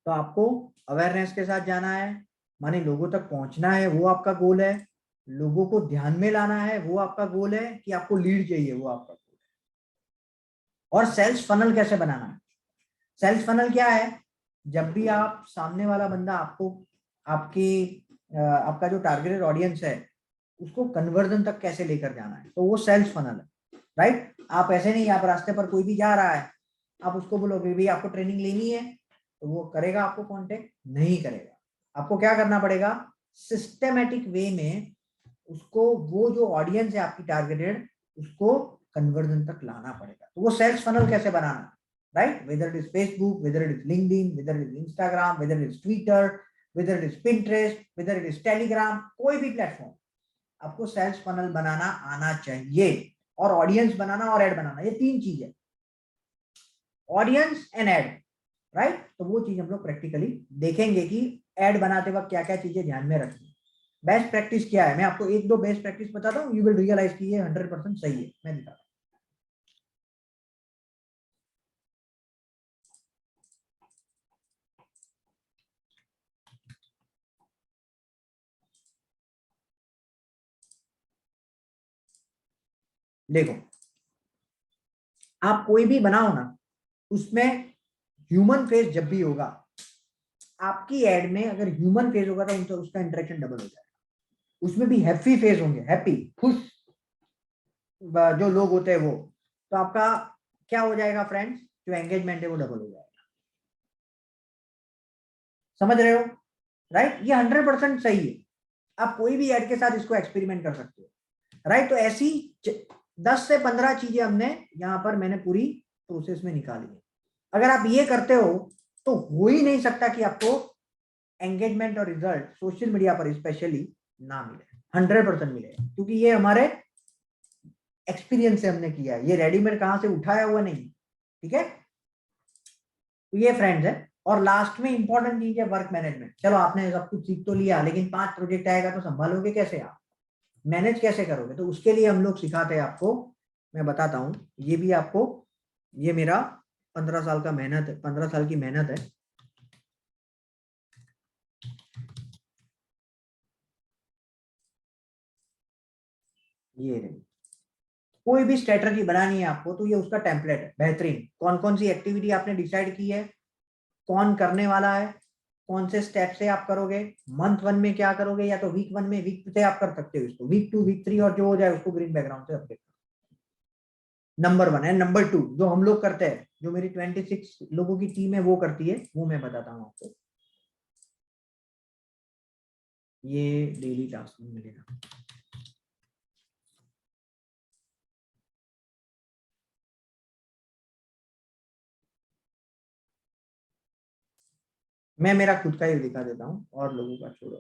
तो आपको अवेयरनेस के साथ जाना है, माने लोगों तक पहुंचना है, वो आपका गोल है। लोगों को ध्यान में लाना है, वो आपका गोल है, कि आपको लीड चाहिए, वो आपका गोल है। और सेल्स फनल कैसे बनाना है। सेल्स फनल क्या है, जब भी आप सामने वाला बंदा आपको आपका जो टारगेटेड ऑडियंस है उसको कन्वर्जन तक कैसे लेकर जाना है, तो वो सेल्स फनल है, राइट। आप ऐसे नहीं, आप रास्ते पर कोई भी जा रहा है, आप उसको बोलोगे भाई आपको ट्रेनिंग लेनी है, तो वो करेगा आपको कांटेक्ट नहीं करेगा। आपको क्या करना पड़ेगा, सिस्टेमेटिक वे में उसको, वो जो ऑडियंस है आपकी टारगेटेड, उसको कन्वर्जन तक लाना पड़ेगा। तो वो सेल्स फनल कैसे बनाना, right, whether it is Facebook, whether it is LinkedIn, whether it is Instagram, whether it is Twitter, whether it is Pinterest, whether it is Telegram, कोई भी प्लेटफॉर्म, आपको सेल्स फनल बनाना आना चाहिए, और ऑडियंस बनाना और add बनाना, ये तीन चीज है, ऑडियंस एंड एड, राइट। तो वो चीज हम लोग प्रैक्टिकली देखेंगे कि एड बनाते वक्त क्या क्या चीजें ध्यान में रखनी है। बेस्ट प्रैक्टिस क्या है, मैं आपको एक दो बेस्ट प्रैक्टिस बताता हूँ, यू विल रियलाइज कि ये 100% सही है। मैं दिखाता हूँ, देखो, आप कोई भी बनाओ ना, उसमें ह्यूमन फेस जब भी होगा, आपकी एड में अगर ह्यूमन फेस होगा तो उसका इंटरेक्शन डबल हो जाएगा। उसमें भी हैप्पी फेस होंगे, हैप्पी, खुश जो लोग होते हैं वो, तो आपका क्या हो जाएगा फ्रेंड्स, जो एंगेजमेंट है वो डबल हो जाएगा। समझ रहे हो, राइट। ये 100% सही है, आप कोई भी एड के साथ इसको एक्सपेरिमेंट कर सकते हो, राइट। तो ऐसी 10 से 15 चीजें हमने यहाँ पर, मैंने पूरी प्रोसेस में निकाली है। अगर आप ये करते हो तो हो ही नहीं सकता कि आपको एंगेजमेंट और रिजल्ट सोशल मीडिया पर स्पेशली ना मिले, 100% मिलेगा, क्योंकि ये हमारे एक्सपीरियंस से हमने किया है, ये रेडीमेड कहां से उठाया हुआ नहीं, ठीक है। तो ये फ्रेंड्स है। और लास्ट में इंपॉर्टेंट चीज है वर्क मैनेजमेंट। चलो आपने सब कुछ सीख तो लिया, लेकिन 5 प्रोजेक्ट आएगा तो संभालोगे कैसे, आप मैनेज कैसे करोगे, तो उसके लिए हम लोग सिखाते हैं आपको। मैं बताता हूँ, ये भी आपको, ये मेरा 15 साल का मेहनत है, 15 साल की मेहनत है। ये रही, कोई भी स्ट्रेटजी बनानी है आपको तो ये उसका टेम्पलेट है बेहतरीन। कौन कौन सी एक्टिविटी आपने डिसाइड की है, कौन करने वाला है, कौन से स्टेप से आप करोगे, मंथ 1 में क्या करोगे, या तो वीक 1 में, वीक से आप कर सकते हो इसको, वीक 2, वीक 3, और जो हो जाए उसको ग्रीन बैकग्राउंड से अपडेट। नंबर 1 है। नंबर 2 जो हम लोग करते हैं, जो मेरी 26 लोगों की टीम है वो करती है, वो मैं बताता हूँ आपको। ये डेली टास्क में मिलेगा, मैं मेरा खुद का ही दिखा देता हूँ और लोगों का छोड़ो।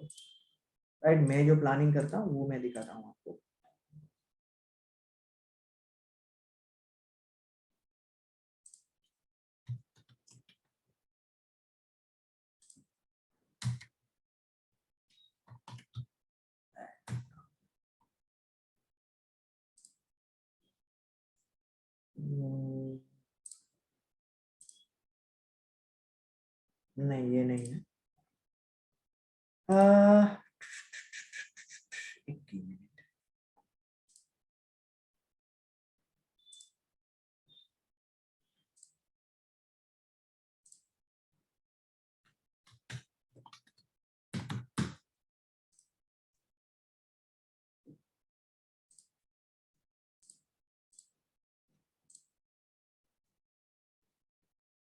राइट, मैं जो प्लानिंग करता हूँ वो मैं दिखाता हूँ आपको। नहीं, ये नहीं है। एक मिनट।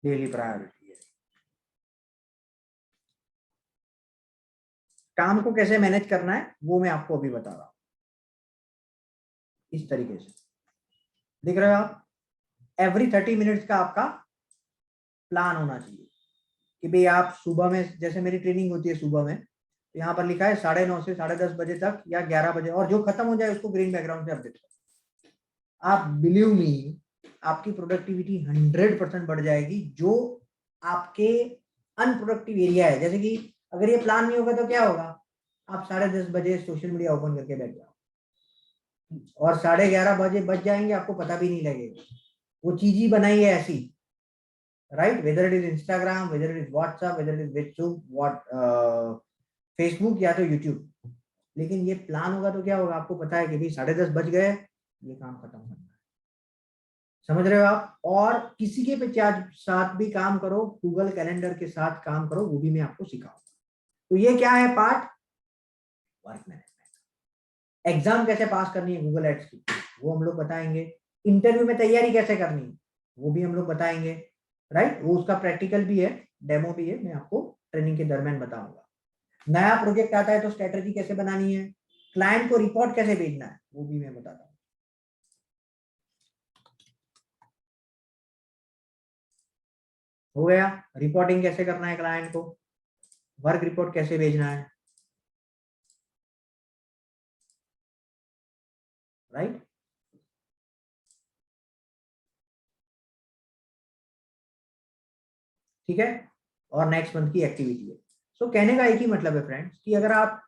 डेली प्रायोरिटी है। काम को कैसे मैनेज करना है वो मैं आपको अभी बता रहा हूँ। इस तरीके से देख रहे हो आप, एवरी 30 मिनट्स का आपका प्लान होना चाहिए कि भाई आप सुबह में, जैसे मेरी ट्रेनिंग होती है सुबह में, तो यहाँ पर लिखा है 9:30 से 10:30 बजे तक या 11 बजे, और जो खत्म हो जाए उसको ग्रीन बैकग्राउंड से अपडेट करो। आप बिलीव मी, आपकी प्रोडक्टिविटी 100% बढ़ जाएगी। जो आपके अनप्रोडक्टिव एरिया है, जैसे कि अगर ये प्लान नहीं होगा तो क्या होगा, आप 10:30 बजे सोशल मीडिया ओपन करके बैठ जाओ और 11:30 बजे बज जाएंगे, आपको पता भी नहीं लगेगा। वो चीज ही बनाई है ऐसी, right, whether it is Instagram, whether it is WhatsApp, whether it is Facebook या तो यूट्यूब। लेकिन ये प्लान होगा तो क्या होगा, आपको पता है कि भाई 10:30 बज गए, ये काम खत्म करना है। समझ रहे हो आप? और किसी के पे साथ भी काम करो, गूगल कैलेंडर के साथ काम करो, वो भी मैं आपको सिखाऊंगा। तो ये क्या है पार्ट, वर्क मैनेजमेंट। एग्जाम कैसे पास करनी है गूगल एड्स की, वो हम लोग बताएंगे। इंटरव्यू में तैयारी कैसे करनी है वो भी हम लोग बताएंगे, राइट। वो उसका प्रैक्टिकल भी है, डेमो भी है, मैं आपको ट्रेनिंग के दरमियान बताऊंगा। नया प्रोजेक्ट आता है तो स्ट्रेटेजी कैसे बनानी है, क्लाइंट को रिपोर्ट कैसे भेजना है वो भी मैं बताता हूँ। हो गया, रिपोर्टिंग कैसे करना है क्लाइंट को, वर्क रिपोर्ट कैसे भेजना है, राइट। ठीक है, और नेक्स्ट मंथ की एक्टिविटी है। सो कहने का एक ही मतलब है फ्रेंड्स कि अगर आप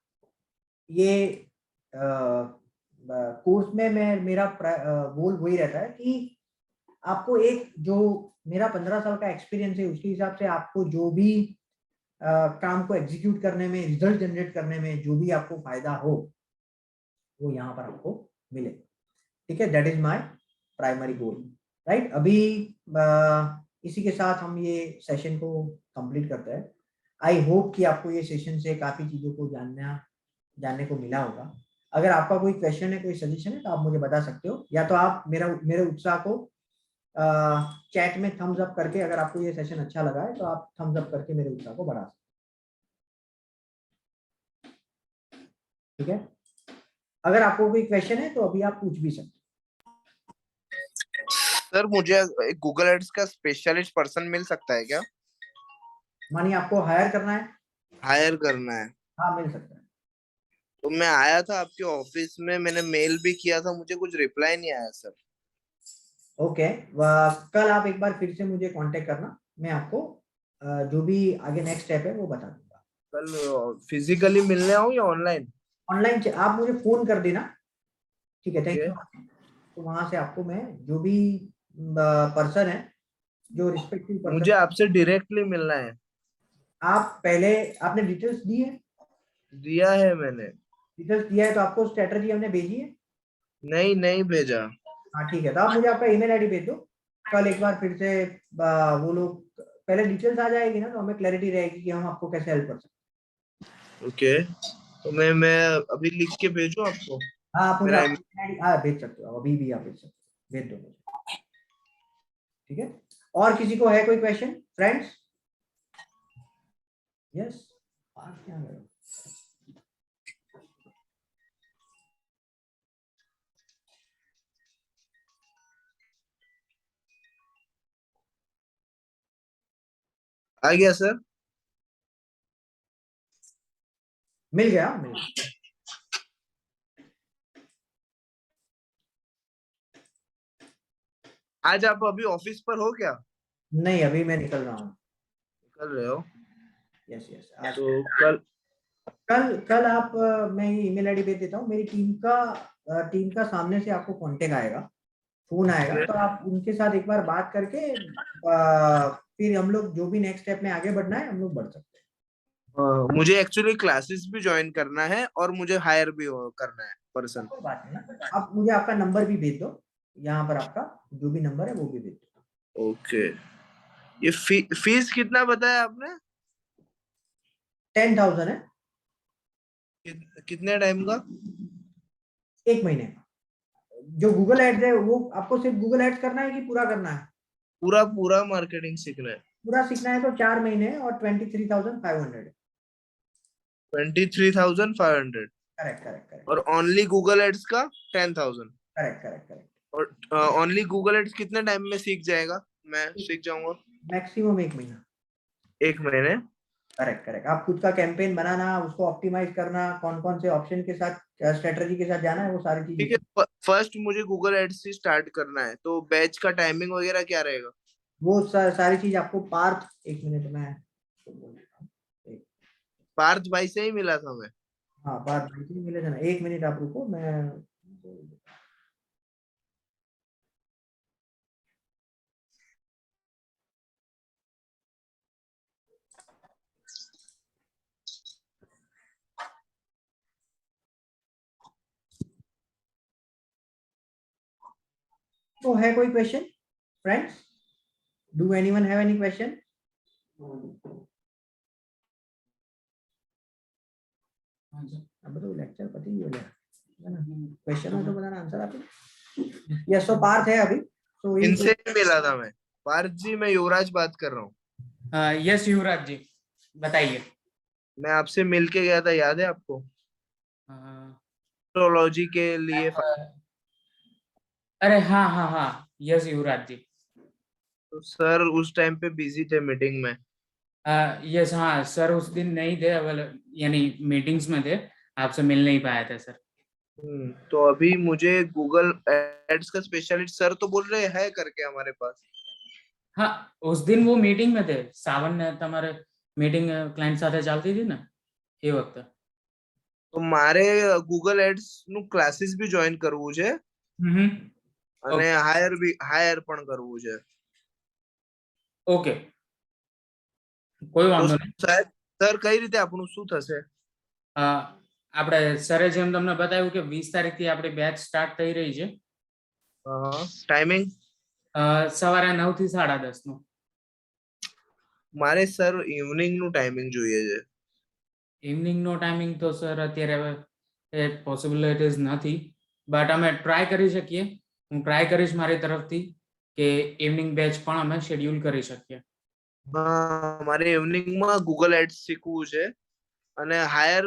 ये कोर्स में, मैं मेरा गोल वही रहता है कि आपको एक, जो मेरा 15 साल का एक्सपीरियंस है उसके हिसाब से आपको जो भी काम को एग्जीक्यूट करने में, रिजल्ट जनरेट करने में जो भी आपको फायदा हो वो यहाँ पर आपको मिले। ठीक है, that is my primary goal, right. अभी इसी के साथ हम ये सेशन को कंप्लीट करते हैं। आई होप कि आपको ये सेशन से काफी चीजों को जानने को मिला होगा। अगर आपका कोई क्वेश्चन है, कोई सजेशन है तो आप मुझे बता सकते हो, या तो आप मेरे उत्साह को चैट में थम्स अप करके, अगर आपको ये सेशन अच्छा लगा है तो आप थम्स अप करके मेरे उत्साह को बढ़ा सकते हैं। ठीक है, अगर आपको कोई क्वेश्चन है तो अभी आप पूछ भी सकते सर मुझे एक गूगल एड्स का स्पेशलिस्ट पर्सन मिल सकता है क्या? हो। मानिए आपको हायर करना है, हायर करना है हाँ मिल सकता है। तो मैं आया था आपके ऑफिस में, मैंने मेल भी किया था, मुझे कुछ रिप्लाई नहीं आया सर। ओके, कल आप एक बार फिर से मुझे कांटेक्ट करना, मैं आपको जो भी आगे नेक्स्ट स्टेप है वो बता दूंगा। कल फिजिकली मिलने आऊँ या ऑनलाइन? ऑनलाइन आप मुझे फोन कर देना, ठीक है, थैंक ओके, यू। तो वहां से आपको मैं जो भी पर्सन है, जो रिस्पेक्टिव मुझे पर्सन, आपसे डायरेक्टली मिलना है। आप पहले, आपने डिटेल्स दी है? दिया है मैंने। डिटेल्स दिया है तो आपको स्ट्रेटजी हमने भेजी है? नहीं, नहीं भेजा। हाँ ठीक है, तो आप मुझे आपका ईमेल आईडी भेज दो। कल एक बार फिर से वो लोग, पहले डिटेल्स आ जाएगी ना तो हमें क्लैरिटी रहेगी कि हम आपको कैसे हेल्प कर सकते ओके, तो मैं अभी लिख के भेजूं आपको? हैं। हाँ, आप मुझे मेरा आपका ईमेल आईडी, हाँ भेज सकते हो, अभी भी आप भेज सकते हो, भेज दो मुझे। ठीक है, और किसी को है कोई क्वेश्चन फ्रेंड्स? यस, आप क्या कर रहे हो? आ गया सर। मिल गया, मिल गया। आज आप अभी ऑफिस पर हो क्या? नहीं, अभी मैं निकल रहा हूँ। निकल रहे हो? Yes yes. आज तो कल कल कल आप मैं ईमेल आईडी भेज देता हूँ, मेरी टीम का सामने से आपको कांटेक्ट आएगा, फोन आएगा, तो आप उनके साथ एक बार बात करके फिर हम लोग जो भी नेक्स्ट स्टेप में आगे बढ़ना है हम लोग बढ़ सकते हैं। मुझे एक्चुअली क्लासेस भी ज्वाइन करना है और मुझे हायर भी करना है पर्सन। कोई बात नहीं ना, आप मुझे आपका नंबर भी भेज दो, यहाँ पर आपका जो भी नंबर है वो भी भेज दो। ओके। ये फीस कितना बताया आपने? 10,000 है कितने टाइम का? 1 महीने का। जो गूगल एड्स है वो आपको सिर्फ गूगल एड्स करना है कि पूरा करना है? पूरा पूरा मार्केटिंग सीखना है। पूरा सीखना है तो 4 महीने है और 23,500 है। 23,500। करेक्ट करेक्ट करेक्ट और ओनली गूगल एड्स का 10,000। Correct correct correct. और ओनली गूगल एड्स कितने टाइम में सीख जाएगा? मैं सीख जाऊंगा? मैक्सिमम 1 महीना। 1 महीने। Correct correct. आप खुद का कैंपेन बनाना, उसको ऑप्टिमाइज करना, कौन कौन से ऑप्शन के साथ, स्ट्रेटजी के साथ जाना है, वो सारी ठीक चीजें। है, फर्स्ट मुझे गूगल एड्स से स्टार्ट करना है, तो बैच का टाइमिंग वगैरह क्या रहेगा? वो सारी चीज आपको पार्थ, 1 मिनट में पार्थ भाई से ही मिला था मैं। हाँ पार्थ भाई से मिले थे ना, 1 मिनट आप रुको, मैं तो है कोई question friends? Do anyone have any question? अब तो लेक्चर पता ही हो गया है ना, क्वेश्चन हो तो बताना, आंसर आपको। यस, तो पार्थ है अभी, तो इनसे ही मिला था मैं। पार्थ जी, मैं युवराज बात कर रहा हूँ। यस युवराज जी, बताइए। मैं आपसे मिल के गया था, याद है आपको? एस्ट्रोलॉजी के लिए। अरे हाँ हाँ हाँ, यस युवराज जी। तो सर उस टाइम पे बिजी थे मीटिंग में। यस हाँ सर, उस दिन नहीं थे अवेलेबल, यानी मीटिंग्स में थे, आपसे मिल नहीं पाया था सर। तो अभी मुझे गूगल एड्स का स्पेशलिस्ट सर तो बोल रहे हैं करके हमारे पास। हाँ, उस दिन वो मीटिंग में थे, सावन ने તમારે मीटिंग क्लाइंट સાથે ચાલતી હતી ને એ વખતે। તો મારે ગૂગલ એડ્સ નું ક્લાસીસ બી જોઈન કરવું છે અને હાયર પણ કરવું છે। ઓકે, કોઈ તો વાંધો નહીં। સાહેબ સર કઈ રીતે આપણું શું થશે? આપણે સરે જેમ તમને બતાવ્યું કે 20 તારીખથી આપણી બેચ સ્ટાર્ટ થઈ રહી છે। ટાઈમિંગ સવારે 9 થી 10:30 નું। મારે સર ઇવનિંગ નું ટાઈમિંગ જોઈએ છે। ઇવનિંગ નો ટાઈમિંગ તો સર અત્યારે પોસિબિલિટીઝ નથી, બટ અમે ટ્રાય કરી શકીએ। હું ટ્રાય કરીશ મારી તરફથી કે ઇવનિંગ બેચ પણ અમે શેડ્યુલ કરી શકીએ। મારે ઇવનિંગ માં ગૂગલ એડ્સ શીખવું છે અને હાયર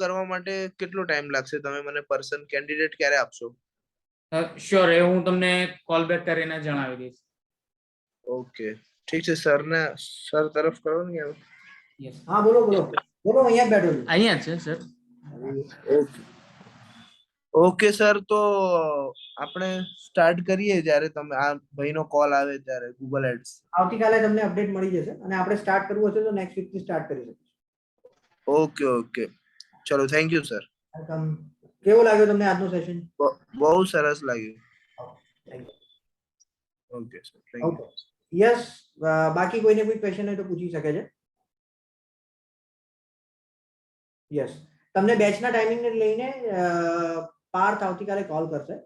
કરવા માટે કેટલો ટાઈમ લાગશે? તમે મને પર્સન કેન્ડિડેટ ક્યારે આપશો? શ્યોર, એ હું તમને કોલ બેક કરીને જણાવી દઈશ। ઓકે, ઠીક છે સર ને સર તરફ કરો ને। યસ, हाँ बोलो बोलो बोलो, અહીંયા જ बैठो। અહીંયા છે સર। ઓકે ઓકે સર, તો આપણે સ્ટાર્ટ કરીએ જ્યારે તમે આ ભાઈનો કોલ આવે ત્યારે ગૂગલ એડ્સ। આવતીકાલે તમને અપડેટ મળી જશે અને આપણે સ્ટાર્ટ કરવું હશે તો નેક્સ્ટ વીક થી સ્ટાર્ટ કરી શકીશું। ઓકે ઓકે, ચલો, થેન્ક યુ સર। વેલકમ। કેવો લાગ્યો તમને આજનો સેશન? બહુ સરસ લાગ્યું। Okay sir, thank you. Okay yes, બાકી કોઈને કોઈ ક્વેશ્ચન હોય તો પૂછી શકે છે। યસ, તમને બેચના ટાઈમિંગને લઈને પાર્થ આવતીકાલે કોલ કરશે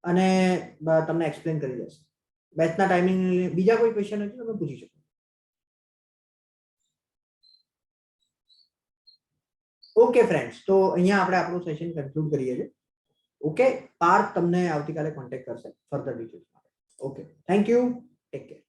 અને તમને એક્સપ્લેન કરી દેશે બેચના ટાઈમિંગ। બીજા કોઈ ક્વેશ્ચન હોય તો તમે પૂછી શકો। ઓકે ફ્રેન્ડ્સ, તો અહીંયા આપણે આપણું સેશન કન્ક્લુડ કરીએ છીએ। ઓકે, પાર્થ તમને આવતીકાલે કોન્ટેક્ટ કરશે ફર્ધર ડિટેલ્સ માટે। Okay, thank you, take care.